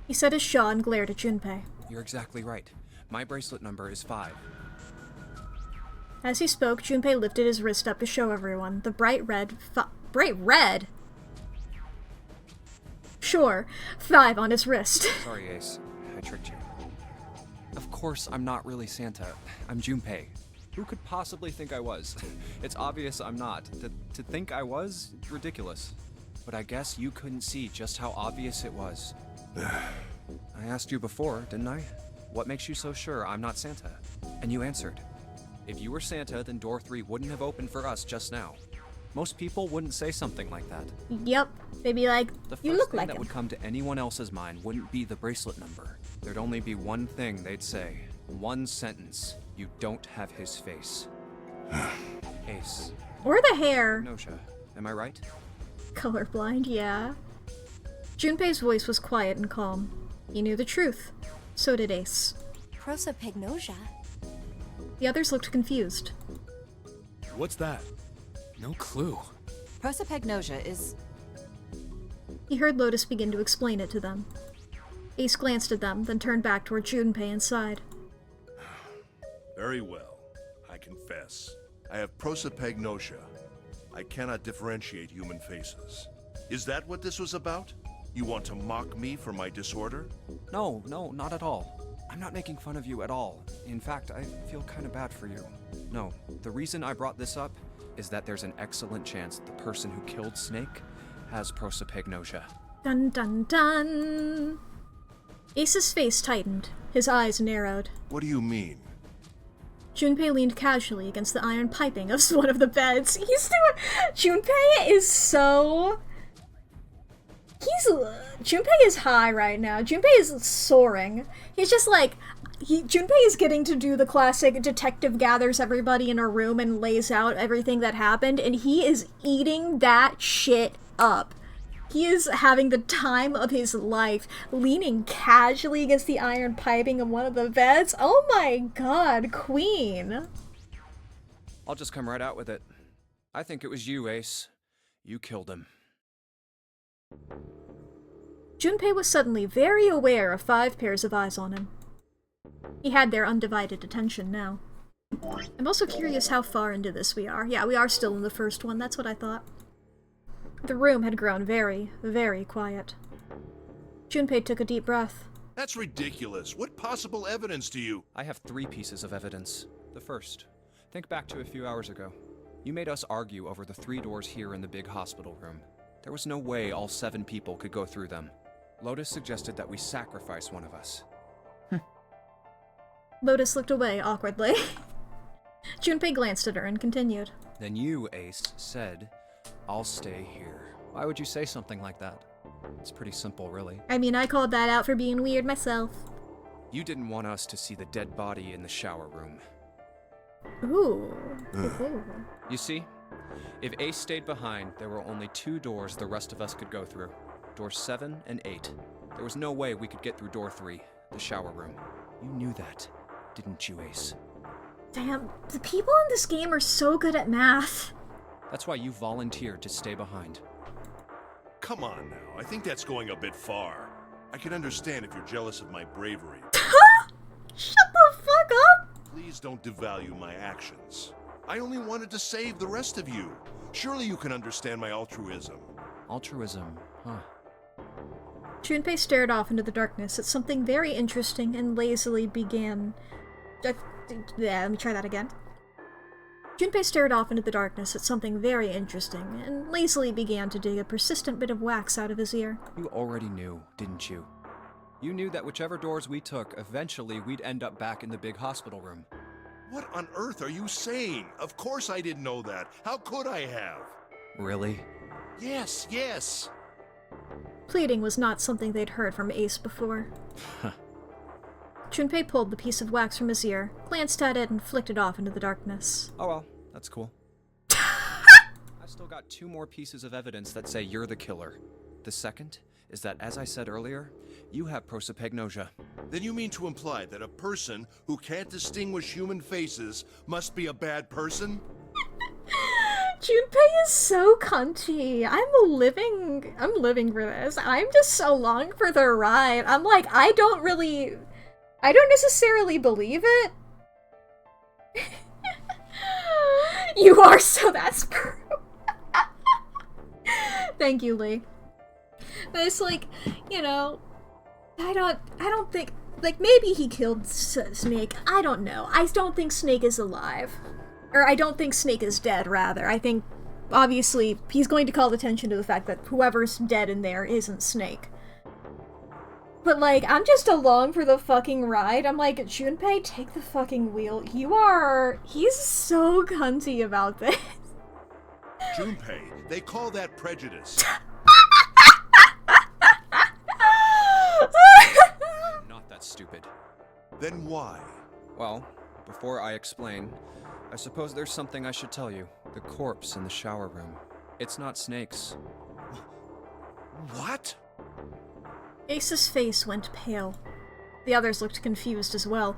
He set his jaw and glared at Junpei.
You're exactly right. My bracelet number is 5.
As he spoke, Junpei lifted his wrist up to show everyone the bright red bright red? Sure, 5 on his wrist.
Sorry, Ace. I tricked you. Of course, I'm not really Santa. I'm Junpei. Who could possibly think I was? It's obvious I'm not. To think I was? Ridiculous. But I guess you couldn't see just how obvious it was. I asked you before, didn't I? What makes you so sure I'm not Santa? And you answered. If you were Santa, then door 3 wouldn't have opened for us just now. Most people wouldn't say something like that.
Yep. They'd be like, you look like him.
The first thing that would come to anyone else's mind wouldn't be the bracelet number. There'd only be one thing they'd say. One sentence. You don't have his face. Ace.
Or the hair.
Nosha. Am I right?
Colorblind, yeah. Junpei's voice was quiet and calm. He knew the truth. So did Ace.
Prosopagnosia?
The others looked confused.
What's that?
No clue.
Prosopagnosia is...
He heard Lotus begin to explain it to them. Ace glanced at them, then turned back toward Junpei and sighed.
Very well. I confess. I have prosopagnosia. I cannot differentiate human faces. Is that what this was about? You want to mock me for my disorder?
No, not at all. I'm not making fun of you at all. In fact, I feel kind of bad for you. No, the reason I brought this up is that there's an excellent chance the person who killed Snake has prosopagnosia.
Dun dun dun! Ace's face tightened. His eyes narrowed.
What do you mean?
Junpei leaned casually against the iron piping of one of the beds. Junpei is so... Junpei is high right now. Junpei is soaring. He's just like... Junpei is getting to do the classic detective gathers everybody in a room and lays out everything that happened, and he is eating that shit up. He is having the time of his life, leaning casually against the iron piping of one of the beds. Oh my god, Queen.
I'll just come right out with it. I think it was you, Ace. You killed him.
Junpei was suddenly very aware of 5 pairs of eyes on him. He had their undivided attention now. I'm also curious how far into this we are. Yeah, we are still in the first one, that's what I thought. The room had grown very, very quiet. Junpei took a deep breath.
That's ridiculous. What possible evidence do you...
I have 3 pieces of evidence. The first. Think back to a few hours ago. You made us argue over the 3 doors here in the big hospital room. There was no way all 7 people could go through them. Lotus suggested that we sacrifice one of us.
Lotus looked away awkwardly. Junpei glanced at her and continued.
Then you, Ace, said, I'll stay here. Why would you say something like that? It's pretty simple, really.
I mean, I called that out for being weird myself.
You didn't want us to see the dead body in the shower room.
Ooh. Ooh.
You see, if Ace stayed behind, there were only 2 doors the rest of us could go through. Doors 7 and 8. There was no way we could get through door 3, the shower room. You knew that, didn't you, Ace?
Damn, the people in this game are so good at math.
That's why you volunteered to stay behind.
Come on now, I think that's going a bit far. I can understand if you're jealous of my bravery.
Shut the fuck up!
Please don't devalue my actions. I only wanted to save the rest of you. Surely you can understand my altruism.
Altruism, huh?
Junpei stared off into the darkness at something very interesting and lazily began... let me try that again. Junpei stared off into the darkness at something very interesting and lazily began to dig a persistent bit of wax out of his ear.
You already knew, didn't you? You knew that whichever doors we took, eventually we'd end up back in the big hospital room.
What on earth are you saying? Of course I didn't know that. How could I have?
Really?
Yes, yes.
Pleading was not something they'd heard from Ace before. Junpei pulled the piece of wax from his ear, glanced at it, and flicked it off into the darkness.
Oh well, that's cool. I've still got 2 more pieces of evidence that say you're the killer. The second is that, as I said earlier, you have prosopagnosia.
Then you mean to imply that a person who can't distinguish human faces must be a bad person?
Junpei is so cunty. I'm living for this. I'm just so long for the ride. I'm like, I don't necessarily believe it. You are, so that's proof. Thank you, Lee. But it's like, you know, I don't think, like, maybe he killed Snake. I don't know. I don't think Snake is alive. Or I don't think Snake is dead, rather. I think, obviously, he's going to call attention to the fact that whoever's dead in there isn't Snake. But, like, I'm just along for the fucking ride. I'm like, Junpei, take the fucking wheel. He's so cunty about this.
Junpei, they call that prejudice.
Not that stupid.
Then why?
Well, before I explain, I suppose there's something I should tell you. The corpse in the shower room. It's not Snake's.
What?
Ace's face went pale. The others looked confused as well.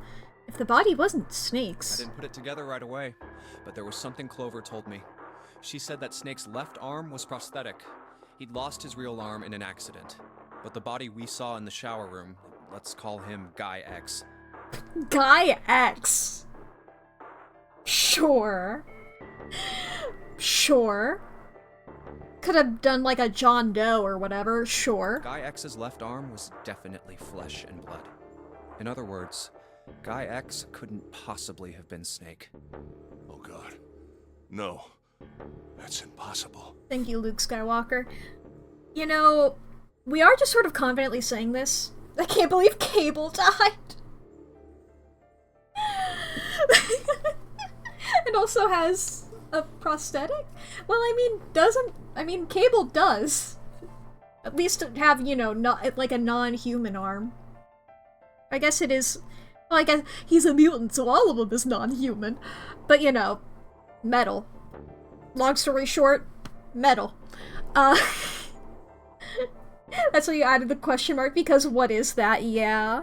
If the body wasn't
I
Snake's...
didn't put it together right away, but there was something Clover told me. She said that Snake's left arm was prosthetic. He'd lost his real arm in an accident. But the body we saw in the shower room, let's call him Guy X.
Guy X! Sure. Sure. Could have done like a John Doe or whatever, sure.
Guy X's left arm was definitely flesh and blood. In other words, Guy X couldn't possibly have been Snake.
Oh god. No. That's impossible.
Thank you, Luke Skywalker. You know, we are just sort of confidently saying this. I can't believe Cable died. It also has a prosthetic? Well, Cable does. At least have, you know, not like a non-human arm. I guess it is... Well, I guess he's a mutant, so all of them is non-human. But, you know, metal. Long story short, metal. That's why you added the question mark, because what is that? Yeah.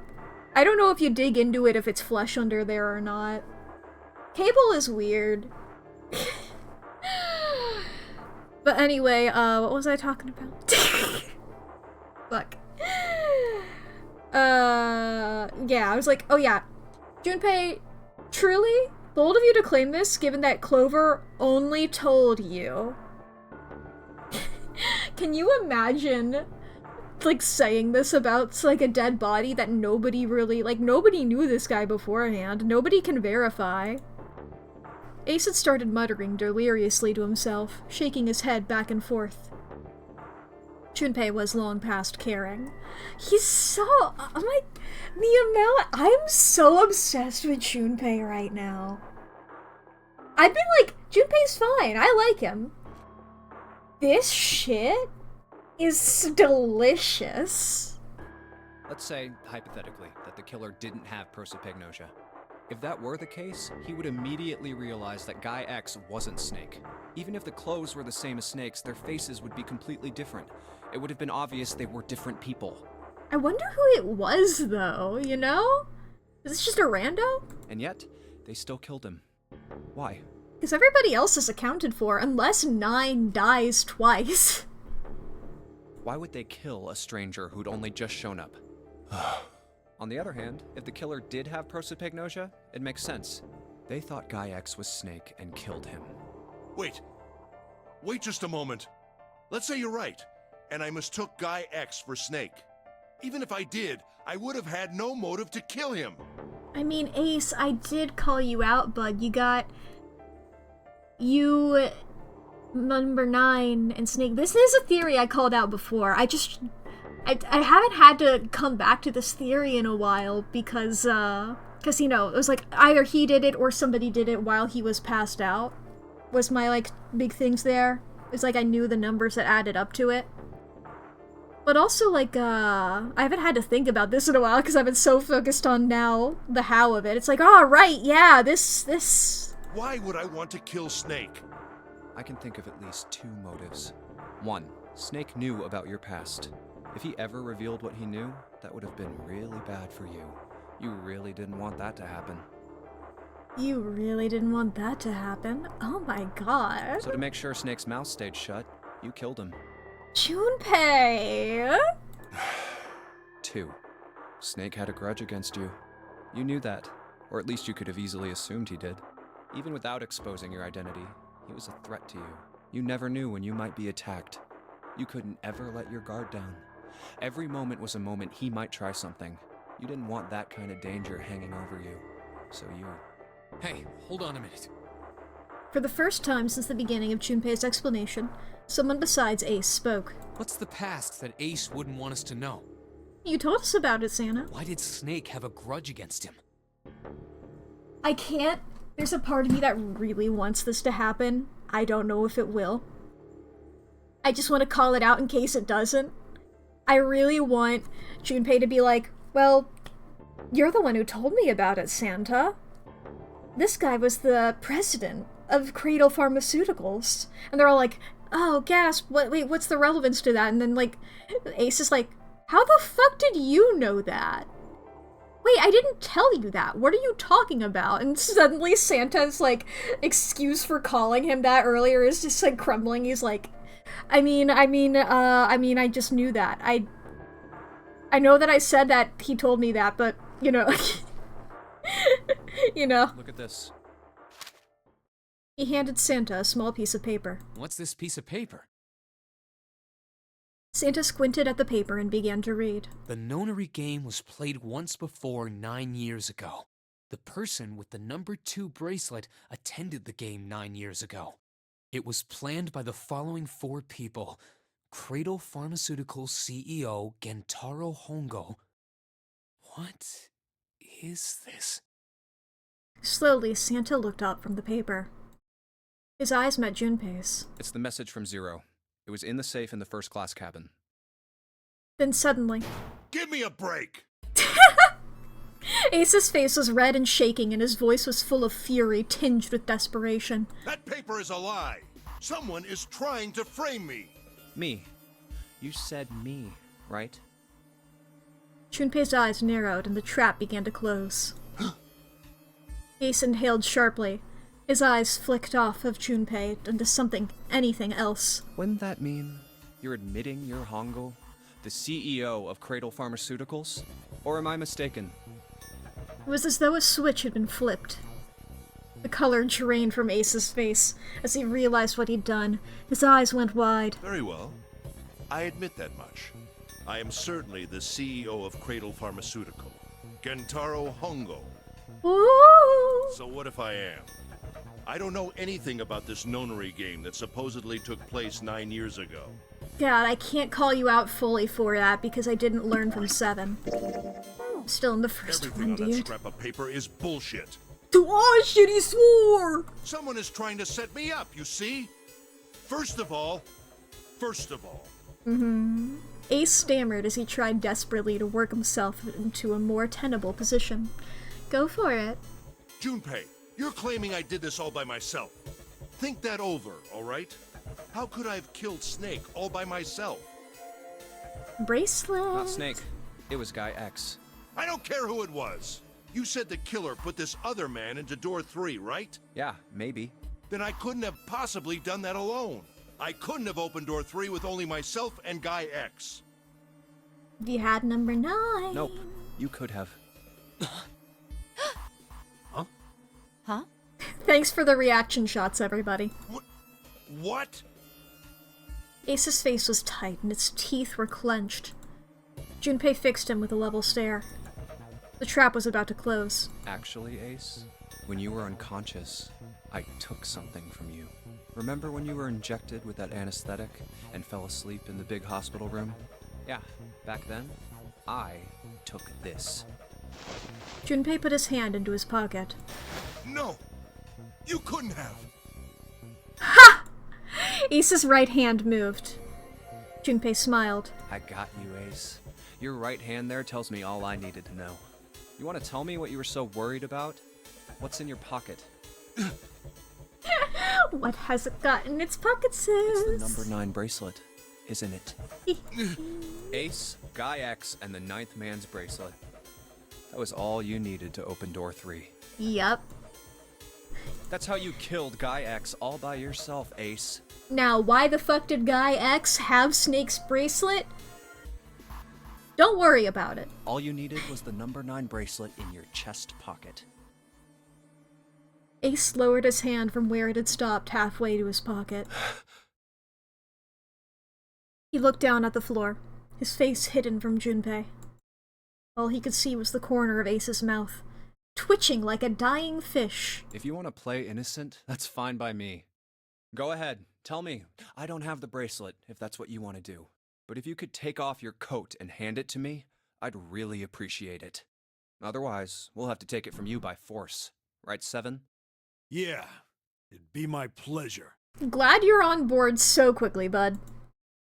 I don't know if you dig into it if it's flesh under there or not. Cable is weird. But anyway, what was I talking about? Fuck. Yeah, I was like, oh yeah. Junpei, truly bold of you to claim this, given that Clover only told you. Can you imagine, like, saying this about, like, a dead body that nobody really, like, nobody knew this guy beforehand. Nobody can verify. Ace had started muttering deliriously to himself, shaking his head back and forth. Junpei was long past caring. He's so... I'm like... I'm so obsessed with Junpei right now. I'd be like, Junpei's fine, I like him. This shit is delicious.
Let's say, hypothetically, that the killer didn't have prosopagnosia. If that were the case, he would immediately realize that Guy X wasn't Snake. Even if the clothes were the same as Snake's, their faces would be completely different. It would have been obvious they were different people.
I wonder who it was, though, you know? Is this just a rando?
And yet, they still killed him. Why?
Because everybody else is accounted for, unless 9 dies twice.
Why would they kill a stranger who'd only just shown up? On the other hand, if the killer did have prosopagnosia, it makes sense. They thought Guy X was Snake and killed him.
Wait. Wait just a moment. Let's say you're right, and I mistook Guy X for Snake. Even if I did, I would have had no motive to kill him.
I mean, Ace, I did call you out, bud. You, number 9, and Snake. This is a theory I called out before. I haven't had to come back to this theory in a while because, you know, it was like either he did it or somebody did it while he was passed out. Was my, like, big things there. It's like I knew the numbers that added up to it. But also, like, I haven't had to think about this in a while because I've been so focused on now the how of it. It's like, oh, right, yeah, this...
Why would I want to kill Snake?
I can think of at least 2 motives. 1, Snake knew about your past. If he ever revealed what he knew, that would have been really bad for you. You really didn't want that to happen.
You really didn't want that to happen? Oh my god.
So to make sure Snake's mouth stayed shut, you killed him.
Junpei!
2, Snake had a grudge against you. You knew that, or at least you could have easily assumed he did. Even without exposing your identity, he was a threat to you. You never knew when you might be attacked. You couldn't ever let your guard down. Every moment was a moment he might try something. You didn't want that kind of danger hanging over you. So you...
Hey, hold on a minute.
For the first time since the beginning of Junpei's explanation, someone besides Ace spoke.
What's the past that Ace wouldn't want us to know?
You told us about it, Santa.
Why did Snake have a grudge against him?
I can't. There's a part of me that really wants this to happen. I don't know if it will. I just want to call it out in case it doesn't. I really want Junpei to be like, well, you're the one who told me about it, Santa. This guy was the president of Cradle Pharmaceuticals. And they're all like, oh, gasp, wait, what's the relevance to that? And then, like, Ace is like, how the fuck did you know that? Wait, I didn't tell you that. What are you talking about? And suddenly Santa's, like, excuse for calling him that earlier is just, like, crumbling. He's like, I mean, I just knew that. I know that I said that he told me that, but, you know, you know.
Look at this.
He handed Santa a small piece of paper.
What's this piece of paper?
Santa squinted at the paper and began to read.
The nonary game was played once before 9 years ago. The person with the number 2 bracelet attended the game 9 years ago. It was planned by the following 4 people. Cradle Pharmaceuticals CEO Gentaro Hongo. What is this?
Slowly, Santa looked up from the paper. His eyes met Junpei's.
It's the message from Zero. It was in the safe in the first class cabin.
Then suddenly...
Give me a break!
Ace's face was red and shaking, and his voice was full of fury, tinged with desperation.
That paper is a lie! Someone is trying to frame me!
Me. You said me, right?
Junpei's eyes narrowed, and the trap began to close. Ace inhaled sharply. His eyes flicked off of Junpei into anything else.
Wouldn't that mean you're admitting you're Hongo, the CEO of Cradle Pharmaceuticals? Or am I mistaken?
It was as though a switch had been flipped. The color drained from Ace's face as he realized what he'd done. His eyes went wide.
Very well. I admit that much. I am certainly the CEO of Cradle Pharmaceutical, Gentaro Hongo.
Ooh!
So what if I am? I don't know anything about this nonary game that supposedly took place 9 years ago.
God, I can't call you out fully for that because I didn't learn from 7. I'm still in the first
Everything
one,
on that
dude.
scrap of paper is bullshit.
Oh shit, he swore!
Someone is trying to set me up, you see? First of all...
Ace stammered as he tried desperately to work himself into a more tenable position. Go for it.
Junpei, you're claiming I did this all by myself. Think that over, alright? How could I have killed Snake all by myself?
Bracelet.
Not Snake. It was Guy X.
I don't care who it was. You said the killer put this other man into door 3, right?
Yeah, maybe.
Then I couldn't have possibly done that alone. I couldn't have opened door 3 with only myself and Guy X.
You had number 9.
Nope. You could have.
Huh?
Thanks for the reaction shots, everybody.
What?
Ace's face was tight and its teeth were clenched. Junpei fixed him with a level stare. The trap was about to close.
Actually, Ace, when you were unconscious, I took something from you. Remember when you were injected with that anesthetic and fell asleep in the big hospital room? Yeah, back then, I took this.
Junpei put his hand into his pocket.
No! You couldn't have!
Ha! Ace's right hand moved. Junpei smiled.
I got you, Ace. Your right hand there tells me all I needed to know. You want to tell me what you were so worried about? What's in your pocket?
What has it got in its pocket, sis?
It's the number 9 bracelet, isn't it? Ace, Guy X, and the 9th man's bracelet. That was all you needed to open door 3.
Yup.
That's how you killed Guy X all by yourself, Ace.
Now, why the fuck did Guy X have Snake's bracelet? Don't worry about it.
All you needed was the number 9 bracelet in your chest pocket.
Ace lowered his hand from where it had stopped halfway to his pocket. He looked down at the floor, his face hidden from Junpei. All he could see was the corner of Ace's mouth, twitching like a dying fish.
If you want to play innocent, that's fine by me. Go ahead, tell me. I don't have the bracelet, if that's what you want to do. But if you could take off your coat and hand it to me, I'd really appreciate it. Otherwise, we'll have to take it from you by force. Right, Seven?
Yeah, it'd be my pleasure.
Glad you're on board so quickly, bud.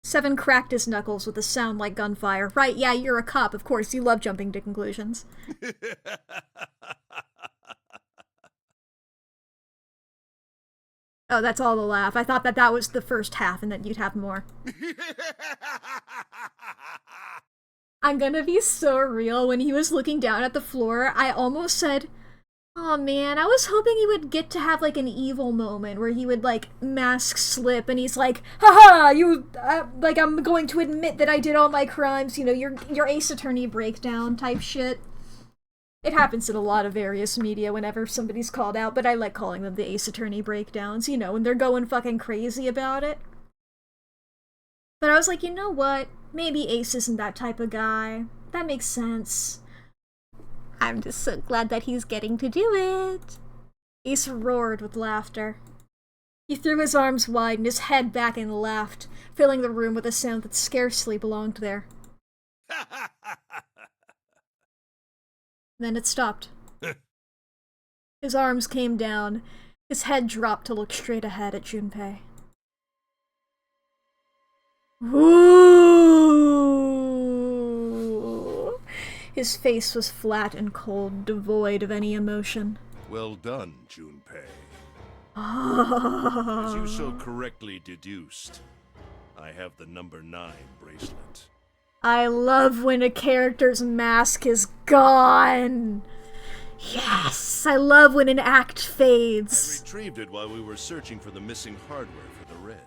Seven cracked his knuckles with a sound like gunfire. Right, yeah, you're a cop. Of course, you love jumping to conclusions. Oh, that's all the laugh. I thought that was the first half and that you'd have more. I'm gonna be so real. When he was looking down at the floor, I almost said, "Oh man, I was hoping he would get to have like an evil moment where he would like mask slip and he's like, haha, like I'm going to admit that I did all my crimes, you know, your Ace Attorney breakdown type shit." It happens in a lot of various media whenever somebody's called out, but I like calling them the Ace Attorney breakdowns, you know, when they're going fucking crazy about it. But I was like, you know what? Maybe Ace isn't that type of guy. That makes sense. I'm just so glad that he's getting to do it. Ace roared with laughter. He threw his arms wide and his head back and laughed, filling the room with a sound that scarcely belonged there. Then it stopped. His arms came down. His head dropped to look straight ahead at Junpei. Ooh! His face was flat and cold, devoid of any emotion.
Well done, Junpei. As you so
Oh,
correctly deduced, I have the number 9 bracelet.
I love when a character's mask is gone. Yes, I love when an act
I
fades.
retrieved it while we were searching for the missing hardware for the Red.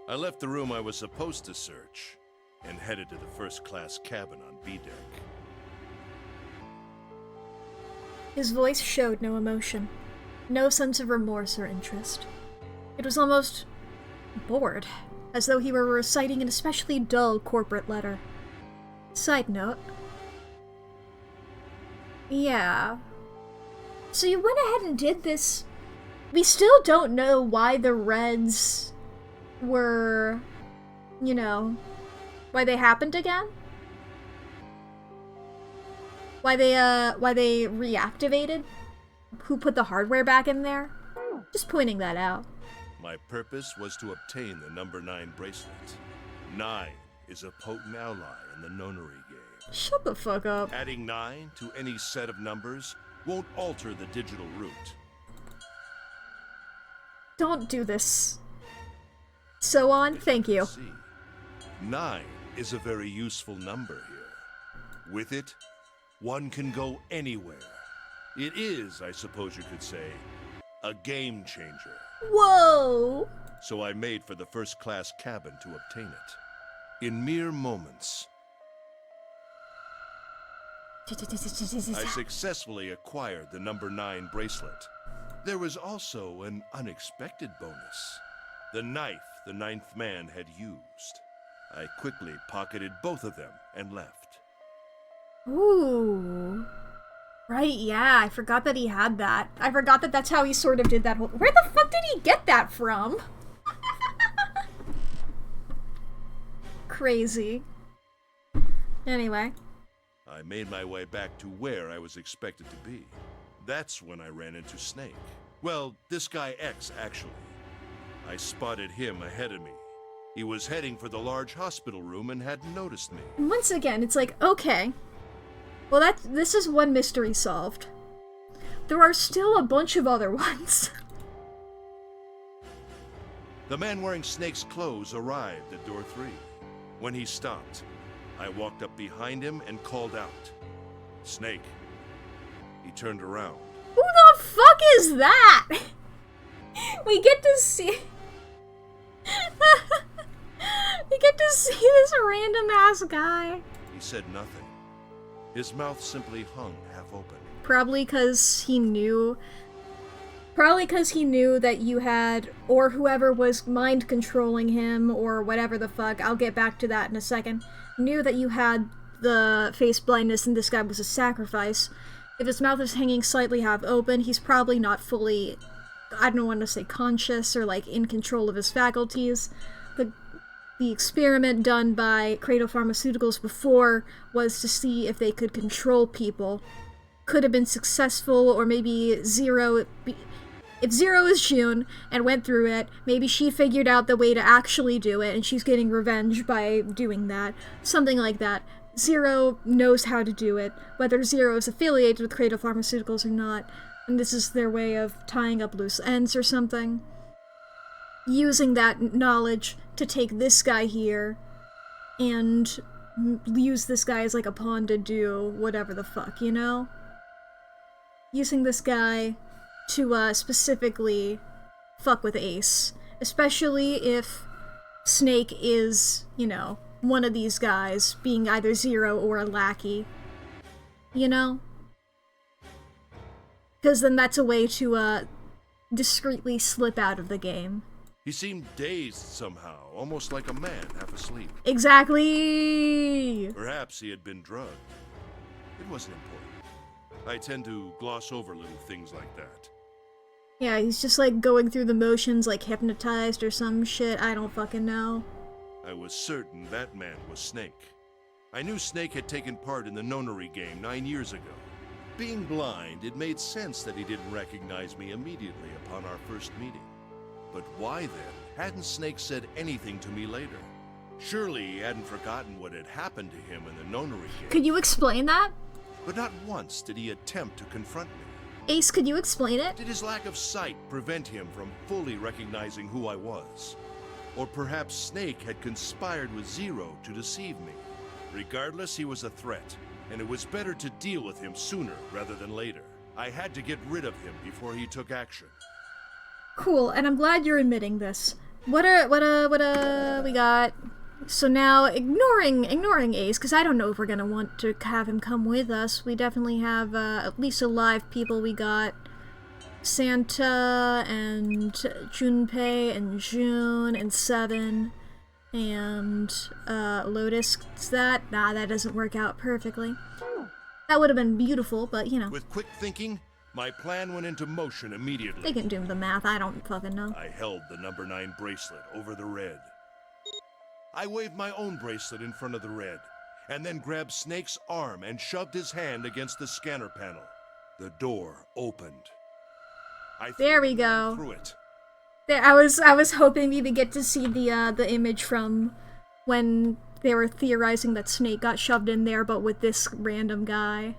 I left the room I was supposed to search and headed to the first-class cabin on B deck.
His voice showed no emotion, no sense of remorse or interest. It was almost bored, as though he were reciting an especially dull corporate letter. Side note. Yeah. So you went ahead and did this. We still don't know why the Reds were, you know, why they happened again? Why they reactivated? who put the hardware back in there. Just pointing that out.
My purpose was to obtain the number 9 bracelet. 9 is a potent ally in the nonary game.
Shut the fuck up.
Adding 9 to any set of numbers won't alter the digital root.
Don't do this. So on, thank you.
See, 9 is a very useful number here. With it, one can go anywhere. It is, I suppose you could say, a game changer.
Whoa!
So I made for the first-class cabin to obtain it. In mere moments, I successfully acquired the number 9 bracelet. There was also an unexpected bonus. The knife the 9th man had used. I quickly pocketed both of them and left.
Ooh. Right, yeah, I forgot that he had that. I forgot that that's how he sort of did that whole— Where the fuck did he get that from? Crazy. Anyway.
I made my way back to where I was expected to be. That's when I ran into Snake. Well, this guy X, actually. I spotted him ahead of me. He was heading for the large hospital room and hadn't noticed me.
And once again, it's like, okay. Well, this is one mystery solved. There are still a bunch of other ones.
The man wearing Snake's clothes arrived at door 3. When he stopped, I walked up behind him and called out, "Snake." He turned around.
Who the fuck is that? We get to see... We get to see this random ass guy.
He said nothing. His mouth simply hung half open.
Probably because he knew that you had, or whoever was mind controlling him, or whatever the fuck, I'll get back to that in a second, knew that you had the face blindness and this guy was a sacrifice. If his mouth is hanging slightly half open, he's probably not fully, I don't want to say conscious, or like in control of his faculties. The experiment done by Cradle Pharmaceuticals before was to see if they could control people. Could have been successful, or maybe Zero... If Zero is June and went through it, maybe she figured out the way to actually do it, and she's getting revenge by doing that. Something like that. Zero knows how to do it, whether Zero is affiliated with Cradle Pharmaceuticals or not, and this is their way of tying up loose ends or something. Using that knowledge to take this guy here and use this guy as like a pawn to do whatever the fuck, you know? Using this guy to specifically fuck with Ace. Especially if Snake is, you know, one of these guys, being either Zero or a lackey. You know? Because then that's a way to discreetly slip out of the game.
He seemed dazed somehow, almost like a man half asleep.
Exactly!
Perhaps he had been drugged. It wasn't important. I tend to gloss over little things like that.
Yeah, he's just like going through the motions like hypnotized or some shit, I don't fucking know.
I was certain that man was Snake. I knew Snake had taken part in the nonary game 9 years ago. Being blind, it made sense that he didn't recognize me immediately upon our first meeting. But why then hadn't Snake said anything to me later? Surely he hadn't forgotten what had happened to him in the nonary game.
Could you explain that?
But not once did he attempt to confront me.
Ace, could you explain it?
Did his lack of sight prevent him from fully recognizing who I was? Or perhaps Snake had conspired with Zero to deceive me. Regardless, he was a threat, and it was better to deal with him sooner rather than later. I had to get rid of him before he took action.
Cool, and I'm glad you're admitting this. What we got? So now, ignoring Ace, because I don't know if we're gonna want to have him come with us. We definitely have at least alive people. We got Santa and Junpei and June and Seven and Lotus. Nah, that doesn't work out perfectly. That would have been beautiful, but you know.
With quick thinking, my plan went into motion immediately.
They can do the math, I don't fucking know.
I held the number 9 bracelet over the red. I waved my own bracelet in front of the red, and then grabbed Snake's arm and shoved his hand against the scanner panel. The door opened.
There we go.
Through it.
There, I was hoping we would get to see the image from when they were theorizing that Snake got shoved in there, but with this random guy.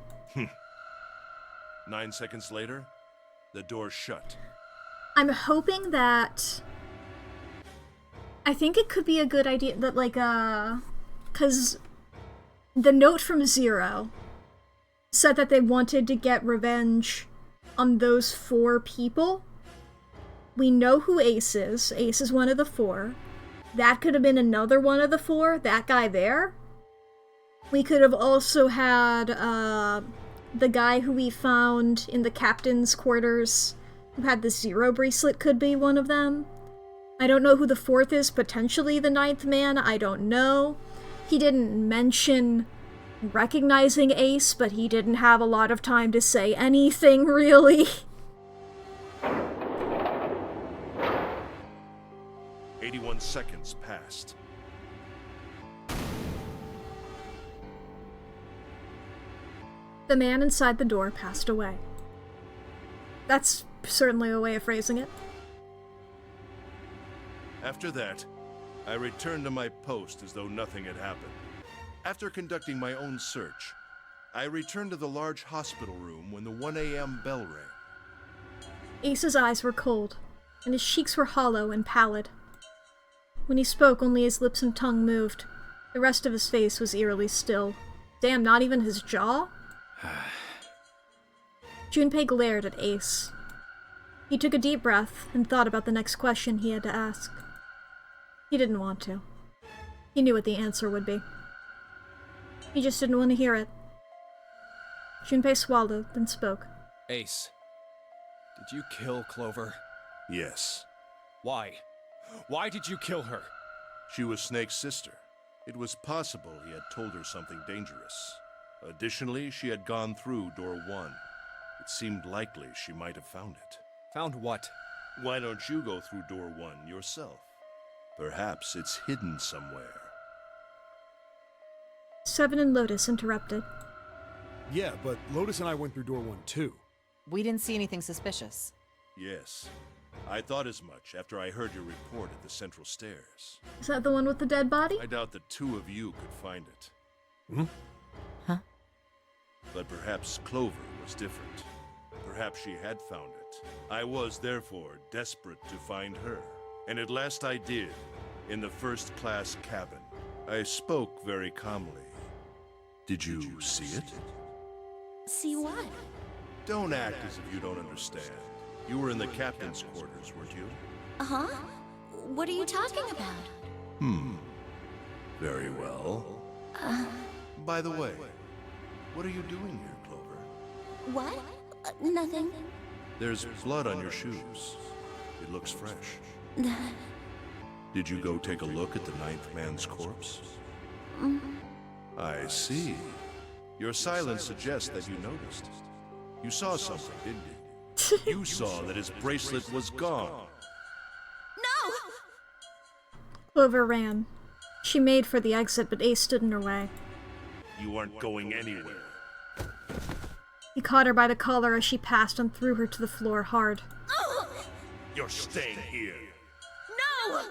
9 seconds later, the door shut.
I'm hoping that... I think it could be a good idea that, like, because the note from Zero said that they wanted to get revenge on those 4 people. We know who Ace is. Ace is one of the 4. That could have been another one of the 4, that guy there. We could have also had, the guy who we found in the captain's quarters who had the Zero bracelet could be one of them. I don't know who the 4th is, potentially the 9th man, I don't know. He didn't mention recognizing Ace, but he didn't have a lot of time to say anything, really.
81 seconds passed.
The man inside the door passed away. That's certainly a way of phrasing it.
After that, I returned to my post as though nothing had happened. After conducting my own search, I returned to the large hospital room when the 1 a.m. bell rang.
Ace's eyes were cold, and his cheeks were hollow and pallid. When he spoke, only his lips and tongue moved. The rest of his face was eerily still. Damn, not even his jaw? Junpei glared at Ace. He took a deep breath and thought about the next question he had to ask. He didn't want to. He knew what the answer would be. He just didn't want to hear it. Junpei swallowed, then spoke.
Ace, did you kill Clover?
Yes.
Why? Why did you kill her?
She was Snake's sister. It was possible he had told her something dangerous. Additionally, she had gone through door 1. It seemed likely she might have found it.
Found what?
Why don't you go through door 1 yourself? Perhaps it's hidden somewhere.
Seven and Lotus interrupted.
Yeah, but Lotus and I went through door 1 too.
We didn't see anything suspicious.
Yes. I thought as much after I heard your report at the central stairs.
Is that the one with the dead body?
I doubt the 2 of you could find it.
Hmm?
Huh?
But perhaps Clover was different. Perhaps she had found it. I was, therefore, desperate to find her. And at last I did, in the first-class cabin. I spoke very calmly. Did you see it?
See what?
Don't act as if you don't understand. You were in the captain's quarters, weren't you?
Uh-huh. What are you talking about?
Very well. By the way, what are you doing here, Clover?
What? Nothing.
There's blood on your shoes. It looks fresh. Did you go take a look at the 9th man's corpse? I see. Your silence suggests that you noticed. You saw something, didn't you? You saw that his bracelet was gone.
No!
Clover ran. She made for the exit, but Ace stood in her way.
You aren't going anywhere.
He caught her by the collar as she passed and threw her to the floor hard.
You're staying here.
No!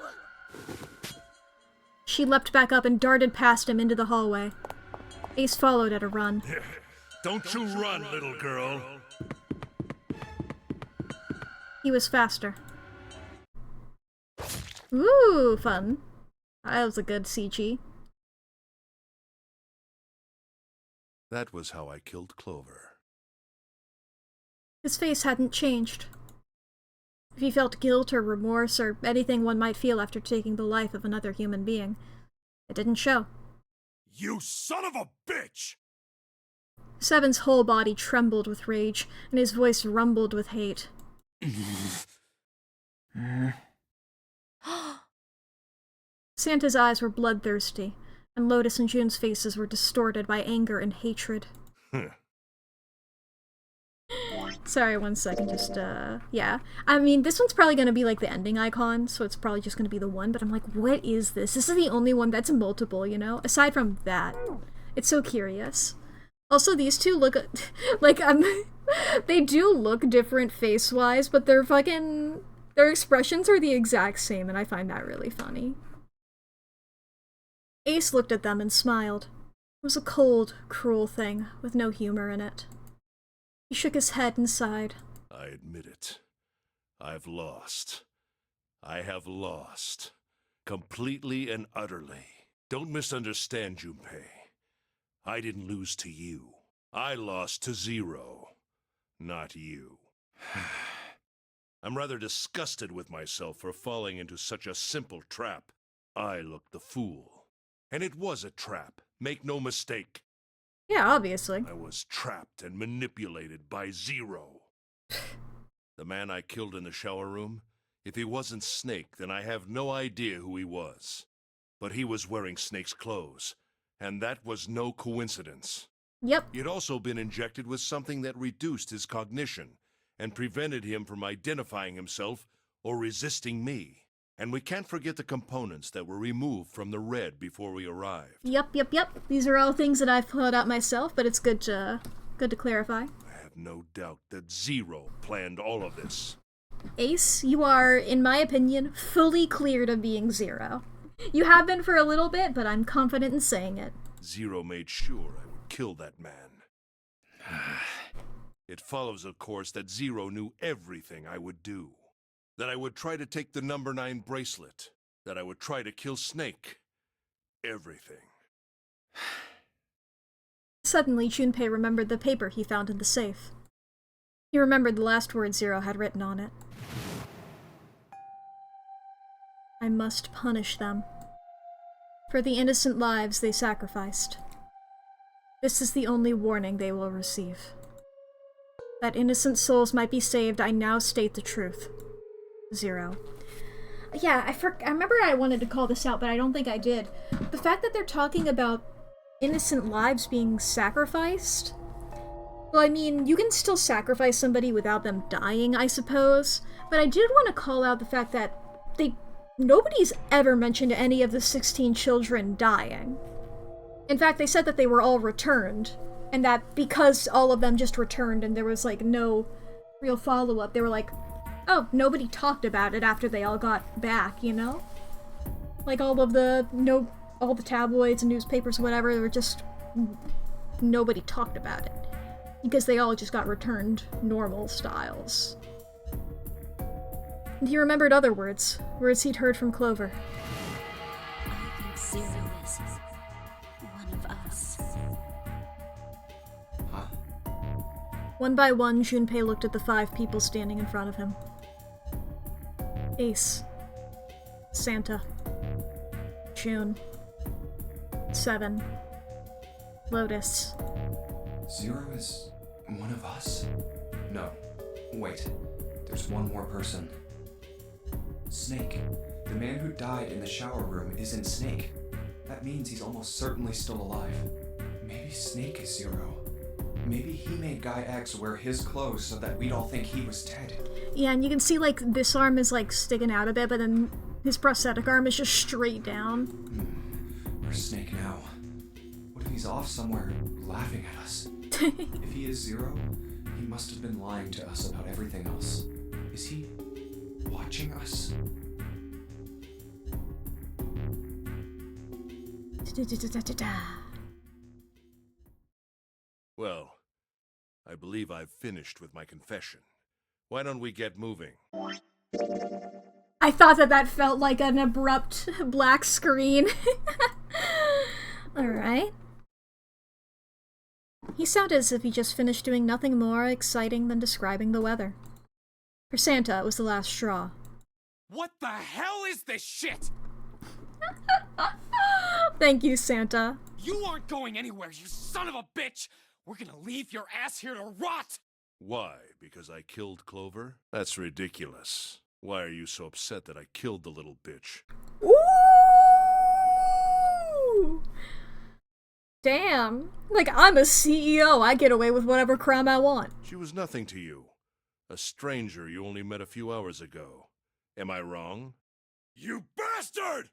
She leapt back up and darted past him into the hallway. Ace followed at a run.
Don't you run, little girl.
He was faster. Ooh, fun. That was a good CG.
That was how I killed Clover.
His face hadn't changed. If he felt guilt or remorse or anything one might feel after taking the life of another human being, it didn't show.
You son of a bitch!
Seven's whole body trembled with rage, and his voice rumbled with hate. Santa's eyes were bloodthirsty, and Lotus and June's faces were distorted by anger and hatred. Sorry, 1 second, just, yeah. I mean, this one's probably gonna be like the ending icon, so it's probably just gonna be the one, but I'm like, what is this? This is the only one that's multiple, you know? Aside from that. It's so curious. Also, these two look like, They do look different face-wise, but their expressions are the exact same, and I find that really funny. Ace looked at them and smiled. It was a cold, cruel thing, with no humor in it. He shook his head and sighed.
I admit it. I've lost. I have lost. Completely and utterly. Don't misunderstand, Junpei. I didn't lose to you. I lost to Zero. Not you. I'm rather disgusted with myself for falling into such a simple trap. I looked the fool. And it was a trap. Make no mistake.
Yeah, obviously.
I was trapped and manipulated by Zero. The man I killed in the shower room, if he wasn't Snake, then I have no idea who he was. But he was wearing Snake's clothes, and that was no coincidence.
Yep.
He had also been injected with something that reduced his cognition and prevented him from identifying himself or resisting me. And we can't forget the components that were removed from the red before we arrived.
Yep. These are all things that I've thought out myself, but it's good to clarify.
I have no doubt that Zero planned all of this.
Ace, you are, in my opinion, fully cleared of being Zero. You have been for a little bit, but I'm confident in saying it.
Zero made sure I would kill that man. It follows, of course, that Zero knew everything I would do. That I would try to take the number 9 bracelet. That I would try to kill Snake. Everything.
Suddenly, Junpei remembered the paper he found in the safe. He remembered the last word Zero had written on it. I must punish them. For the innocent lives they sacrificed. This is the only warning they will receive. That innocent souls might be saved, I now state the truth. Zero. Yeah, I remember I wanted to call this out, but I don't think I did. The fact that they're talking about innocent lives being sacrificed? Well, I mean, you can still sacrifice somebody without them dying, I suppose. But I did want to call out the fact that nobody's ever mentioned any of the 16 children dying. In fact, they said that they were all returned, and that because all of them just returned and there was, like, no real follow-up, they were like, oh, nobody talked about it after they all got back, you know? Like, all the tabloids and newspapers, whatever, they were just... nobody talked about it. Because they all just got returned normal styles. And he remembered other words he'd heard from Clover.
I think Zero is one of us.
Huh?
One by one, Junpei looked at the 5 people standing in front of him. Ace. Santa. June. 7. Lotus.
Zero is one of us? No. Wait. There's one more person. Snake. The man who died in the shower room isn't Snake. That means he's almost certainly still alive. Maybe Snake is Zero. Maybe he made Guy X wear his clothes so that we'd all think he was dead.
Yeah, and you can see, like, this arm is, like, sticking out a bit, but then his prosthetic arm is just straight down.
Where's Snake now? What if he's off somewhere laughing at us? If he is Zero, he must have been lying to us about everything else. Is he watching us?
Well, I believe I've finished with my confession. Why don't we get moving?
I thought that felt like an abrupt black screen. Alright. He sounded as if he just finished doing nothing more exciting than describing the weather. For Santa, it was the last straw.
What the hell is this shit?
Thank you, Santa.
You aren't going anywhere, you son of a bitch! We're gonna leave your ass here to rot!
Why? Because I killed Clover? That's ridiculous. Why are you so upset that I killed the little bitch?
Ooh! Damn. Like, I'm a CEO. I get away with whatever crime I want.
She was nothing to you. A stranger you only met a few hours ago. Am I wrong? You bastard!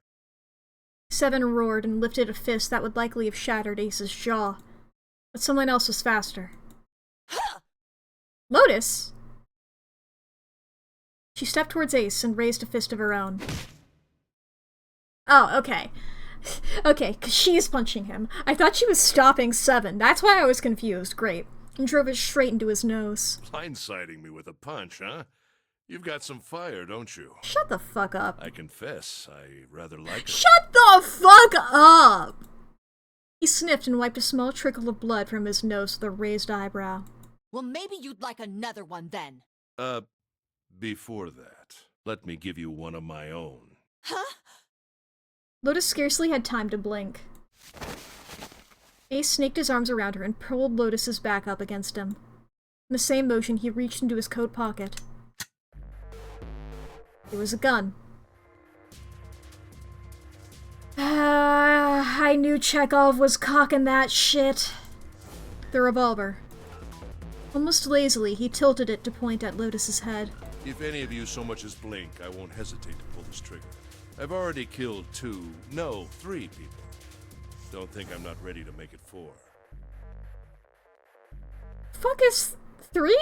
7 roared and lifted a fist that would likely have shattered Ace's jaw. But someone else was faster. Lotus? She stepped towards Ace and raised a fist of her own. Oh, okay. Okay, because she's punching him. I thought she was stopping 7. That's why I was confused. Great. And drove it straight into his nose.
Blindsiding me with a punch, huh? You've got some fire, don't you?
Shut the fuck up.
I confess, I rather like it.
Shut the fuck up! He sniffed and wiped a small trickle of blood from his nose with a raised eyebrow.
Well, maybe you'd like another one then.
Before that, let me give you one of my own.
Huh?
Lotus scarcely had time to blink. Ace snaked his arms around her and pulled Lotus's back up against him. In the same motion, he reached into his coat pocket. It was a gun. I knew Chekhov was cocking that shit. The revolver. Almost lazily, he tilted it to point at Lotus's head.
If any of you so much as blink, I won't hesitate to pull this trigger. I've already killed 3 people. Don't think I'm not ready to make it 4.
Fuck is 3?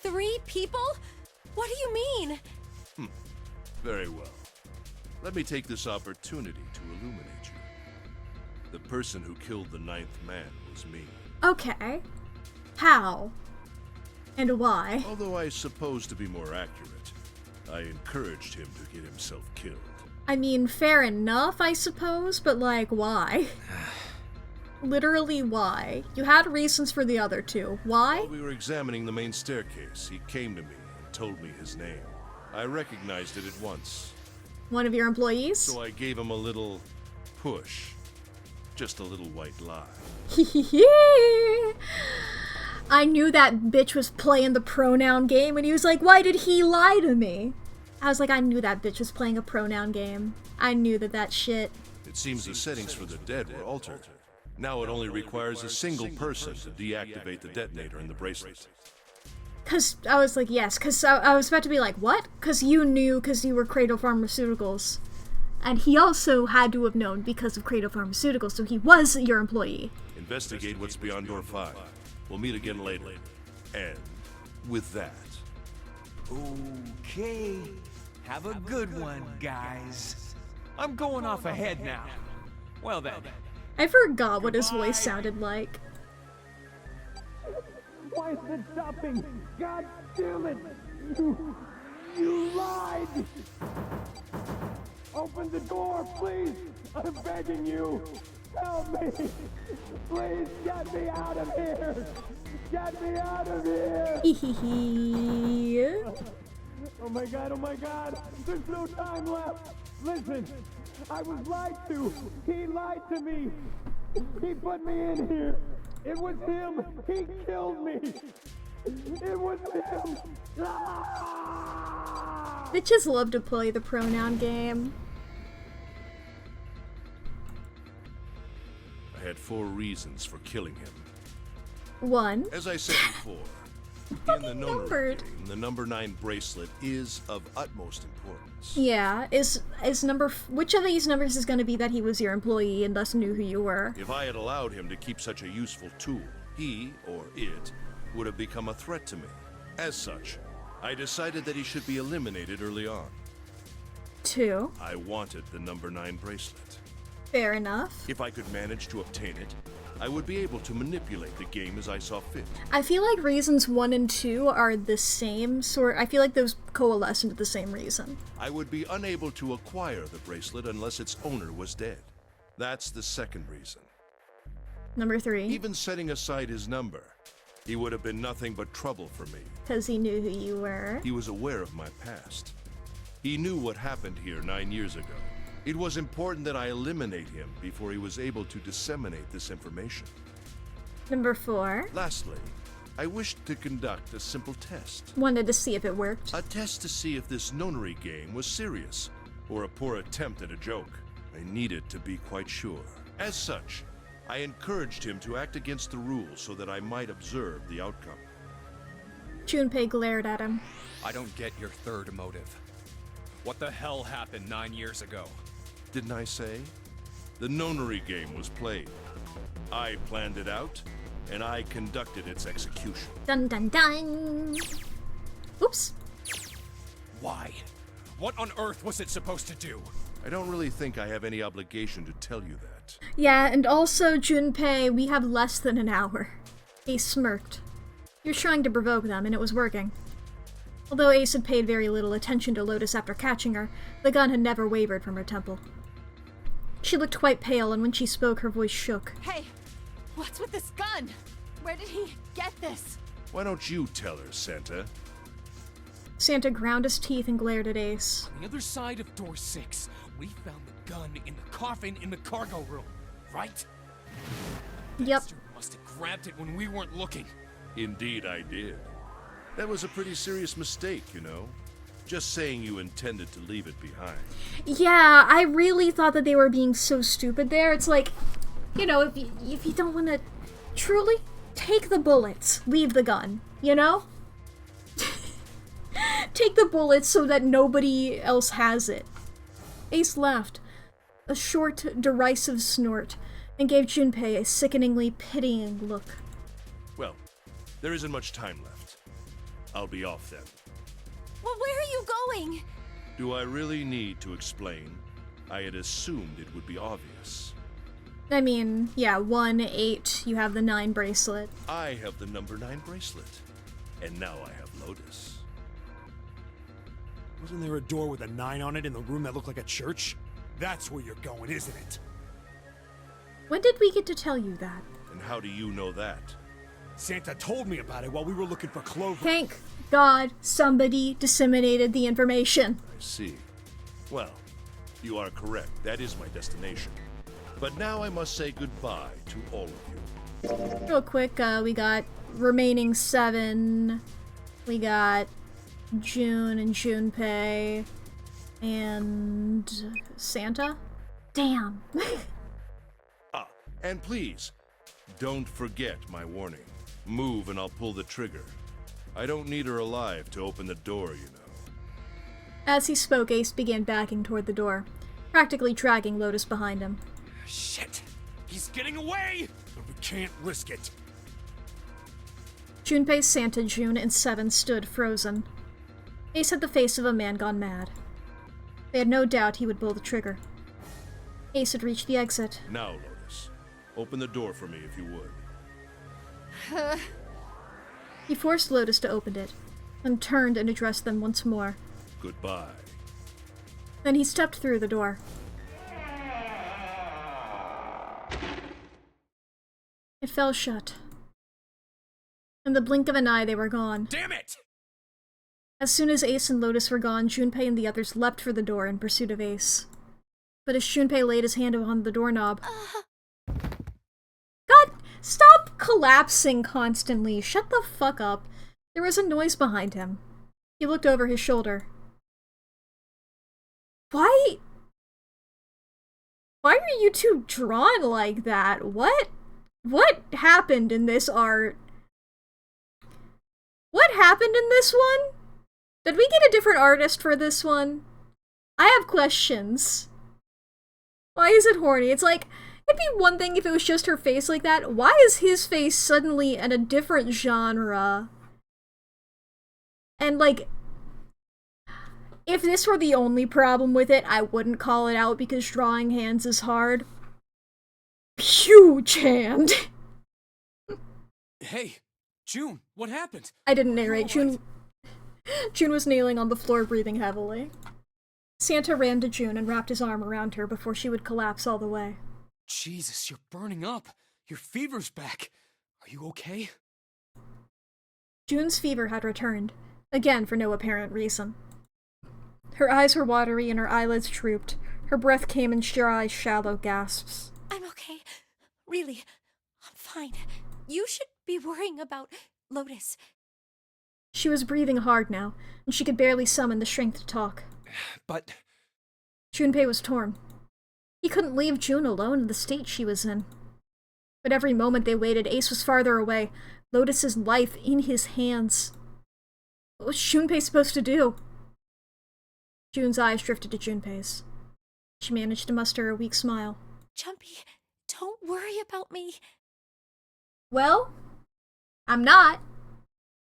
3 people? What do you mean?
Very well. Let me take this opportunity to illuminate you. The person who killed the 9th man was me.
Okay. How? And why?
Although I suppose to be more accurate, I encouraged him to get himself killed.
I mean, fair enough, I suppose, but like, why? Literally, why? You had reasons for the other 2. Why?
While we were examining the main staircase, he came to me and told me his name. I recognized it at once.
One of your employees?
So I gave him a little push. Just a little white lie.
I knew that bitch was playing the pronoun game, and he was like, why did he lie to me? I was like, I knew that bitch was playing a pronoun game. I knew that shit.
It seems the settings for the dead were altered. Now it only requires a single person to deactivate the detonator in the bracelet.
Cause I was like, yes, cause I was about to be like, what? Cause you knew, cause you were Cradle Pharmaceuticals. And he also had to have known because of Cradle Pharmaceuticals, so he was your employee.
Investigate what's beyond door 5. We'll meet again later. And with that...
Okay. Have a good one, guys. I'm going off ahead now. Well then.
I forgot what his voice sounded like.
Why is it stopping? God damn it! You lied! Open the door, please! I'm begging you! Help me! Please get me out of here! Get me out of here! Oh my god! There's no time left! Listen! I was lied to! He lied to me! He put me in here! It was him! He killed me! It was him! Ah!
Bitches love to play the pronoun game.
I had 4 reasons for killing him.
1.
As I said before, in the nonary
numbered.
game, the number 9 bracelet is of utmost importance.
Yeah, is which of these numbers is going to be that he was your employee and thus knew who you were?
If I had allowed him to keep such a useful tool, he, or it, would have become a threat to me. As such, I decided that he should be eliminated early on.
2.
I wanted the number 9 bracelet.
Fair enough.
If I could manage to obtain it, I would be able to manipulate the game as I saw fit.
I feel like reasons 1 and 2 are the same sort. I feel like those coalesce into the same reason.
I would be unable to acquire the bracelet unless its owner was dead. That's the second reason.
Number 3.
Even setting aside his number, he would have been nothing but trouble for me.
Because he knew who you were.
He was aware of my past. He knew what happened here 9 years ago. It was important that I eliminate him before he was able to disseminate this information.
Number 4.
Lastly, I wished to conduct a simple test.
Wanted to see if it worked.
A test to see if this nonary game was serious, or a poor attempt at a joke. I needed to be quite sure. As such, I encouraged him to act against the rules so that I might observe the outcome.
Junpei glared at him.
I don't get your third motive. What the hell happened 9 years ago?
Didn't I say? The nonary game was played. I planned it out, and I conducted its execution.
Dun dun dun. Oops.
Why? What on earth was it supposed to do?
I don't really think I have any obligation to tell you that.
Yeah, and also, Junpei, we have less than an hour. Ace smirked. He was trying to provoke them, and it was working. Although Ace had paid very little attention to Lotus after catching her, the gun had never wavered from her temple. She looked quite pale, and when she spoke, her voice shook.
Hey, what's with this gun? Where did he get this?
Why don't you tell her, Santa?
Santa ground his teeth and glared at Ace.
On the other side of door 6, we found the gun in the coffin in the cargo room, right?
Yep.
Bastard must have grabbed it when we weren't looking.
Indeed I did. That was a pretty serious mistake, you know. Just saying you intended to leave it behind.
Yeah, I really thought that they were being so stupid there. It's like, you know, if you don't want to truly take the bullets, leave the gun, you know? Take the bullets so that nobody else has it. Ace laughed, a short, derisive snort, and gave Junpei a sickeningly pitying look.
Well, there isn't much time left. I'll be off then.
Well, where are you going?
Do I really need to explain? I had assumed it would be obvious.
I mean, yeah, 1, 8, you have the 9 bracelet.
I have the number 9 bracelet. And now I have Lotus.
Wasn't there a door with a 9 on it in the room that looked like a church? That's where you're going, isn't it?
When did we get to tell you that?
And how do you know that?
Santa told me about it while we were looking for Clover.
Thank God somebody disseminated the information.
I see. Well, you are correct. That is my destination. But now I must say goodbye to all of you.
Real quick, we got remaining 7. We got June and Junpei. And Santa? Damn.
Ah, and please, don't forget my warning. Move and I'll pull the trigger. I don't need her alive to open the door, you know.
As he spoke, Ace began backing toward the door, practically dragging Lotus behind him.
Shit! He's getting away! But we can't risk it.
Junpei, Santa, June, and 7 stood frozen. Ace had the face of a man gone mad. They had no doubt he would pull the trigger. Ace had reached the exit.
Now, Lotus, open the door for me if you would.
He forced Lotus to open it, then turned and addressed them once more.
Goodbye.
Then he stepped through the door. It fell shut. In the blink of an eye, they were gone.
Damn it!
As soon as Ace and Lotus were gone, Junpei and the others leapt for the door in pursuit of Ace. But as Junpei laid his hand upon the doorknob... God, stop collapsing constantly. Shut the fuck up. There was a noise behind him. He looked over his shoulder. Why are you two drawn like that? What happened in this art? What happened in this one? Did we get a different artist for this one? I have questions. Why is it horny? It's like, it'd be one thing if it was just her face like that. Why is his face suddenly in a different genre? And like, if this were the only problem with it, I wouldn't call it out because drawing hands is hard. Huge hand!
Hey, June, what happened?
I didn't narrate. June was kneeling on the floor, breathing heavily. Santa ran to June and wrapped his arm around her before she would collapse all the way.
Jesus, you're burning up. Your fever's back. Are you okay?
June's fever had returned, again for no apparent reason. Her eyes were watery and her eyelids drooped. Her breath came in dry, shallow gasps.
I'm okay. Really, I'm fine. You should be worrying about Lotus.
She was breathing hard now, and she could barely summon the strength to talk.
But...
Junpei was torn. He couldn't leave June alone in the state she was in. But every moment they waited, Ace was farther away, Lotus's life in his hands. What was Junpei supposed to do? June's eyes drifted to Junpei's. She managed to muster a weak smile.
Jumpy, don't worry about me.
Well, I'm not.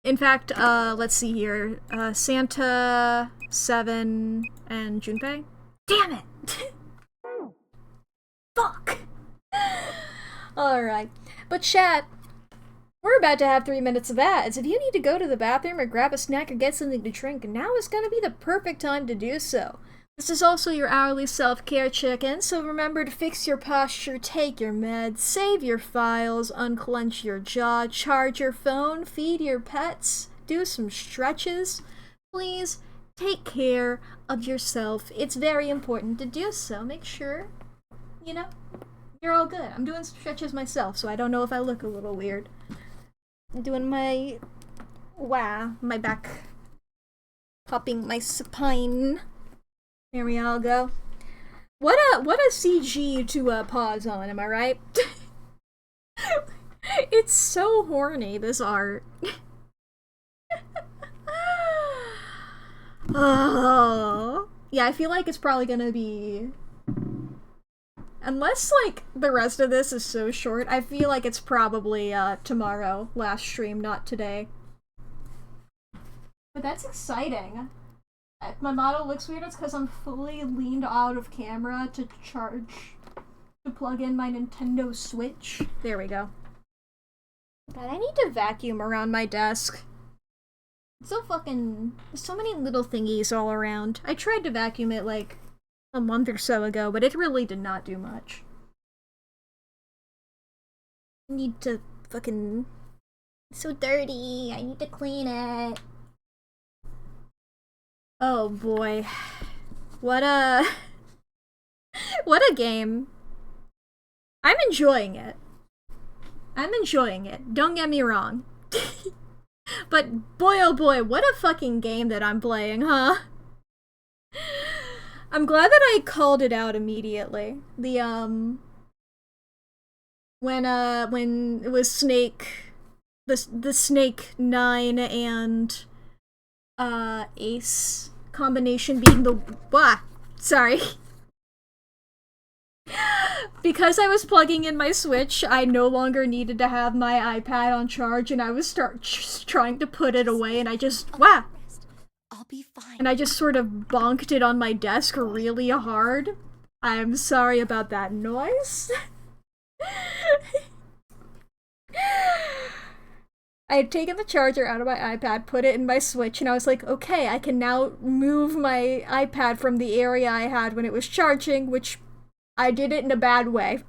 In fact, let's see here. Santa, Seven, and Junpei. Damn it! Fuck! Alright. But chat, we're about to have 3 minutes of ads. If you need to go to the bathroom or grab a snack or get something to drink, now is gonna be the perfect time to do so. This is also your hourly self-care check-in, so remember to fix your posture, take your meds, save your files, unclench your jaw, charge your phone, feed your pets, do some stretches. Please take care of yourself. It's very important to do so. Make sure, you know, you're all good. I'm doing some stretches myself, so I don't know if I look a little weird. I'm doing my back, popping my spine. There we all go. What a CG to pause on, am I right? It's so horny, this art. Oh. Yeah, I feel like it's probably gonna be... Unless, like, the rest of this is so short, I feel like it's probably tomorrow, last stream, not today. But that's exciting. If my model looks weird, it's because I'm fully leaned out of camera to plug in my Nintendo Switch. There we go. God, I need to vacuum around my desk. It's so fucking... There's so many little thingies all around. I tried to vacuum it, like, a month or so ago, but it really did not do much. I need to fucking... It's so dirty. I need to clean it. Oh boy. What a game. I'm enjoying it. Don't get me wrong. But boy oh boy, what a fucking game that I'm playing, huh? I'm glad that I called it out immediately. The when it was Snake, the Snake 9 and Ace combination being the sorry. Because I was plugging in my Switch, I no longer needed to have my iPad on charge, and I was trying to put it away, and I just
I'll be fine.
and I just sort of bonked it on my desk really hard. I'm sorry about that noise. I had taken the charger out of my iPad, put it in my Switch, and I was like, okay, I can now move my iPad from the area I had when it was charging, which I did it in a bad way.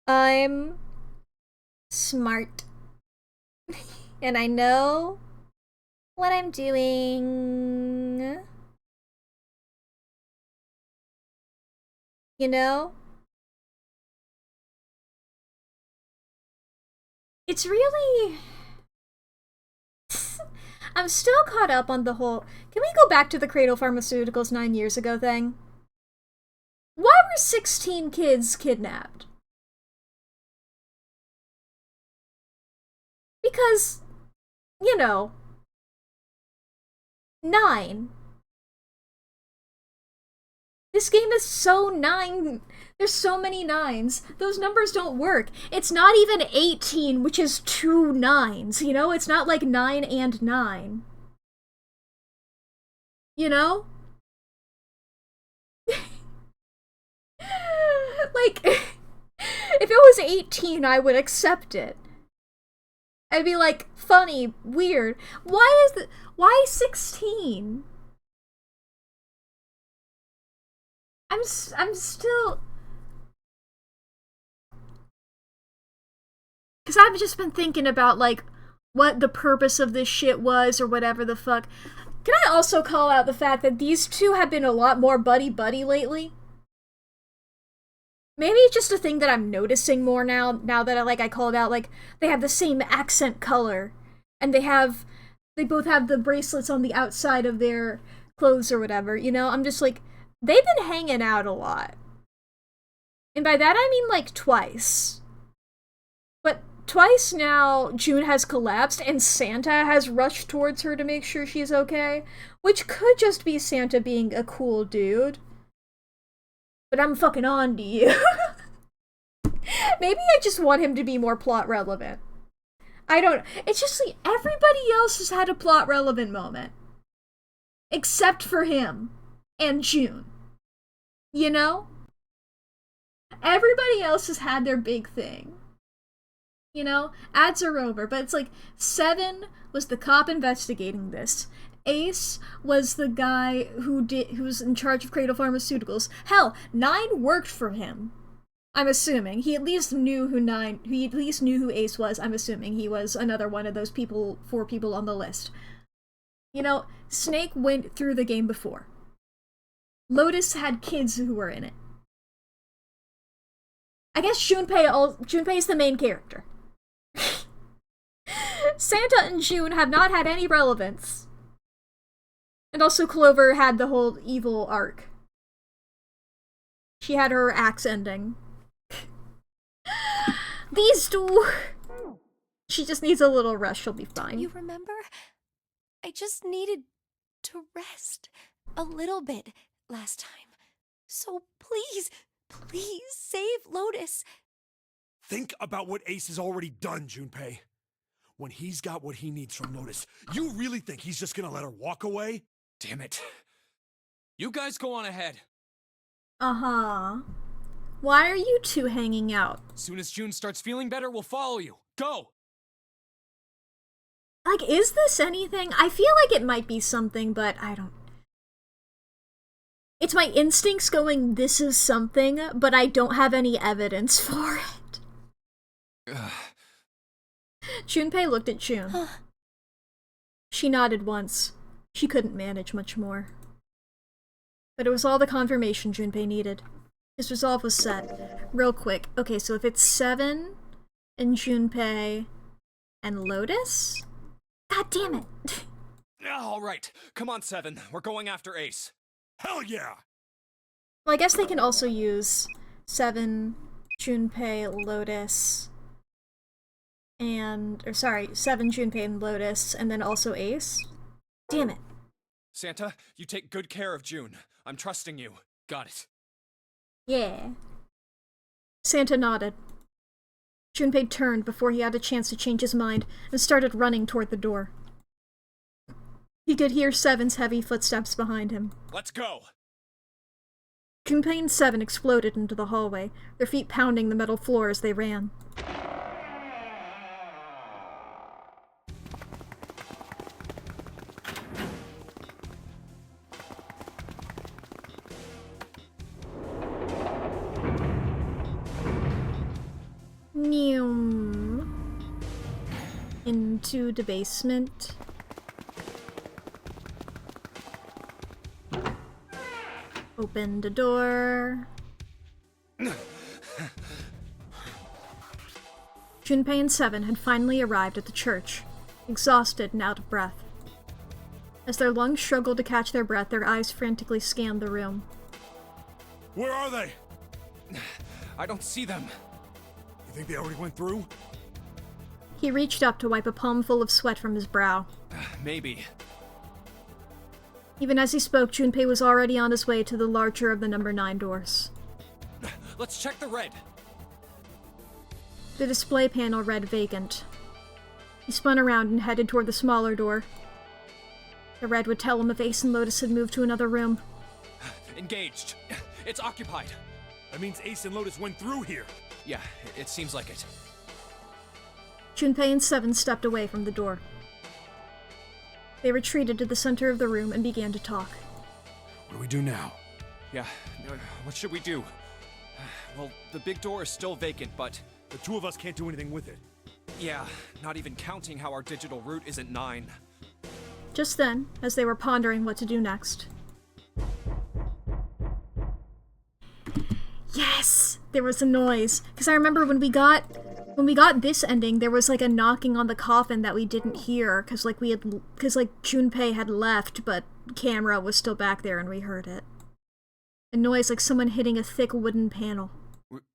I'm smart. And I know what I'm doing. You know? It's really... I'm still caught up on the whole... Can we go back to the Cradle Pharmaceuticals 9 years ago thing? Why were 16 kids kidnapped? Because, you know, 9. This game is so 9. There's so many 9s. Those numbers don't work. It's not even 18, which is 2 9s, you know? It's not like 9 and 9. You know? Like, if it was 18, I would accept it. I'd be like, funny, weird. Why 16? I'm still... Because I've just been thinking about, like, what the purpose of this shit was, or whatever the fuck. Can I also call out the fact that these two have been a lot more buddy-buddy lately? Maybe it's just a thing that I'm noticing more now that I called out, like, they have the same accent color, and they both have the bracelets on the outside of their clothes or whatever, you know? I'm just like, they've been hanging out a lot. And by that I mean, like, twice. But twice now, June has collapsed, and Santa has rushed towards her to make sure she's okay, which could just be Santa being a cool dude. But I'm fucking on to you. Maybe I just want him to be more plot relevant. I don't. It's just like everybody else has had a plot relevant moment. Except for him. And June. You know? Everybody else has had their big thing. You know? Ads are over. But it's like, 7 was the cop investigating this. Ace was the guy who was in charge of Cradle Pharmaceuticals. Hell, 9 worked for him. I'm assuming. He at least knew who Ace was. I'm assuming he was another one of those 4 people on the list. You know, Snake went through the game before. Lotus had kids who were in it. I guess Junpei is the main character. Santa and June have not had any relevance. And also Clover had the whole evil arc. She had her axe ending. These two... She just needs a little rest, she'll be fine.
You remember? I just needed to rest a little bit last time. So please, please save Lotus.
Think about what Ace has already done, Junpei. When he's got what he needs from Lotus, you really think he's just gonna let her walk away?
Damn it. You guys go on ahead.
Uh-huh. Why are you two hanging out?
Soon as June starts feeling better, we'll follow you. Go!
Like, is this anything? I feel like it might be something, but I don't... It's my instincts going, this is something, but I don't have any evidence for it. Junpei looked at June. She nodded once. She couldn't manage much more. But it was all the confirmation Junpei needed. His resolve was set. Real quick. Okay, so if it's 7 and Junpei and Lotus? God damn it.
Alright, come on 7, we're going after Ace.
Hell yeah!
Well, I guess they can also use 7, Junpei, Lotus, and... 7, Junpei and Lotus, and then also Ace? Damn it.
Santa, you take good care of June. I'm trusting you.
Got it.
Yeah. Santa nodded. Junpei turned before he had a chance to change his mind and started running toward the door. He could hear 7's heavy footsteps behind him.
Let's go!
Junpei and 7 exploded into the hallway, their feet pounding the metal floor as they ran. Into the basement. Open the door. Junpei and 7 had finally arrived at the church, exhausted and out of breath. As their lungs struggled to catch their breath, their eyes frantically scanned the room.
Where are they?
I don't see them.
You think they already went through?
He reached up to wipe a palmful of sweat from his brow.
Maybe.
Even as he spoke, Junpei was already on his way to the larger of the number 9 doors.
Let's check the red.
The display panel read vacant. He spun around and headed toward the smaller door. The red would tell him if Ace and Lotus had moved to another room.
Engaged. It's occupied.
That means Ace and Lotus went through here.
Yeah, it seems like it.
Junpei and 7 stepped away from the door. They retreated to the center of the room and began to talk.
What do we do now?
Yeah, what should we do? Well, the big door is still vacant, but...
The 2 of us can't do anything with it.
Yeah, not even counting how our digital route isn't 9.
Just then, as they were pondering what to do next... Yes! There was a noise. Because I remember when we got this ending, there was like a knocking on the coffin that we didn't hear, because Junpei had left, but camera was still back there and we heard it. A noise like someone hitting a thick wooden panel.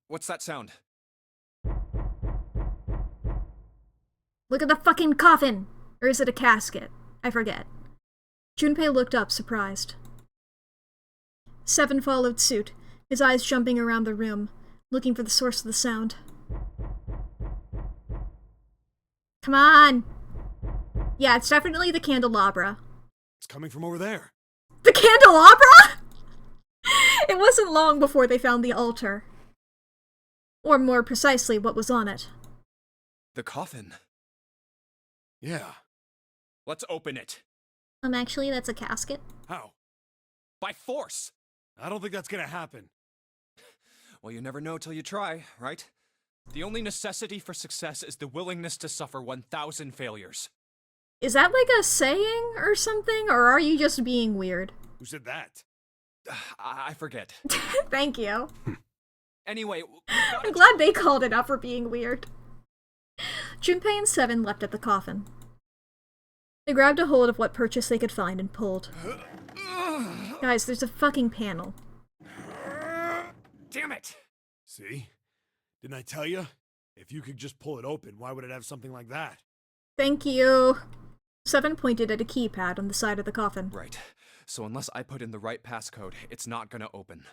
What's that sound?
Look at the fucking coffin! Or is it a casket? I forget. Junpei looked up, surprised. 7 followed suit, his eyes jumping around the room, looking for the source of the sound. Come on! Yeah, it's definitely the candelabra.
It's coming from over there.
The candelabra?! It wasn't long before they found the altar. Or more precisely, what was on it.
The coffin.
Yeah.
Let's open it.
Actually, that's a casket.
How?
By force!
I don't think that's gonna happen.
Well, you never know till you try, right? The only necessity for success is the willingness to suffer 1,000 failures.
Is that like a saying or something, or are you just being weird?
Who said that?
I forget.
Thank you.
Anyway,
I'm glad they called it out for being weird. Junpei and Seven leapt at the coffin. They grabbed a hold of what purchase they could find and pulled. Guys, there's a fucking panel.
Damn it!
See? Didn't I tell you? If you could just pull it open, why would it have something like that?
Thank you. Seven pointed at a keypad on the side of the coffin.
Right. So unless I put in the right passcode, it's not gonna open.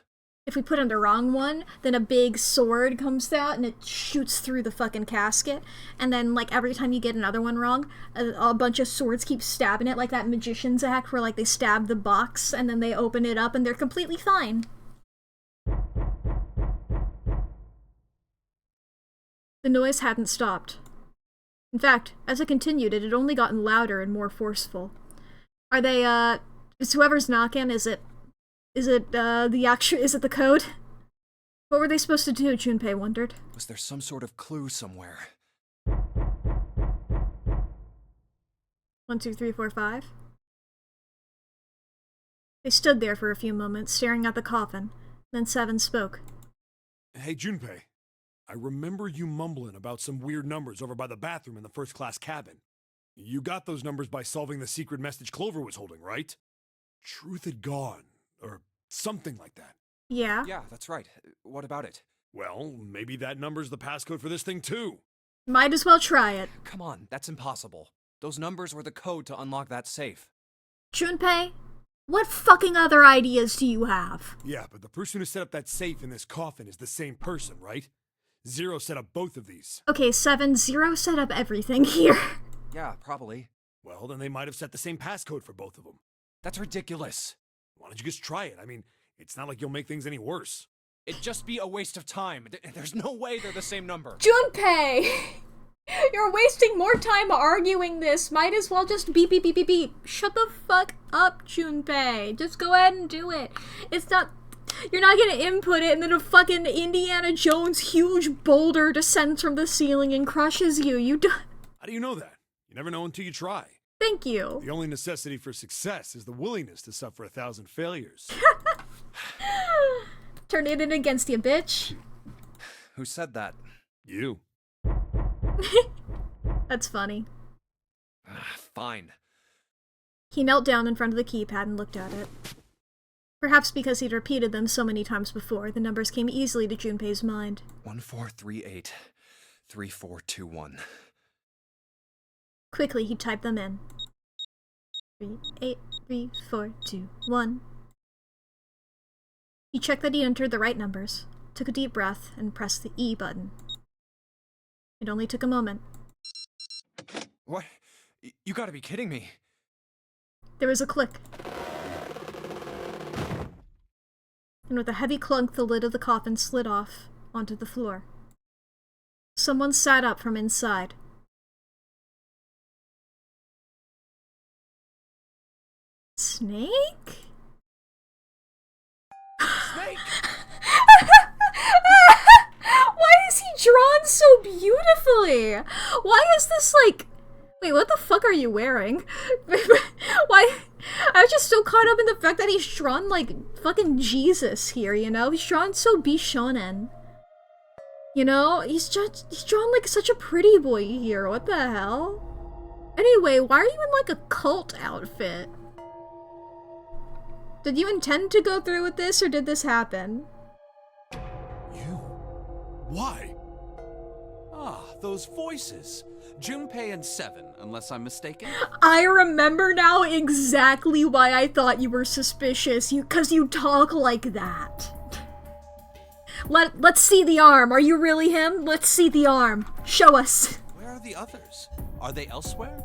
If we put in the wrong one, then a big sword comes out and it shoots through the fucking casket. And then, like, every time you get another one wrong, a bunch of swords keep stabbing it, like that magician's act where, like, they stab the box and then they open it up and they're completely fine. The noise hadn't stopped. In fact, as it continued, it had only gotten louder and more forceful. Are they, is whoever's knocking, is it the code? What were they supposed to do, Junpei wondered.
Was there some sort of clue somewhere?
1, 2, 3, 4, 5. They stood there for a few moments, staring at the coffin. Then Seven spoke.
Hey, Junpei. I remember you mumbling about some weird numbers over by the bathroom in the first-class cabin. You got those numbers by solving the secret message Clover was holding, right? Truth had gone, or something like that.
Yeah?
Yeah, that's right. What about it?
Well, maybe that number's the passcode for this thing, too.
Might as well try it.
Come on, that's impossible. Those numbers were the code to unlock that safe.
Junpei, what fucking other ideas do you have?
Yeah, but the person who set up that safe in this coffin is the same person, right? Zero set up both of these.
Okay, 7, 0 set up everything here.
Yeah, probably.
Well, then they might have set the same passcode for both of them.
That's ridiculous.
Why don't you just try it? I mean, it's not like you'll make things any worse.
It'd just be a waste of time. There's no way they're the same number.
Junpei! You're wasting more time arguing this. Might as well just beep, beep, beep, beep, beep. Shut the fuck up, Junpei. Just go ahead and do it. It's not... You're not gonna input it and then a fucking Indiana Jones huge boulder descends from the ceiling and crushes you.
How do you know that? You never know until you try.
Thank you.
The only necessity for success is the willingness to suffer 1,000 failures.
Turn it in against you, bitch.
Who said that?
You.
That's funny.
Fine.
He knelt down in front of the keypad and looked at it. Perhaps because he'd repeated them so many times before, the numbers came easily to Junpei's mind.
1438 3421.
Quickly, he typed them in. 383421. He checked that he entered the right numbers, took a deep breath, and pressed the E button. It only took a moment.
What? You gotta be kidding me.
There was a click. And with a heavy clunk, the lid of the coffin slid off onto the floor. Someone sat up from inside. Snake?
Snake!
Why is he drawn so beautifully? Why is this like... Wait, what the fuck are you wearing? Why... I was just so caught up in the fact that he's drawn like fucking Jesus here, you know? He's drawn so bishonen. You know? He's drawn like such a pretty boy here. What the hell? Anyway, why are you in like a cult outfit? Did you intend to go through with this, or did this happen?
You? Why?
Ah, those voices. Junpei and Seven, unless I'm mistaken.
I remember now exactly why I thought you were suspicious. Cause you talk like that. Let's see the arm. Are you really him? Let's see the arm. Show us.
Where are the others? Are they elsewhere?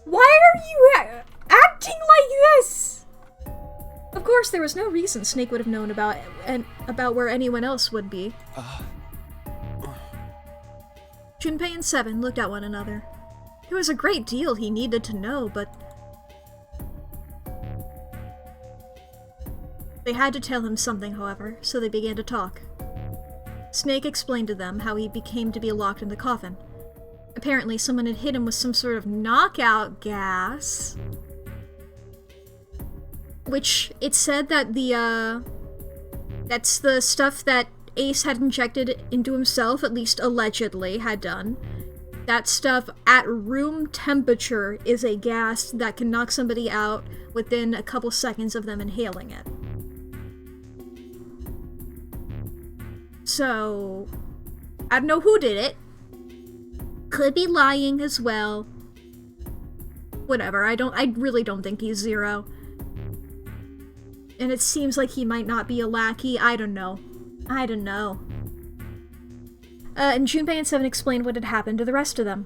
Why are you acting like this? Of course, there was no reason Snake would have known about where anyone else would be. Junpei and Seven looked at one another. There was a great deal he needed to know, but they had to tell him something, however, so they began to talk. Snake explained to them how he became to be locked in the coffin. Apparently, someone had hit him with some sort of knockout gas, which it said that that's the stuff that Ace had injected into himself, at least allegedly had done. That stuff at room temperature is a gas that can knock somebody out within a couple seconds of them inhaling it. So, I don't know who did it. Could be lying as well. Whatever, I really don't think he's Zero. And it seems like he might not be a lackey, I don't know. And Junpei and Seven explained what had happened to the rest of them.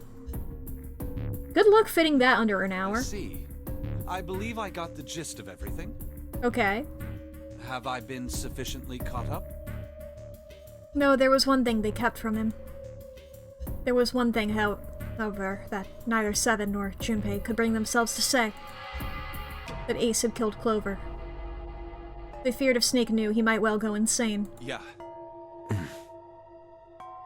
Good luck fitting that under an hour.
I see. I believe I got the gist of everything.
Okay.
Have I been sufficiently caught up?
No, there was one thing they kept from him. There was one thing, however, that neither Seven nor Junpei could bring themselves to say. That Ace had killed Clover. They feared if Snake knew, he might well go insane.
Yeah.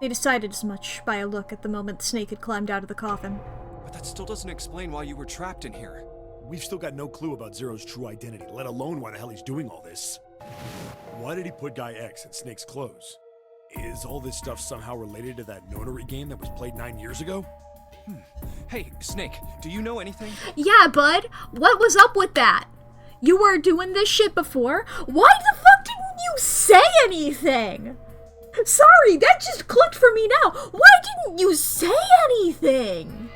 They decided as much by a look at the moment Snake had climbed out of the coffin.
But that still doesn't explain why you were trapped in here.
We've still got no clue about Zero's true identity, let alone why the hell he's doing all this. Why did he put Guy X in Snake's clothes? Is all this stuff somehow related to that notary game that was played 9 years ago?
Hey, Snake, do you know anything?
Yeah, bud. What was up with that? You were doing this shit before? Why the fuck didn't you say anything? Sorry, that just clicked for me now. Why didn't you say anything?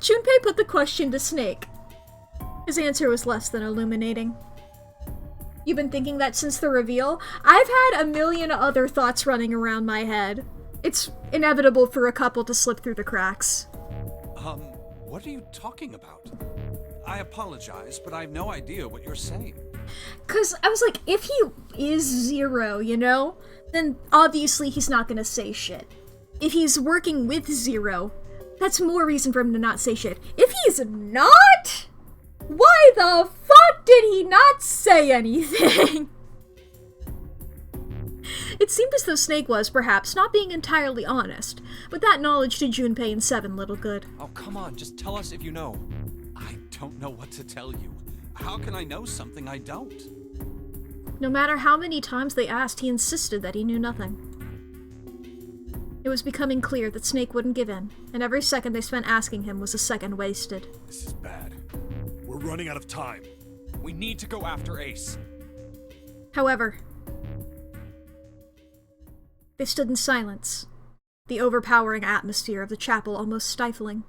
Junpei put the question to Snake. His answer was less than illuminating. You've been thinking that since the reveal? I've had a million other thoughts running around my head. It's inevitable for a couple to slip through the cracks.
What are you talking about? I apologize, but I have no idea what you're saying.
'Cause I was like, if he is Zero, you know? Then obviously he's not gonna say shit. If he's working with Zero, that's more reason for him to not say shit. If he's not, why the fuck did he not say anything? It seemed as though Snake was, perhaps, not being entirely honest, but that knowledge did Junpei and Seven little good.
Oh, come on, just tell us if you know.
I don't know what to tell you. How can I know something I don't?
No matter how many times they asked, he insisted that he knew nothing. It was becoming clear that Snake wouldn't give in, and every second they spent asking him was a second wasted.
This is bad. We're running out of time.
We need to go after Ace.
However, they stood in silence, the overpowering atmosphere of the chapel almost stifling.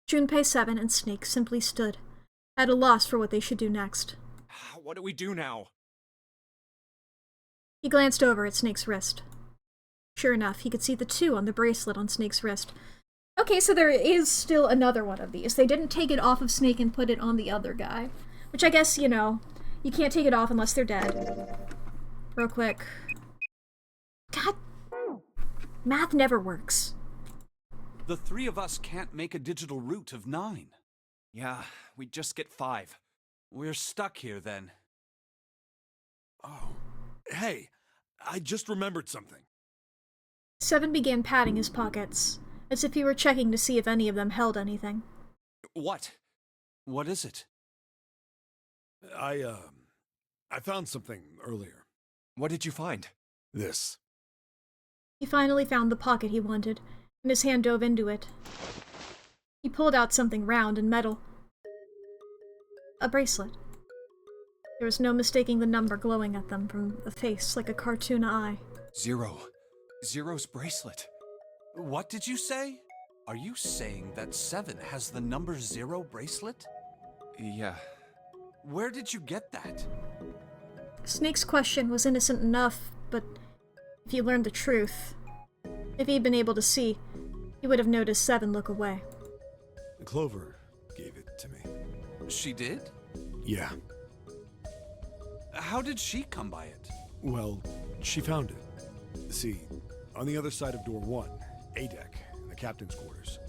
Junpei, Seven, and Snake simply stood, at a loss for what they should do next.
What do we do now?
He glanced over at Snake's wrist. Sure enough, he could see the 2 on the bracelet on Snake's wrist. Okay, so there is still another one of these. They didn't take it off of Snake and put it on the other guy. Which I guess, you know, you can't take it off unless they're dead. Real quick. God. Math never works.
The 3 of us can't make a digital root of 9.
Yeah, we just get 5.
We're stuck here then.
Oh. Hey, I just remembered something.
Seven began patting his pockets, as if he were checking to see if any of them held anything.
What?
What is it?
I found something earlier.
What did you find?
This.
He finally found the pocket he wanted, and his hand dove into it. He pulled out something round and metal. A bracelet. There was no mistaking the number glowing at them from the face like a cartoon eye.
0. Zero's bracelet.
What did you say? Are you saying that 7 has the number 0 bracelet?
Yeah.
Where did you get that?
Snake's question was innocent enough, but if he learned the truth, if he'd been able to see, he would have noticed Seven look away.
Clover gave it to me.
She did?
Yeah.
How did she come by it?
Well, she found it. See, on the other side of door 1, A deck, in the captain's quarters.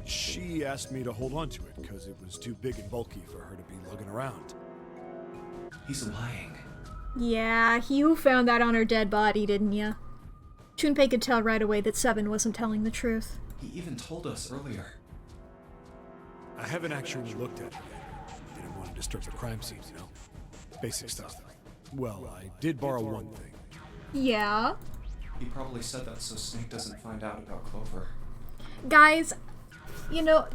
She asked me to hold on to it because it was too big and bulky for her to be lugging around.
He's lying.
Yeah, you found that on her dead body, didn't ya? Junpei could tell right away that Seven wasn't telling the truth.
He even told us earlier.
I haven't actually looked at it yet. Didn't want to disturb the crime scene, you know? Basic stuff. Well, I did borrow one thing.
Yeah?
He probably said that so Snake doesn't find out about Clover.
Guys, you know,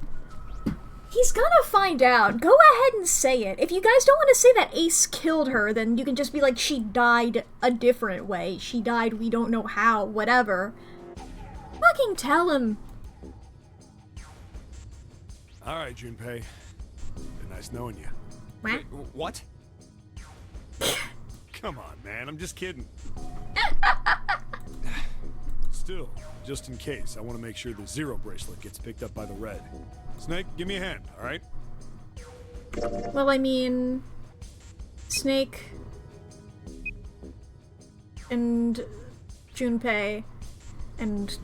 he's gonna find out. Go ahead and say it. If you guys don't want to say that Ace killed her, then you can just be like, she died a different way. She died, we don't know how, whatever. Fucking tell him.
Alright, Junpei. Been nice knowing you.
Wait,
what?
Come on, man, I'm just kidding. Still, just in case, I want to make sure the Zero bracelet gets picked up by the Red. Snake, give me a hand, alright?
Well, I mean, Snake and Junpei and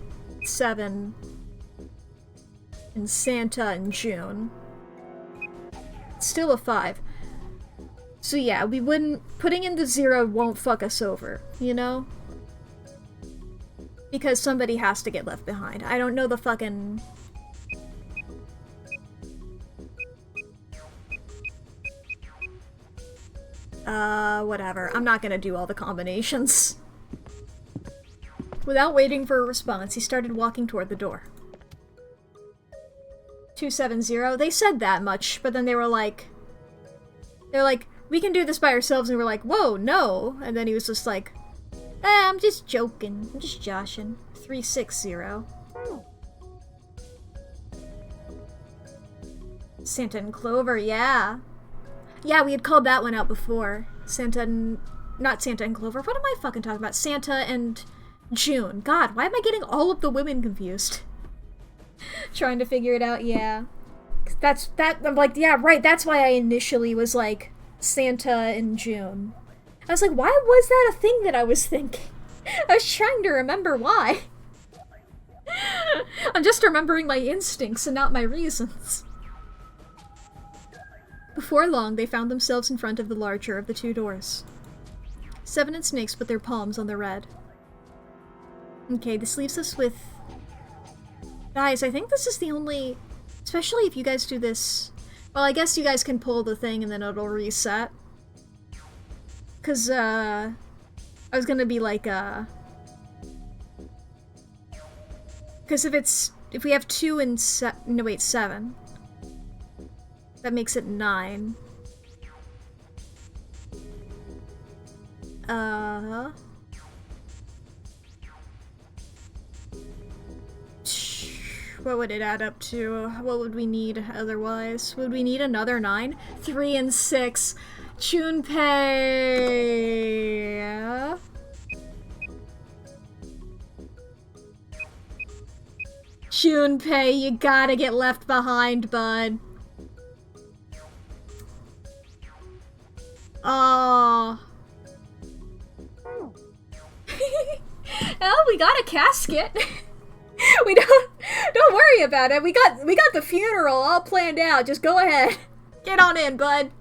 Seven and Santa and June. Still a 5. So yeah, we wouldn't... Putting in the 0 won't fuck us over, you know? Because somebody has to get left behind. I don't know the fucking... whatever. I'm not gonna do all the combinations. Without waiting for a response, he started walking toward the door. 270. They said that much, but then they were like... They're like, we can do this by ourselves, and we're like, whoa, no! And then he was just like, I'm just joking. I'm just joshing. 360. Santa and Clover, yeah. Yeah, we had called that one out before. Santa and... Not Santa and Clover. What am I fucking talking about? Santa and June. God, why am I getting all of the women confused? Trying to figure it out, yeah. I'm like, yeah, right, that's why I initially was like, Santa and June. I was like, why was that a thing that I was thinking? I was trying to remember why. I'm just remembering my instincts and not my reasons. Before long, they found themselves in front of the larger of the 2 doors. Seven and Snakes put their palms on the red. Okay, this leaves us with... Guys, I think this is the only... Especially if you guys do this... Well, I guess you guys can pull the thing and then it'll reset. Cause, I was gonna be like, Cause if we have 2 and 7. That makes it 9. What would it add up to? What would we need otherwise? Would we need another 9? 3 and 6. Junpei. Junpei, you gotta get left behind, bud. Oh. Oh, we got a casket. We don't worry about it. We got the funeral all planned out. Just go ahead. Get on in, bud.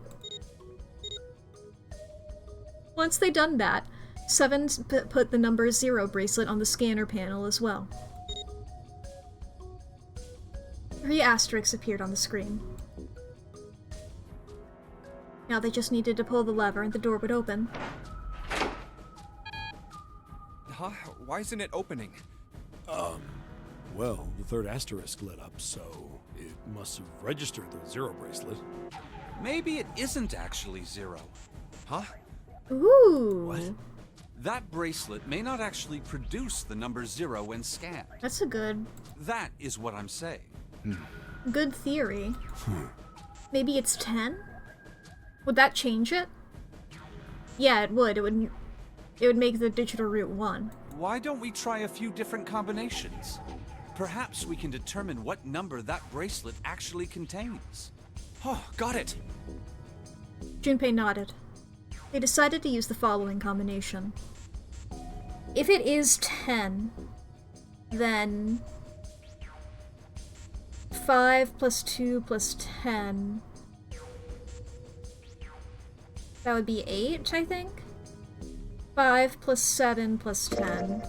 Once they done that, Seven put the number 0 bracelet on the scanner panel as well. 3 asterisks appeared on the screen. Now they just needed to pull the lever and the door would open.
Huh? Why isn't it opening?
Well, the 3rd asterisk lit up, so it must have registered the 0 bracelet.
Maybe it isn't actually 0.
Huh?
Ooh.
What? That bracelet may not actually produce the number 0 when scanned.
That's a good...
That is what I'm saying.
Good theory. Maybe it's 10? Would that change it? Yeah, it would. It would make the digital root 1.
Why don't we try a few different combinations? Perhaps we can determine what number that bracelet actually contains.
Oh, got it!
Junpei nodded. They decided to use the following combination. If it is 10, then 5 plus 2 plus 10. That would be 8, I think? 5 plus 7 plus 10.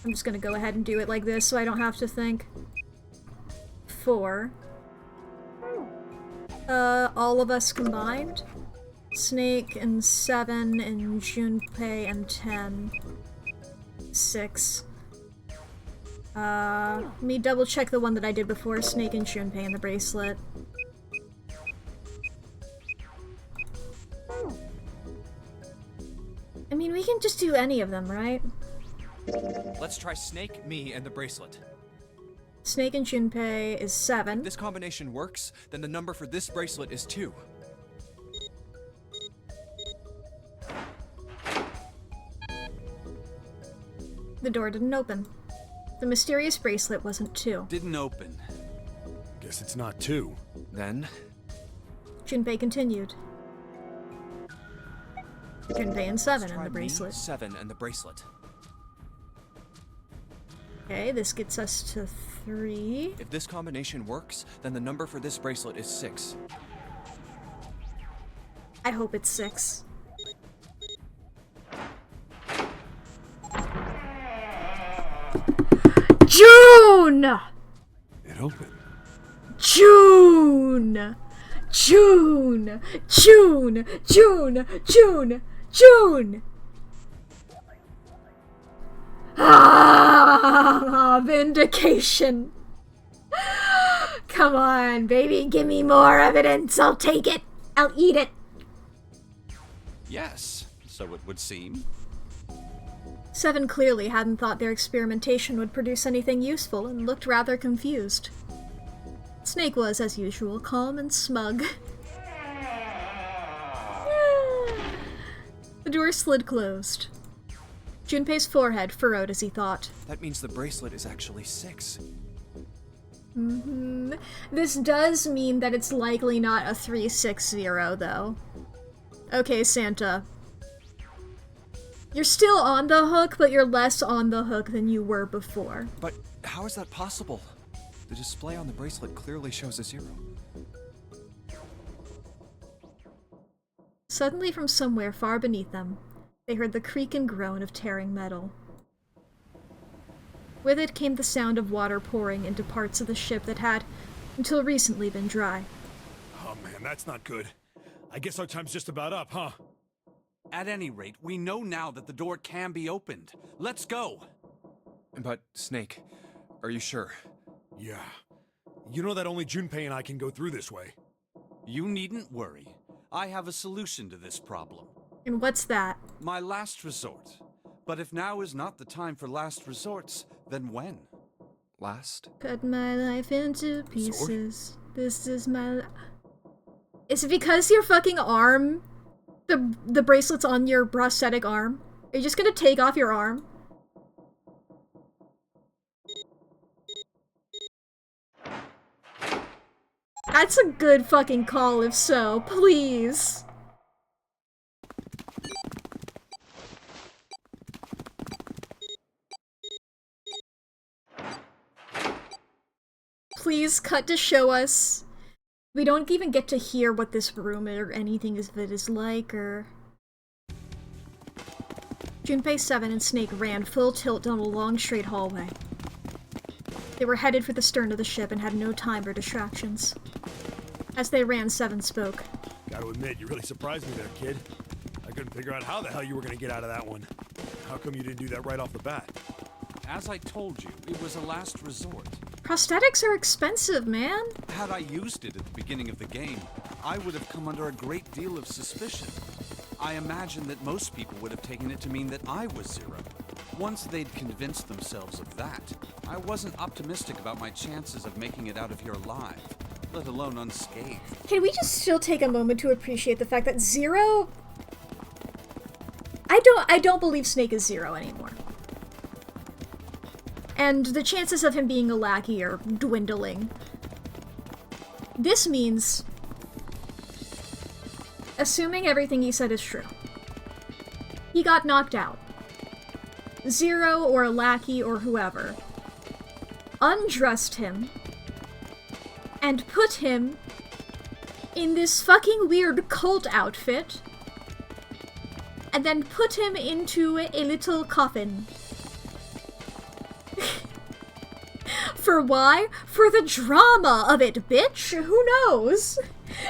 I'm just gonna go ahead and do it like this so I don't have to think. 4. All of us combined? Snake and 7 and Junpei and 10. 6. Let me double check the one that I did before, Snake and Junpei and the bracelet. I mean, we can just do any of them, right?
Let's try Snake, me, and the bracelet.
Snake and Junpei is 7.
If this combination works, then the number for this bracelet is 2.
The door didn't open. The mysterious bracelet wasn't 2.
Didn't open.
Guess it's not 2.
Then...
Junpei continued. Junpei and 7
try
and the bracelet.
Me, 7, and the bracelet.
Okay, this gets us to 3.
If this combination works, then the number for this bracelet is 6.
I hope it's 6. June!
It opened.
June! June! June! June! June! June! Ah, vindication. Come on, baby, give me more evidence. I'll take it. I'll eat it.
Yes, so it would seem.
7 clearly hadn't thought their experimentation would produce anything useful and looked rather confused. Snake was, as usual, calm and smug. The door slid closed. Junpei's forehead furrowed as he thought.
That means the bracelet is actually 6.
This does mean that it's likely not a 360, though. Okay, Santa. You're still on the hook, but you're less on the hook than you were before.
But how is that possible? The display on the bracelet clearly shows a 0.
Suddenly, from somewhere far beneath them, they heard the creak and groan of tearing metal. With it came the sound of water pouring into parts of the ship that had, until recently, been dry.
Oh man, that's not good. I guess our time's just about up, huh?
At any rate, we know now that the door can be opened. Let's go!
But, Snake, are you sure?
Yeah. You know that only Junpei and I can go through this way.
You needn't worry. I have a solution to this problem.
And what's that?
My last resort. But if now is not the time for last resorts, then when?
Last?
Cut my life into pieces. This is my... Is it because your fucking arm... The bracelet's on your prosthetic arm? Are you just gonna take off your arm? That's a good fucking call if so, please. Please cut to show us. We don't even get to hear what this room or anything of it is like, or... Junpei, 7, and Snake ran full tilt down a long, straight hallway. They were headed for the stern of the ship and had no time for distractions. As they ran, 7 spoke.
Gotta admit, you really surprised me there, kid. I couldn't figure out how the hell you were gonna get out of that one. How come you didn't do that right off the bat?
As I told you, it was a last resort.
Prosthetics are expensive, man.
Had I used it at the beginning of the game, I would have come under a great deal of suspicion. I imagine that most people would have taken it to mean that I was Zero. Once they'd convinced themselves of that, I wasn't optimistic about my chances of making it out of here alive, let alone unscathed.
Can we just still take a moment to appreciate the fact that Zero I don't believe Snake is Zero anymore. And the chances of him being a lackey are dwindling. This means, assuming everything he said is true, he got knocked out. Zero or a lackey or whoever undressed him and put him in this fucking weird cult outfit and then put him into a little coffin. For why? For the drama of it, bitch! Who knows?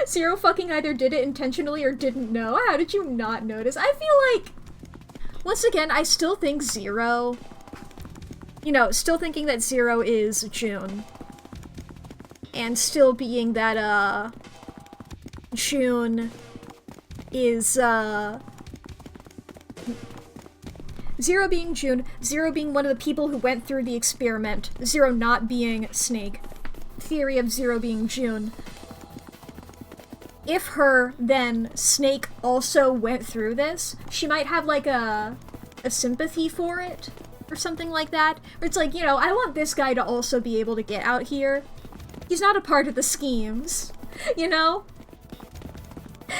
Zero fucking either did it intentionally or didn't know. How did you not notice? I feel like, once again, I still think Zero, you know, still thinking that Zero is June. And still being that, June is, Zero being June, Zero being one of the people who went through the experiment, Zero not being Snake. Theory of Zero being June. If her, then Snake also went through this, she might have like a sympathy for it, or something like that. Or it's like, you know, I want this guy to also be able to get out here. He's not a part of the schemes, you know?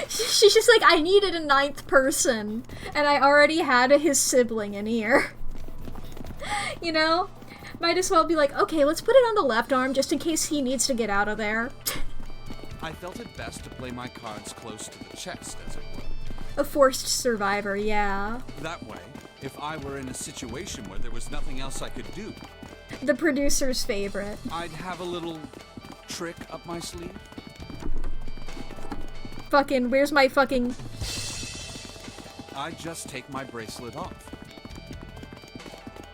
She's just like, I needed a 9th person, and I already had his sibling in here. You know? Might as well be like, okay, let's put it on the left arm just in case he needs to get out of there.
I felt it best to play my cards close to the chest, as it were.
A forced survivor, yeah.
That way, if I were in a situation where there was nothing else I could do,
The producer's favorite.
I'd have a little trick up my sleeve.
Fucking, where's my fucking...
I'd just take my bracelet off.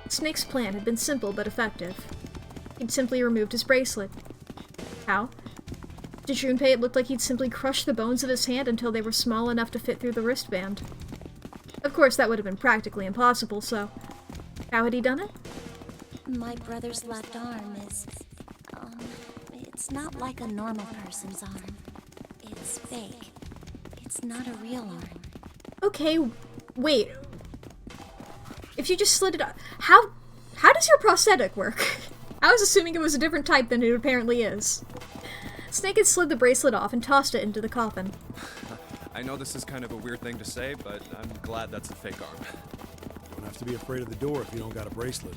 Snake's plan had been simple but effective. He'd simply removed his bracelet. How? To Junpei, it looked like he'd simply crushed the bones of his hand until they were small enough to fit through the wristband. Of course, that would have been practically impossible, so... How had he done it?
My brother's left arm is, it's not like a normal person's arm. It's fake. It's not a real arm.
Okay, wait. If you just slid it up... How does your prosthetic work? I was assuming it was a different type than it apparently is. Snake had slid the bracelet off and tossed it into the coffin.
I know this is kind of a weird thing to say, but I'm glad that's a fake arm.
Don't have to be afraid of the door if you don't got a bracelet.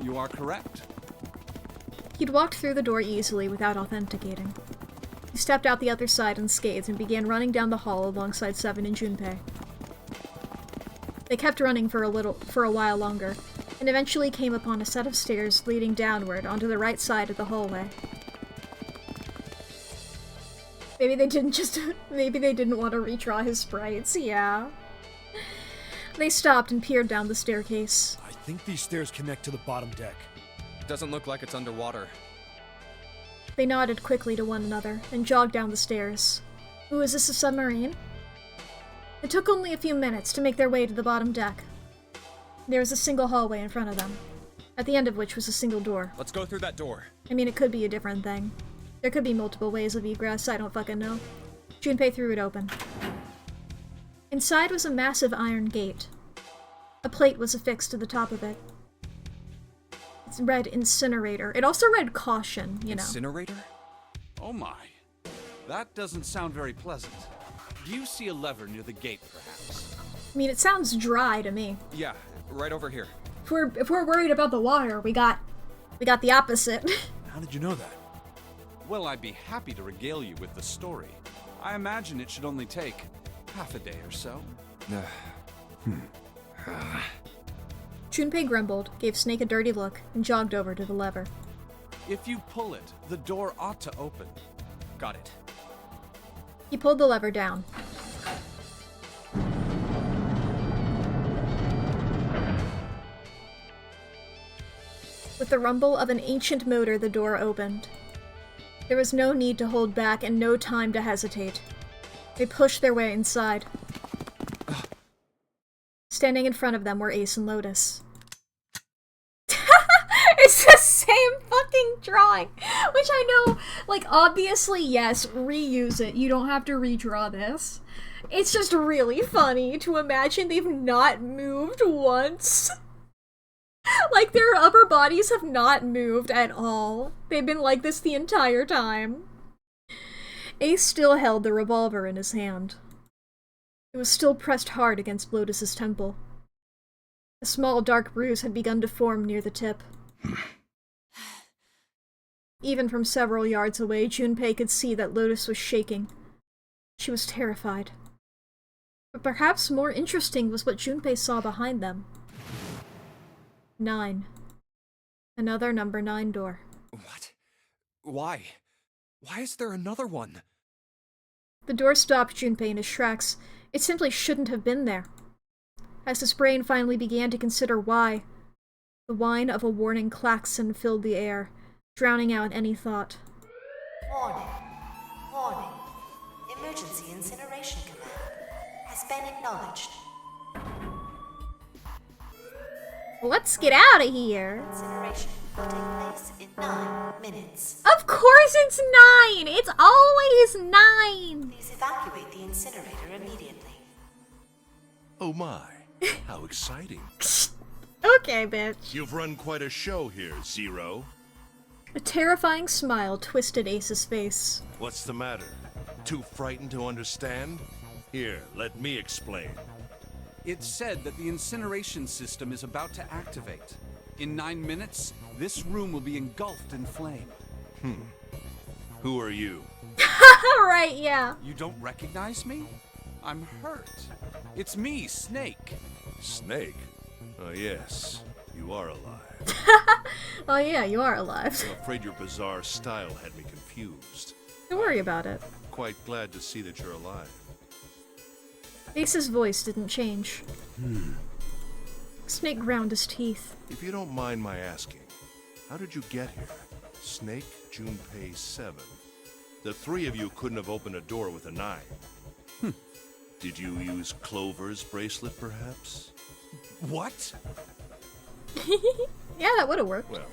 You are correct.
He'd walked through the door easily without authenticating. He stepped out the other side unscathed and began running down the hall alongside Seven and Junpei. They kept running for a while longer, and eventually came upon a set of stairs leading downward onto the right side of the hallway. Maybe they didn't want to redraw his sprites, yeah. They stopped and peered down the staircase.
I think these stairs connect to the bottom deck.
Doesn't look like it's underwater.
They nodded quickly to one another and jogged down the stairs. Ooh, is this a submarine? It took only a few minutes to make their way to the bottom deck. There was a single hallway in front of them, at the end of which was a single door.
Let's go through that door.
I mean, it could be a different thing. There could be multiple ways of egress, I don't fucking know. Junpei threw it open. Inside was a massive iron gate. A plate was affixed to the top of it. It read incinerator. It also read caution, you know.
Incinerator?
Oh my. That doesn't sound very pleasant. Do you see a lever near the gate, perhaps?
I mean, it sounds dry to me.
Yeah, right over here.
If we're worried about the water, we got the opposite.
How did you know that?
Well, I'd be happy to regale you with the story. I imagine it should only take half a day or so.
Junpei grumbled, gave Snake a dirty look, and jogged over to the lever.
If you pull it, the door ought to open.
Got it.
He pulled the lever down. With the rumble of an ancient motor, the door opened. There was no need to hold back and no time to hesitate. They pushed their way inside. Standing in front of them were Ace and Lotus. It's the same fucking drawing! Which I know, like, obviously, yes, reuse it. You don't have to redraw this. It's just really funny to imagine they've not moved once. Like, their upper bodies have not moved at all. They've been like this the entire time. Ace still held the revolver in his hand. It was still pressed hard against Lotus's temple. A small dark bruise had begun to form near the tip. Even from several yards away, Junpei could see that Lotus was shaking. She was terrified. But perhaps more interesting was what Junpei saw behind them. 9. Another number 9 door.
What? Why? Why is there another one?
The door stopped Junpei in his tracks. It simply shouldn't have been there. As his brain finally began to consider why, the whine of a warning klaxon filled the air, drowning out any thought.
Warning. Warning. Emergency incineration command has been acknowledged.
Let's get out of here.
Incineration will take place in 9 minutes.
Of course it's 9! It's always 9!
Please evacuate the incinerator immediately.
Oh my, how exciting.
Okay, bitch.
You've run quite a show here, Zero.
A terrifying smile twisted Ace's face.
What's the matter? Too frightened to understand? Here, let me explain.
It's said that the incineration system is about to activate. In 9 minutes, this room will be engulfed in flame.
Who are you?
Right, yeah.
You don't recognize me? I'm hurt. It's me, Snake.
Snake? Oh yes, you are alive.
Oh yeah, you are alive.
I'm afraid your bizarre style had me confused.
Don't worry about it.
Quite glad to see that you're alive.
Ace's voice didn't change. Snake ground his teeth.
If you don't mind my asking, how did you get here? Snake, Junpei 7. The 3 of you couldn't have opened a door with a 9. Did you use Clover's bracelet, perhaps?
What?
Yeah, that would have worked.
Well,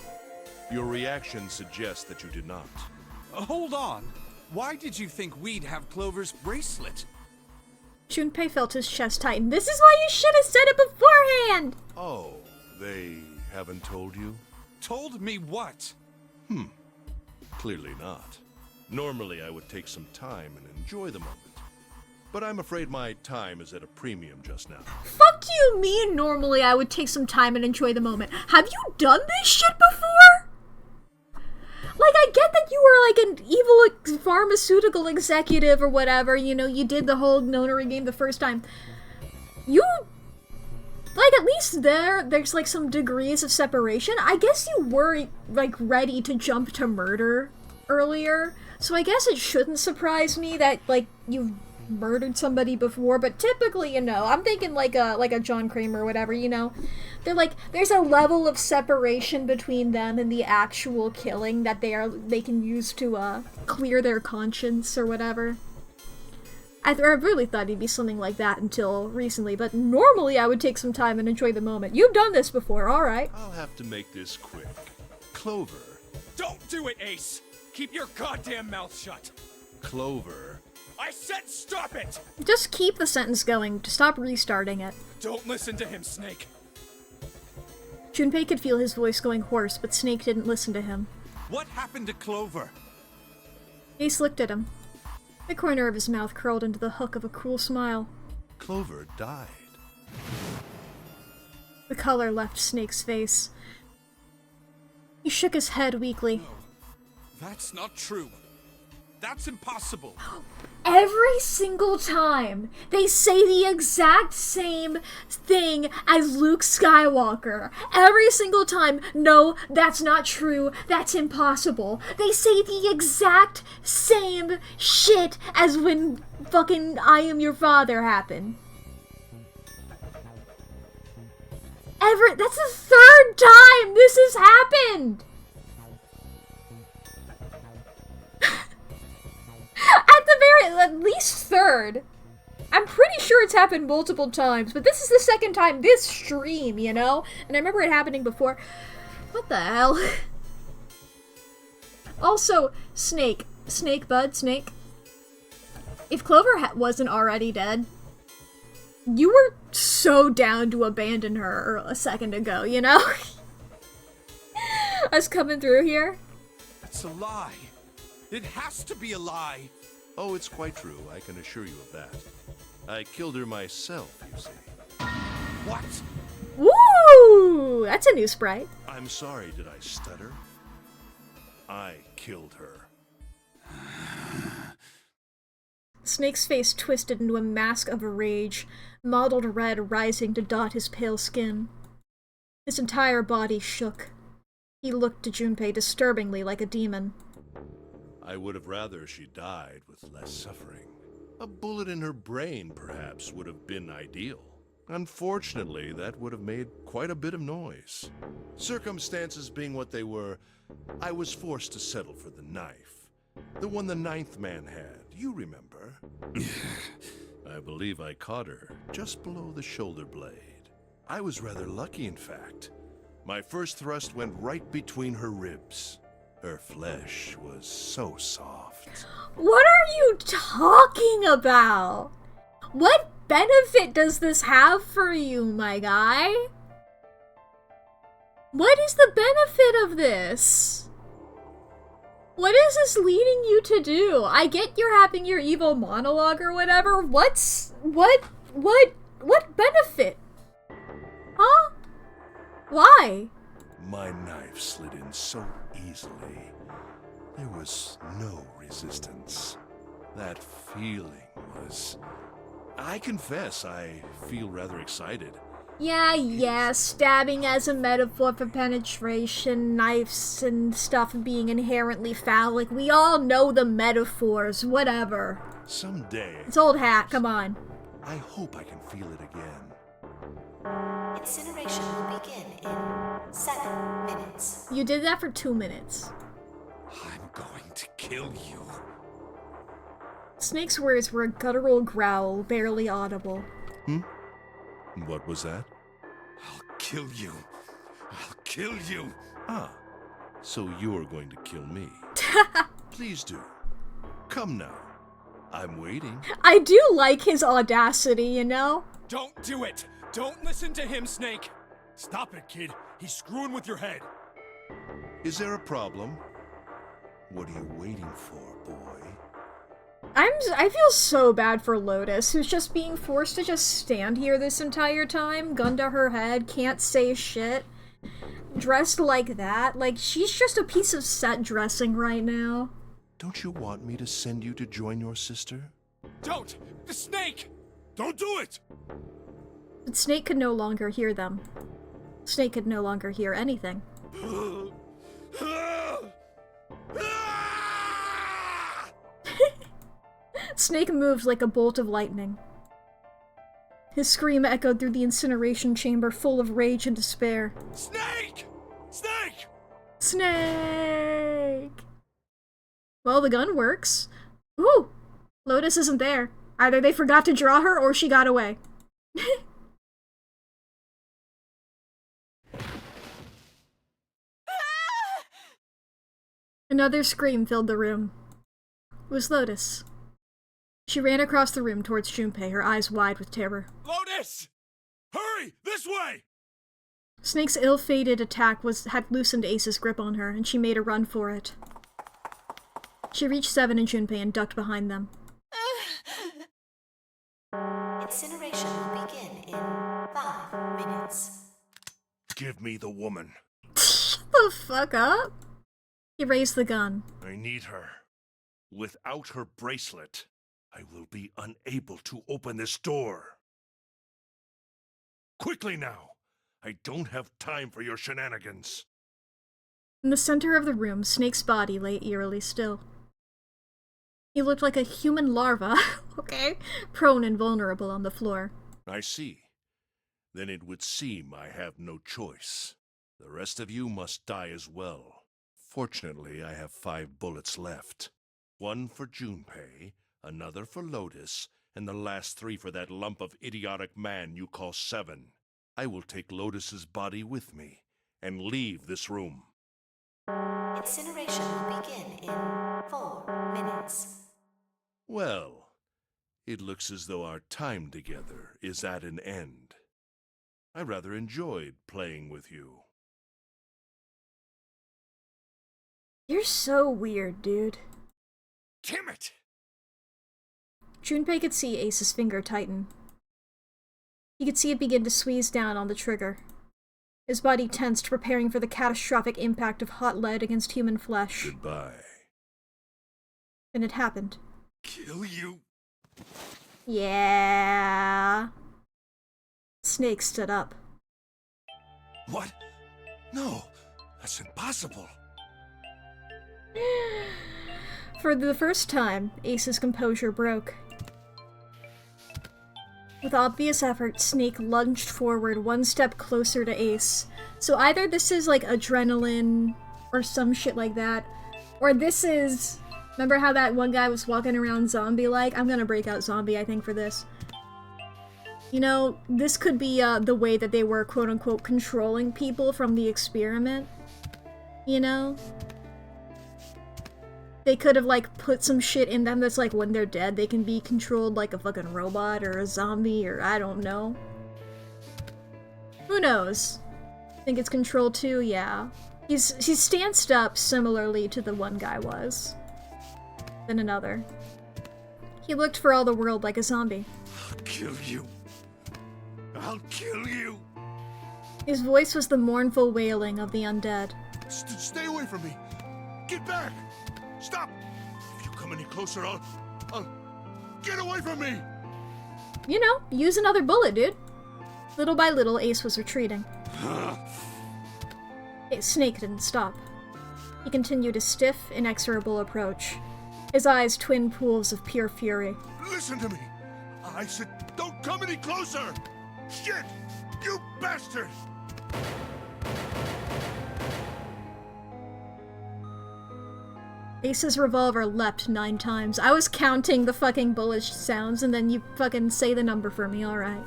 your reaction suggests that you did not.
Hold on. Why did you think we'd have Clover's bracelet?
Junpei felt his chest tighten. This is why you should have said it beforehand!
Oh, they haven't told you?
Told me what?
Clearly not. Normally I would take some time and enjoy the moment. But I'm afraid my time is at a premium just now.
Fuck you, me and normally I would take some time and enjoy the moment. Have you done this shit before? Like, I get that you were like an evil pharmaceutical executive or whatever, you know, you did the whole notary game the first time. You, like, at least there's like some degrees of separation. I guess you were, like, ready to jump to murder earlier, so I guess it shouldn't surprise me that, like, you've murdered somebody before, but typically, you know, I'm thinking like a John Kramer or whatever, you know, they're like, there's a level of separation between them and the actual killing that they can use to clear their conscience or whatever. I really thought it'd be something like that until recently, but normally I would take some time and enjoy the moment. You've done this before, alright.
I'll have to make this quick. Clover.
Don't do it, Ace! Keep your goddamn mouth shut!
Clover.
I said stop it!
Just keep the sentence going, to stop restarting it.
Don't listen to him, Snake.
Junpei could feel his voice going hoarse, but Snake didn't listen to him.
What happened to Clover?
Ace looked at him. The corner of his mouth curled into the hook of a cruel smile.
Clover died.
The color left Snake's face. He shook his head weakly.
That's not true. That's impossible.
Every single time they say the exact same thing as Luke Skywalker. Every single time, no, that's not true, that's impossible. They say the exact same shit as when fucking I Am Your Father happened. That's the 3rd time this has happened! At least 3rd. I'm pretty sure it's happened multiple times, but this is the 2nd time this stream, you know? And I remember it happening before. What the hell? Also, Snake. Snake, bud, Snake. If Clover wasn't already dead, you were so down to abandon her a second ago, you know? Us coming through here.
It's a lie. It has to be a lie.
Oh, it's quite true. I can assure you of that. I killed her myself, you see.
What?
Woo! That's a new sprite.
I'm sorry, did I stutter? I killed her.
Snake's face twisted into a mask of rage, mottled red rising to dot his pale skin. His entire body shook. He looked to Junpei disturbingly like a demon.
I would have rather she died with less suffering. A bullet in her brain, perhaps, would have been ideal. Unfortunately, that would have made quite a bit of noise. Circumstances being what they were, I was forced to settle for the knife. The one the ninth man had, you remember. I believe I caught her just below the shoulder blade. I was rather lucky, in fact. My first thrust went right between her ribs. Her flesh was so soft.
What are you talking about? What benefit does this have for you, my guy? What is the benefit of this? What is this leading you to do? I get you're having your evil monologue or whatever. What benefit? Huh? Why?
My knife slid in so easily. There was no resistance. That feeling was... I confess, I feel rather excited.
Yeah, stabbing as a metaphor for penetration, knives and stuff being inherently phallic. We all know the metaphors, whatever.
Someday...
It's old hat, come on.
I hope I can feel it again.
Incineration will begin in 7 minutes.
You did that for 2 minutes.
I'm going to kill you.
Snake's words were a guttural growl, barely audible.
What was that?
I'll kill you. I'll kill you.
Ah, so you're going to kill me. Please do. Come now. I'm waiting.
I do like his audacity, you know?
Don't do it! Don't listen to him, Snake! Stop it, kid. He's screwing with your head.
Is there a problem? What are you waiting for, boy?
I feel so bad for Lotus, who's just being forced to just stand here this entire time, gun to her head, can't say shit, dressed like that. Like, she's just a piece of set dressing right now.
Don't you want me to send you to join your sister?
Don't! The Snake! Don't do it!
But Snake could no longer hear them. Snake could no longer hear anything. Snake moved like a bolt of lightning. His scream echoed through the incineration chamber, full of rage and despair.
Snake! Snake!
Snake! Well, the gun works. Ooh! Lotus isn't there. Either they forgot to draw her, or she got away. Another scream filled the room. It was Lotus. She ran across the room towards Junpei, her eyes wide with terror.
Lotus! Hurry! This way!
Snake's ill-fated attack had loosened Ace's grip on her, and she made a run for it. She reached Seven and Junpei and ducked behind them.
Incineration will begin in 5 minutes.
Give me the woman.
Shut the fuck up! He raised the gun.
I need her. Without her bracelet, I will be unable to open this door. Quickly now! I don't have time for your shenanigans.
In the center of the room, Snake's body lay eerily still. He looked like a human larva, okay, prone and vulnerable on the floor.
I see. Then it would seem I have no choice. The rest of you must die as well. Fortunately, I have 5 bullets left. 1 for Junpei, another for Lotus, and the last 3 for that lump of idiotic man you call Seven. I will take Lotus's body with me and leave this room.
Incineration will begin in 4 minutes.
Well, It looks as though our time together is at an end. I rather enjoyed playing with you.
You're so weird, dude.
Damn it!
Junpei could see Ace's finger tighten. He could see it begin to squeeze down on the trigger. His body tensed, preparing for the catastrophic impact of hot lead against human flesh.
Goodbye.
Then it happened.
Kill you?
Yeah. Snake stood up.
What? No, that's impossible.
For the first time, Ace's composure broke. With obvious effort, Snake lunged forward one step closer to Ace. So either this is like adrenaline or some shit like that, or this is... Remember how that one guy was walking around zombie-like? I'm gonna break out zombie, I think, for this. You know, this could be the way that they were quote-unquote controlling people from the experiment. You know? They could have, like, put some shit in them that's like, when they're dead, they can be controlled like a fucking robot or a zombie or I don't know. Who knows? Think it's Control 2? Yeah. He's stanced up similarly to the one guy was. Then another. He looked for all the world like a zombie.
I'll kill you. I'll kill you.
His voice was the mournful wailing of the undead.
Stay away from me. Get back. Stop. If you come any closer, I'll... Get away from me.
You know, use another bullet, dude. Little by little, Ace was retreating. Snake didn't stop. He continued his stiff, inexorable approach. His eyes twin pools of pure fury.
Listen to me. I said don't come any closer. Shit. You bastard.
Ace's revolver leapt 9 times. I was counting the fucking bullet sounds, and then you fucking say the number for me, alright.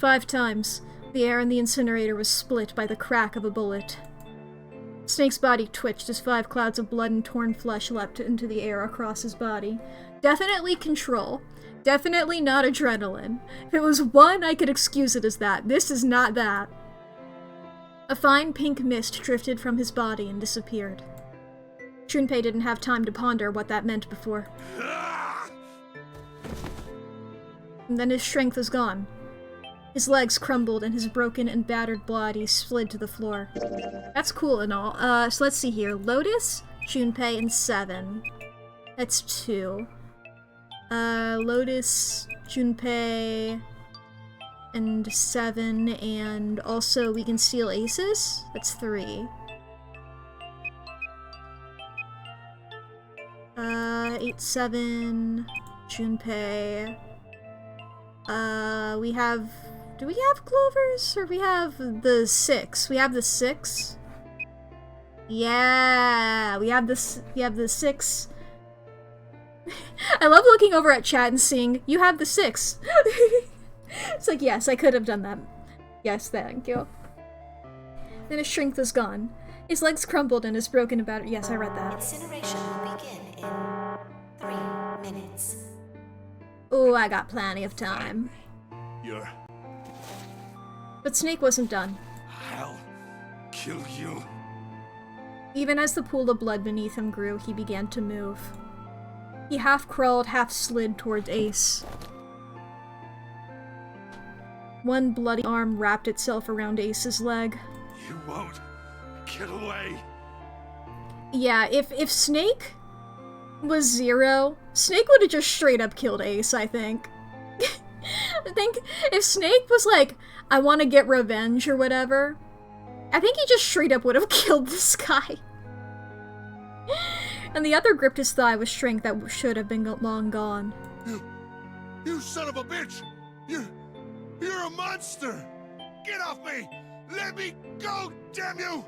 5 times. The air in the incinerator was split by the crack of a bullet. Snake's body twitched as 5 clouds of blood and torn flesh leapt into the air across his body. Definitely control. Definitely not adrenaline. If it was one, I could excuse it as that. This is not that. A fine pink mist drifted from his body and disappeared. Junpei didn't have time to ponder what that meant before. And then his strength was gone. His legs crumbled and his broken and battered body slid to the floor. That's cool and all. So let's see here. Lotus, Junpei, and 7. That's 2. Lotus, Junpei, and 7, and also we can steal aces? That's 3. 8, 7, Junpei. We have... Do we have clovers? Or we have the 6? We have the 6? Yeah! We have the 6. I love looking over at chat and seeing, you have the 6. It's like, yes, I could have done that. Yes, thank you. Then his strength was gone. His legs crumbled and his broken about it. Yes, I read that.
Incineration will begin in 3 minutes.
Oh, I got plenty of time.
You're...
But Snake wasn't done.
I'll kill you.
Even as the pool of blood beneath him grew, he began to move. He half crawled, half slid towards Ace. One bloody arm wrapped itself around Ace's leg.
You won't get away.
Yeah, if Snake was 0, Snake would have just straight up killed Ace, I think. I think if Snake was like, I want to get revenge or whatever, I think he just straight up would have killed this guy. And the other gripped his thigh with strength that should have been long gone.
You son of a bitch! You're a monster! Get off me! Let me go, damn you!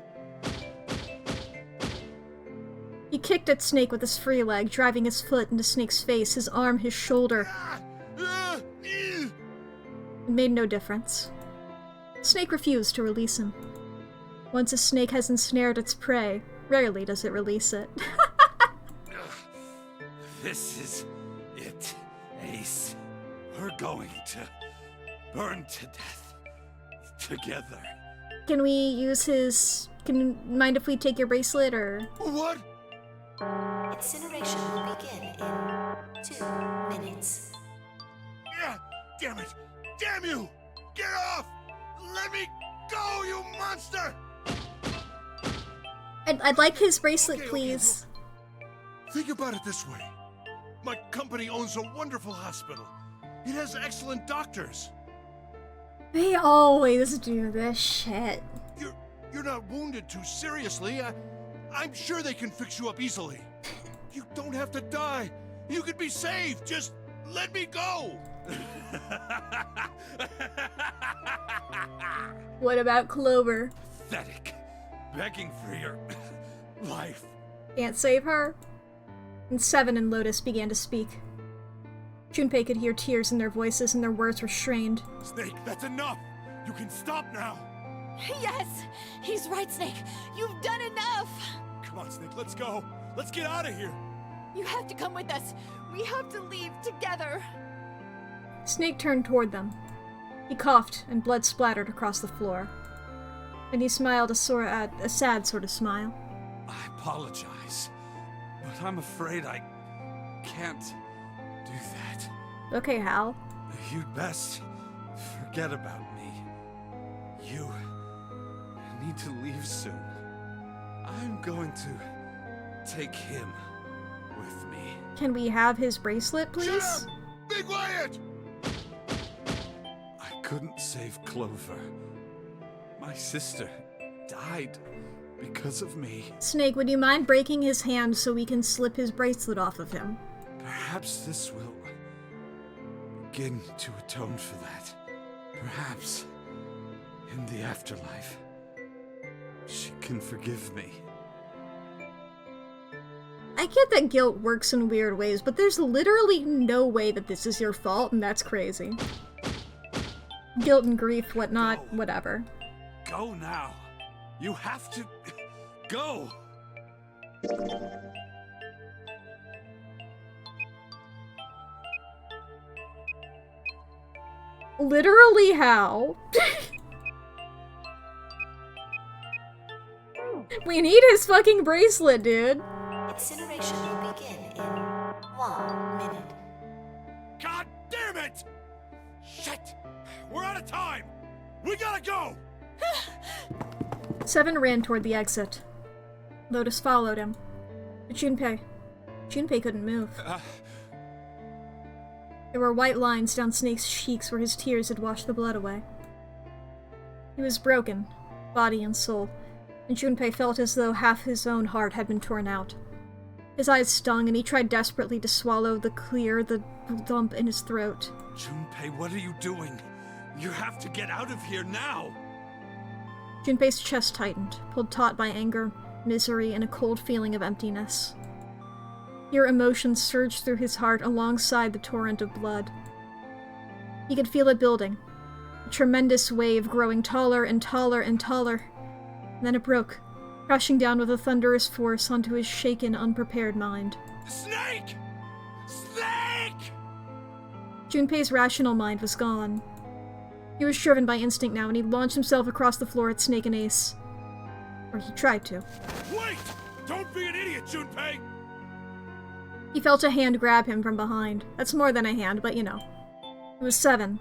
He kicked at Snake with his free leg, driving his foot into Snake's face, his arm, his shoulder. It made no difference. Snake refused to release him. Once a snake has ensnared its prey, rarely does it release it.
This is it.
Ace, we're going to burn to death together.
Can we use his... Can you mind if we take your bracelet, or...
What?
Incineration will begin in 2 minutes.
Yeah, damn it! Damn you! Get off! Let me go, you monster!
I'd like his bracelet,
Okay,
please.
Think about it this way. My company owns a wonderful hospital. It has excellent doctors.
They always do this shit.
You're not wounded too seriously. I'm sure they can fix you up easily. You don't have to die. You could be saved. Just let me go.
What about Clover?
Pathetic. Begging for your life.
Can't save her? And Seven and Lotus began to speak. Junpei could hear tears in their voices and their words were strained.
Snake, that's enough! You can stop now!
Yes! He's right, Snake! You've done enough!
Come on, Snake, let's go! Let's get out of here!
You have to come with us! We have to leave together!
Snake turned toward them. He coughed and blood splattered across the floor. And he smiled a sad sort of smile.
I apologize, but I'm afraid I can't do that.
Okay, Hal.
You'd best forget about me. You need to leave soon. I'm going to take him with me.
Can we have his bracelet, please?
Shut up! Be quiet!
I couldn't save Clover. My sister died because of me.
Snake, would you mind breaking his hand so we can slip his bracelet off of him?
Perhaps this will begin to atone for that. Perhaps in the afterlife, she can forgive me.
I get that guilt works in weird ways, but there's literally no way that this is your fault, and that's crazy. Guilt and grief, whatnot, whatever.
Go now. You have to go.
Literally how? We need his fucking bracelet, dude.
Incineration will begin in 1 minute.
God damn it! Shit! We're out of time! We gotta go!
Seven ran toward the exit. Lotus followed him. But Junpei couldn't move. There were white lines down Snake's cheeks where his tears had washed the blood away. He was broken, body and soul, and Junpei felt as though half his own heart had been torn out. His eyes stung, and he tried desperately to swallow the lump in his throat.
Junpei, what are you doing? You have to get out of here now!
Junpei's chest tightened, pulled taut by anger, misery, and a cold feeling of emptiness. Pure emotion surged through his heart alongside the torrent of blood. He could feel it building, a tremendous wave growing taller and taller and taller. And then it broke, crashing down with a thunderous force onto his shaken, unprepared mind.
Snake! Snake!
Junpei's rational mind was gone. He was driven by instinct now, and he launched himself across the floor at Snake and Ace. Or he tried to.
Wait! Don't be an idiot, Junpei!
He felt a hand grab him from behind. That's more than a hand, but you know. It was Seven.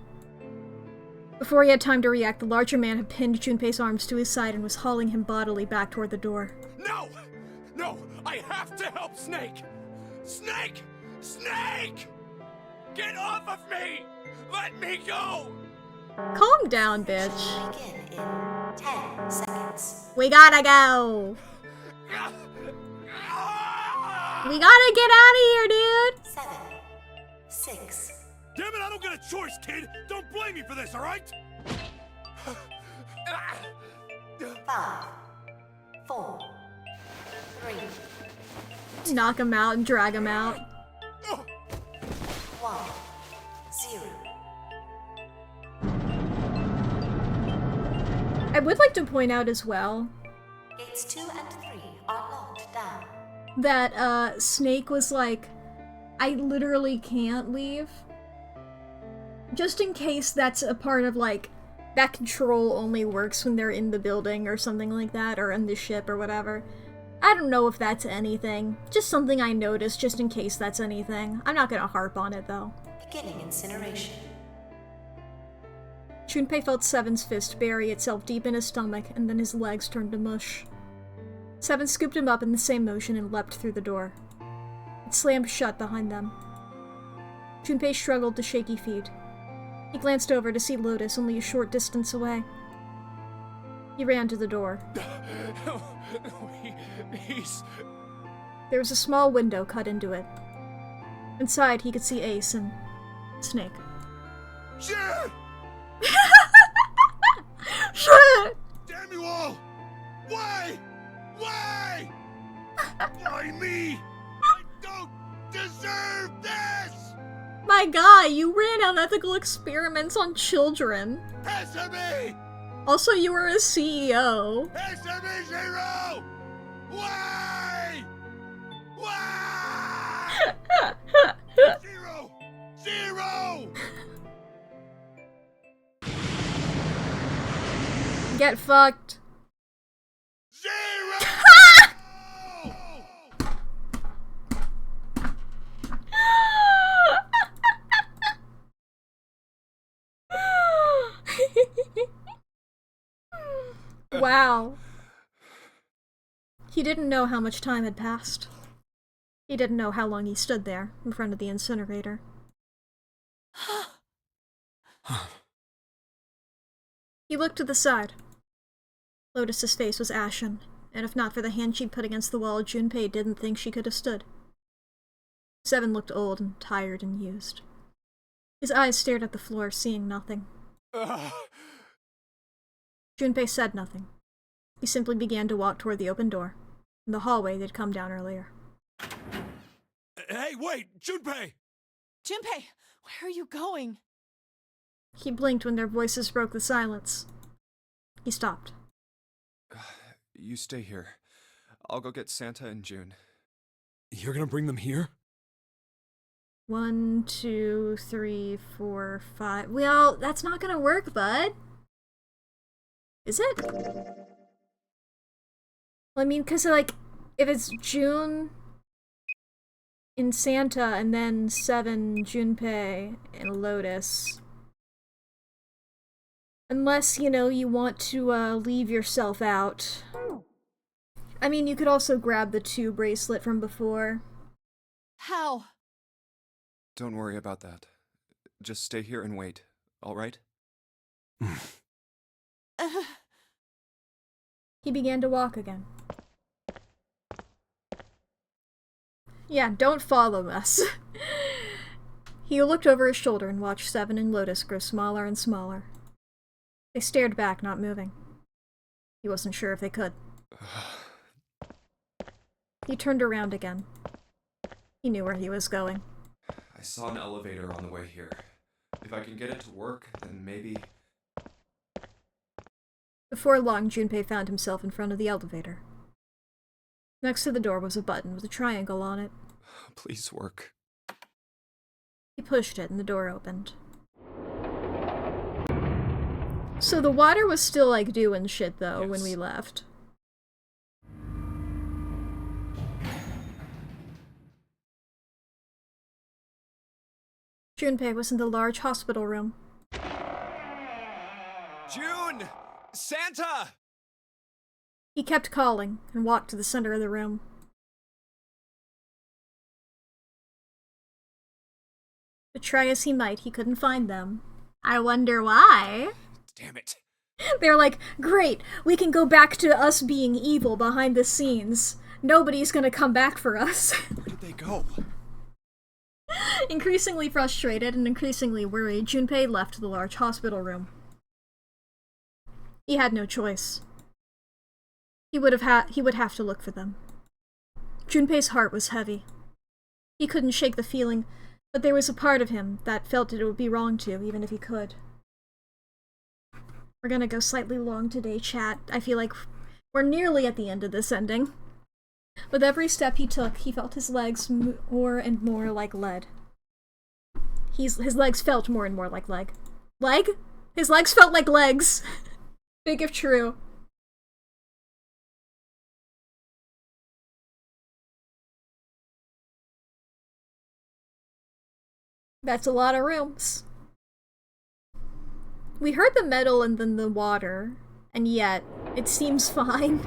Before he had time to react, the larger man had pinned Junpei's arms to his side and was hauling him bodily back toward the door.
No! No! I have to help Snake! Snake! Snake! Get off of me! Let me go!
Calm down, bitch.
Begin in 10 seconds.
We gotta go! We gotta get out of here, dude!
7, 6.
Damn it, I don't get a choice, kid! Don't blame me for this, alright?
5, 4, 3,
Knock him out and drag him out.
1, 0.
I would like to point out as well
Gates 2 and 3 are locked down.
that Snake was like, I literally can't leave. Just in case that's a part of, like, that control only works when they're in the building or something like that, or in the ship or whatever. I don't know if that's anything. Just something I noticed, just in case that's anything. I'm not gonna harp on it, though.
Beginning incineration.
Junpei felt Seven's fist bury itself deep in his stomach, and then his legs turned to mush. Seven scooped him up in the same motion and leapt through the door. It slammed shut behind them. Junpei struggled to shaky feet. He glanced over to see Lotus only a short distance away. He ran to the door. There was a small window cut into it. Inside, he could see Ace and Snake.
Shit!
Shit!
Damn you all! Why? Why? Why me? I don't deserve this!
My guy, you ran unethical experiments on children.
Answer me!
Also, you were a CEO.
Answer me, Zero! Why? Why? Zero! Zero!
Get fucked.
Zero!
Wow. He didn't know how much time had passed. He didn't know how long he stood there, in front of the incinerator. He looked to the side. Lotus's face was ashen, and if not for the hand she'd put against the wall, Junpei didn't think she could have stood. Seven looked old and tired and used. His eyes stared at the floor, seeing nothing. Junpei said nothing. He simply began to walk toward the open door, in the hallway they'd come down earlier.
Hey, wait! Junpei!
Junpei, where are you going?
He blinked when their voices broke the silence. He stopped.
You stay here. I'll go get Santa and June.
You're gonna bring them here?
1, 2, 3, 4, 5. Well, that's not gonna work, bud. Is it? Well, I mean, because, like, if it's June in Santa and then 7 Junpei and Lotus. Unless, you know, you want to leave yourself out. I mean, you could also grab the 2 bracelet from before.
How?
Don't worry about that. Just stay here and wait, alright?
He began to walk again. Yeah, don't follow us. He looked over his shoulder and watched Seven and Lotus grow smaller and smaller. They stared back, not moving. He wasn't sure if they could. He turned around again. He knew where he was going.
I saw an elevator on the way here. If I can get it to work, then maybe...
Before long, Junpei found himself in front of the elevator. Next to the door was a button with a triangle on it.
Please work.
He pushed it and the door opened. So the water was still, like, doing shit, though, when we left. Junpei was in the large hospital room.
June! Santa!
He kept calling and walked to the center of the room. But try as he might, he couldn't find them. I wonder why.
Damn it.
They're like, great, we can go back to us being evil behind the scenes. Nobody's gonna come back for us.
Where did they go?
Increasingly frustrated and increasingly worried, Junpei left the large hospital room. He had no choice. He would have to look for them. Junpei's heart was heavy. He couldn't shake the feeling, but there was a part of him that felt it would be wrong to, even if he could. We're gonna go slightly long today, chat. I feel like we're nearly at the end of this ending. With every step he took, he felt his legs more and more like lead. his legs felt more and more like leg. Leg? His legs felt like legs. Big if true. That's a lot of rooms. We heard the metal and then the water, and yet, it seems fine.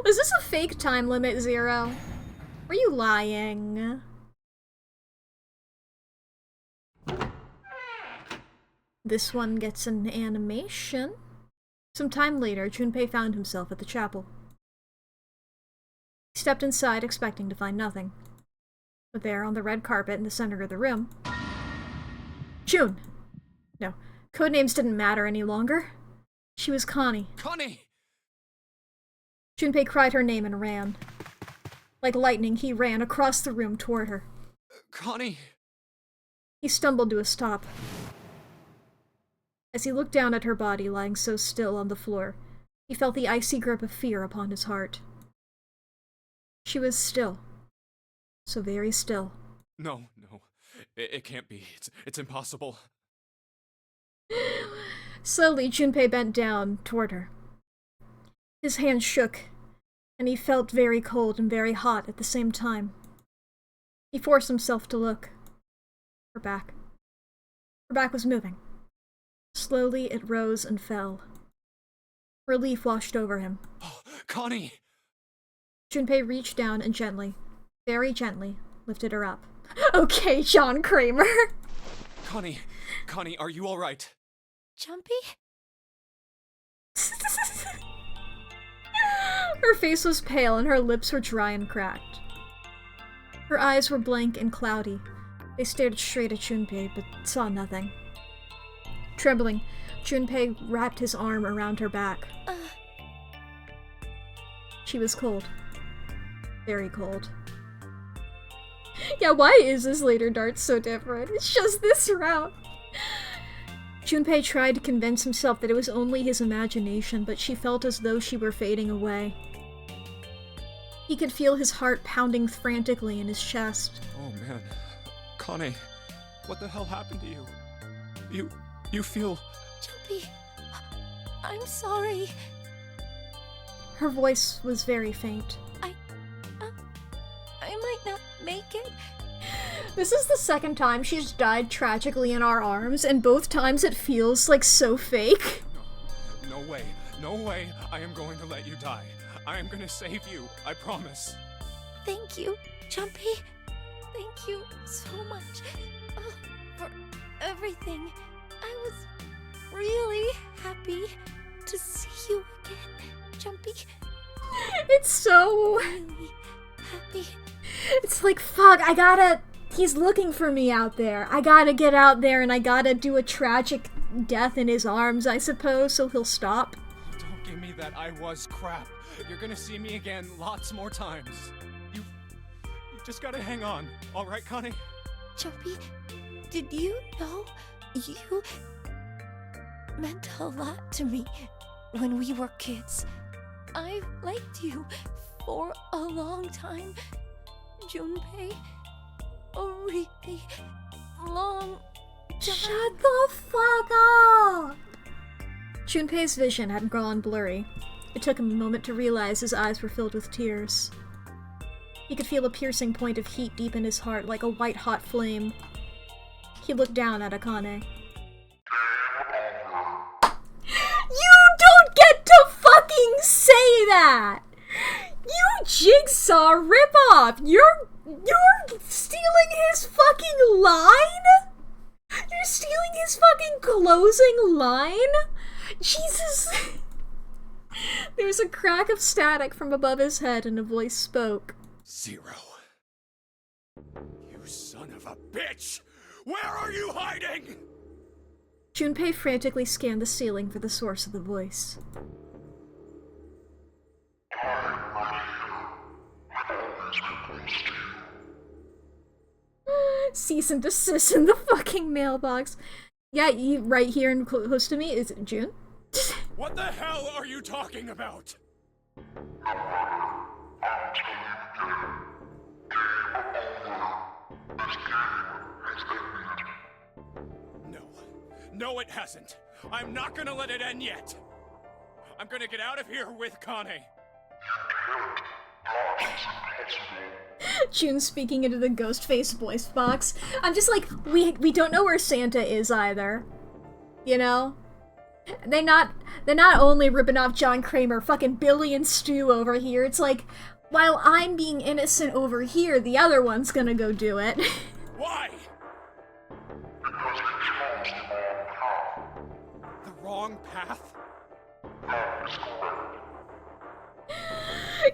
Was this a fake time limit, Zero? Were you lying? This one gets an animation. Some time later, Junpei found himself at the chapel. He stepped inside, expecting to find nothing. But there, on the red carpet in the center of the room... June! No, codenames didn't matter any longer. She was Connie.
Connie!
Junpei cried her name and ran. Like lightning, he ran across the room toward her.
Connie!
He stumbled to a stop. As he looked down at her body lying so still on the floor, he felt the icy grip of fear upon his heart. She was still. So very still.
No. It can't be. It's impossible.
Slowly, Junpei bent down toward her. His hand shook, and he felt very cold and very hot at the same time. He forced himself to look. Her back. Her back was moving. Slowly, it rose and fell. Relief washed over him.
Oh, Connie!
Junpei reached down and gently, very gently, lifted her up. Okay, John Kramer.
Connie, are you alright?
Jumpy?
Her face was pale and her lips were dry and cracked. Her eyes were blank and cloudy. They stared straight at Junpei, but saw nothing. Trembling, Junpei wrapped his arm around her back. She was cold. Very cold. Yeah, why is this later dart so different? It's just this route. Junpei tried to convince himself that it was only his imagination, but she felt as though she were fading away. He could feel his heart pounding frantically in his chest.
Oh man. Connie, what the hell happened to you? You feel...
Jumpy, I'm sorry.
Her voice was very faint.
I might not make it.
This is the second time she's died tragically in our arms, and both times it feels like so fake.
No way, I am going to let you die. I am going to save you, I promise.
Thank you, Jumpy. Thank you so much for everything. I was really happy to see you again, Jumpy.
It's so...
Really happy.
It's like, fuck, he's looking for me out there. I gotta get out there and I gotta do a tragic death in his arms, I suppose, so he'll stop.
Don't give me that I was crap. You're gonna see me again lots more times. You just gotta hang on, alright, Connie?
Jumpy, did you know you meant a lot to me when we were kids? I've liked you for a long time, Junpei. A really long time.
Shut the fuck up! Junpei's vision had gone blurry. It took him a moment to realize his eyes were filled with tears. He could feel a piercing point of heat deep in his heart, like a white-hot flame. He looked down at Akane. You don't get to fucking say that! You Jigsaw ripoff! You're stealing his fucking line? You're stealing his fucking closing line? Jesus. There was a crack of static from above his head and a voice spoke.
Zero. You son of a bitch! Where are you hiding?
Junpei frantically scanned the ceiling for the source of the voice. Cease and desist in the fucking mailbox. Yeah, right here and close to me. Is it June?
What the hell are you talking about? No. No, it hasn't. I'm not gonna let it end yet. I'm gonna get out of here with Connie.
June speaking into the Ghostface voice box. I'm just like, we don't know where Santa is either. You know? They're not only ripping off John Kramer, fucking Billy and Stu over here. It's like, while I'm being innocent over here, the other one's gonna go do it.
Why? The wrong path?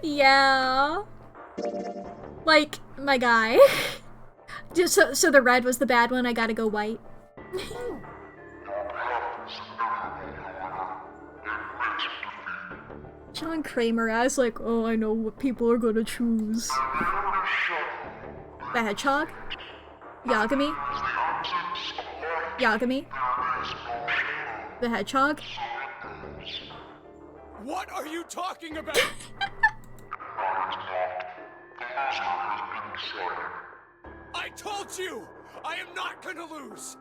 Yeah. Like, my guy. Just so the red was the bad one, I gotta go white. John Kramer as like, oh, I know what people are gonna choose. The Hedgehog? Yagami? Yagami? The Hedgehog?
What are you talking about? I told you! I am not gonna lose!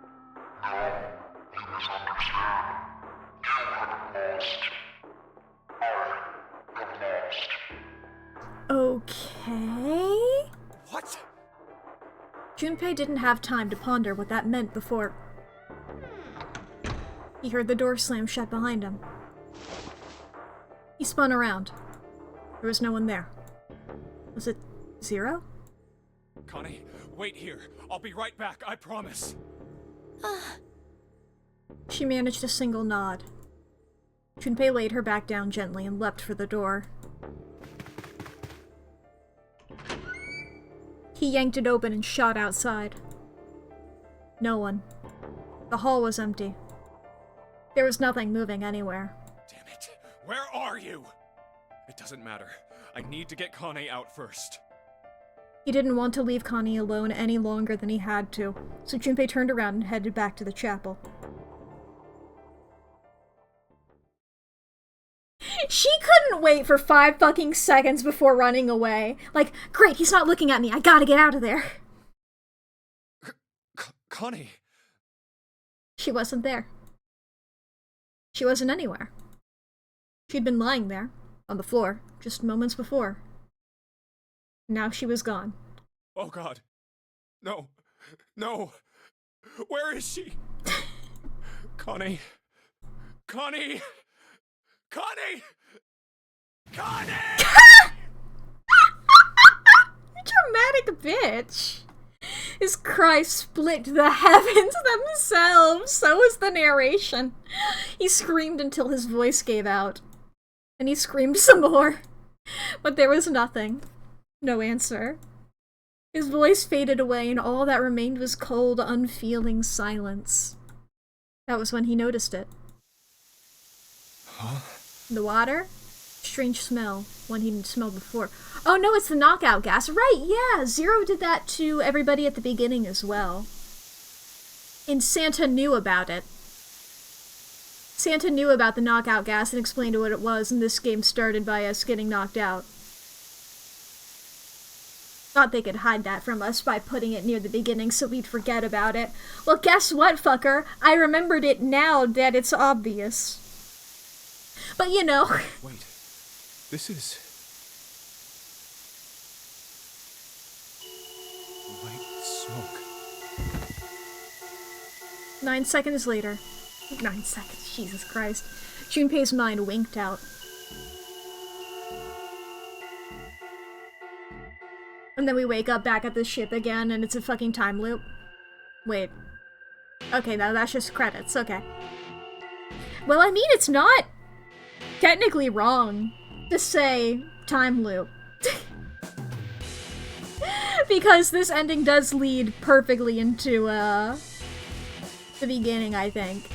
Okay.
What?
Junpei didn't have time to ponder what that meant before he heard the door slam shut behind him. He spun around. There was no one there. Was it Zero?
Connie, wait here. I'll be right back, I promise.
She managed a single nod. Junpei laid her back down gently and leapt for the door. He yanked it open and shot outside. No one. The hall was empty. There was nothing moving anywhere.
Damn it. Where are you? It doesn't matter. I need to get Connie out first.
He didn't want to leave Connie alone any longer than he had to, so Junpei turned around and headed back to the chapel. She couldn't wait for 5 fucking seconds before running away. Like, great, he's not looking at me, I gotta get out of there.
Connie!
She wasn't there. She wasn't anywhere. She'd been lying there, on the floor, just moments before. Now she was gone.
Oh god. No. No. Where is she? Connie. Connie! Connie! Connie!
You dramatic bitch. His cry split the heavens themselves. So was the narration. He screamed until his voice gave out. And he screamed some more. But there was nothing. No answer. His voice faded away and all that remained was cold, unfeeling silence. That was when he noticed it.
Huh?
The water? Strange smell. One he didn't smell before. Oh no, it's the knockout gas. Right, yeah! Zero did that to everybody at the beginning as well. And Santa knew about it. Santa knew about the knockout gas and explained what it was, and this game started by us getting knocked out. Thought they could hide that from us by putting it near the beginning so we'd forget about it. Well, guess what, fucker? I remembered it now that it's obvious. But you know...
Wait. This is... white smoke.
9 seconds later. 9 seconds, Jesus Christ. Junpei's mind winked out. And then we wake up back at the ship again, and it's a fucking time loop. Wait. Okay, now that's just credits, okay. Well, I mean, it's not technically wrong to say time loop. Because this ending does lead perfectly into, the beginning, I think.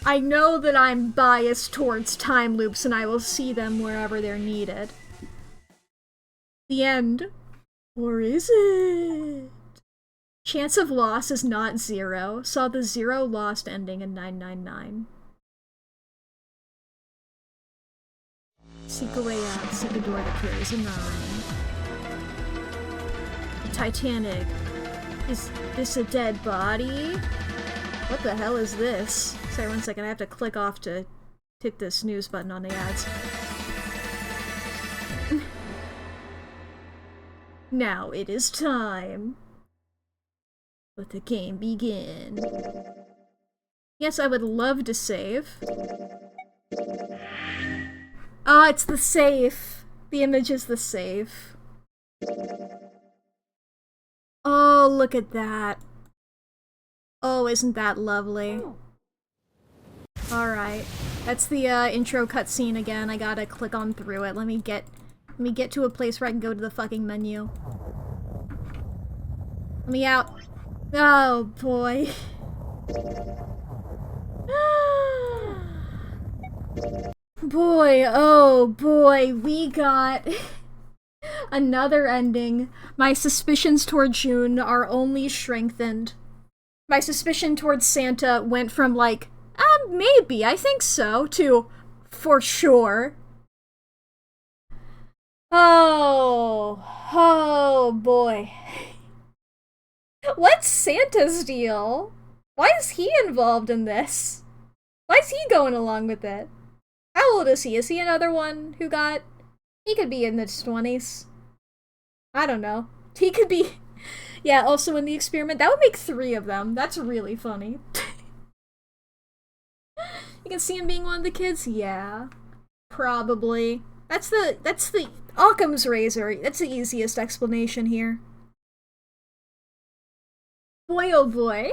I know that I'm biased towards time loops, and I will see them wherever they're needed. The end. Or is it? Chance of loss is not 0. Saw the 0 lost ending in 999. Seek a way out, seek a door that carries a 9. Titanic. Is this a dead body? What the hell is this? Sorry, 1 second, I have to click off to hit the snooze button on the ads. Now it is time. Let the game begin. Yes, I would love to save. Ah, it's the safe. The image is the safe. Oh, look at that. Oh, isn't that lovely? Alright. That's the intro cutscene again. I gotta click on through it. Let me get to a place where I can go to the fucking menu. Let me out. Oh boy. Boy, oh boy, we got another ending. My suspicions toward June are only strengthened. My suspicion towards Santa went from like, maybe, I think so, to for sure. Oh boy. What's Santa's deal? Why is he involved in this? Why is he going along with it? How old is he? Is he another one who got... He could be in his 20s. I don't know. He could be... Yeah, also in the experiment. That would make 3 of them. That's really funny. You can see him being one of the kids? Yeah. Probably. That's the Occam's razor. That's the easiest explanation here. Boy, oh boy.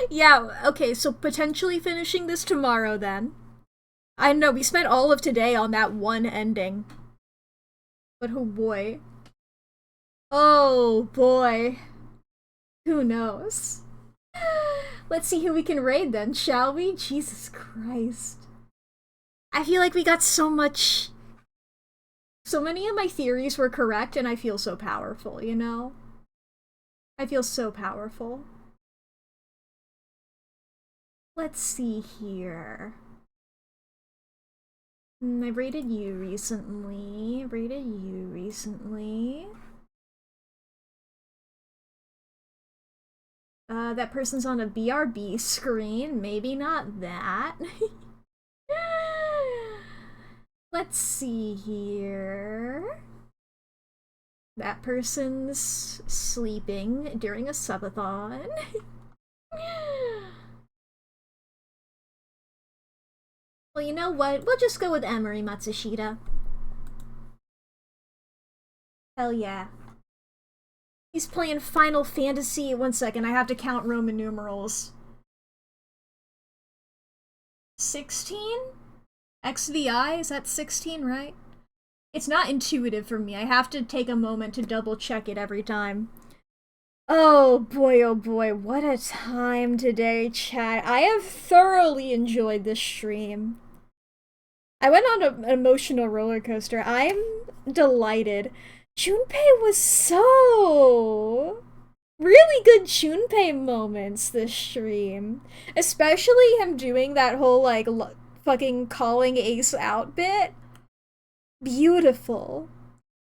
Yeah, okay, so potentially finishing this tomorrow then. I know, we spent all of today on that one ending. But oh boy. Oh boy. Who knows? Let's see who we can raid then, shall we? Jesus Christ. I feel like we got so much... So many of my theories were correct and I feel so powerful, you know? I feel so powerful. Let's see here. I rated you recently. That person's on a BRB screen. Maybe not that. Let's see here. That person's sleeping during a subathon. Well, you know what? We'll just go with Emery Matsushita. Hell yeah. He's playing Final Fantasy. 1 second, I have to count Roman numerals. 16? XVI? Is that 16, right? It's not intuitive for me. I have to take a moment to double check it every time. Oh boy, what a time today, chat. I have thoroughly enjoyed this stream. I went on an emotional roller coaster. I'm delighted. Junpei was so... really good Junpei moments this stream. Especially him doing that whole, like, fucking calling Ace out bit. Beautiful.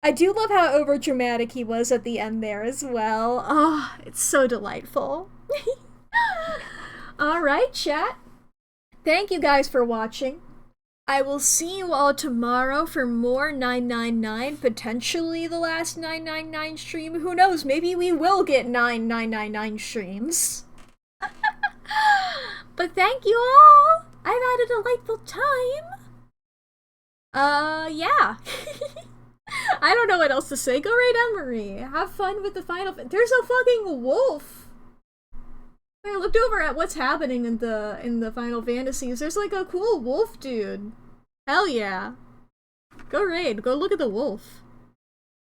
I do love how overdramatic he was at the end there as well. Oh, it's so delightful. Alright, chat. Thank you guys for watching. I will see you all tomorrow for more 999, potentially the last 999 stream. Who knows, maybe we will get 999 streams. But thank you all! I've had a delightful time. Yeah. I don't know what else to say. Go raid Emery. Have fun with the final... There's a fucking wolf! I looked over at what's happening in the Final Fantasies. There's like a cool wolf dude. Hell yeah. Go raid. Go look at the wolf.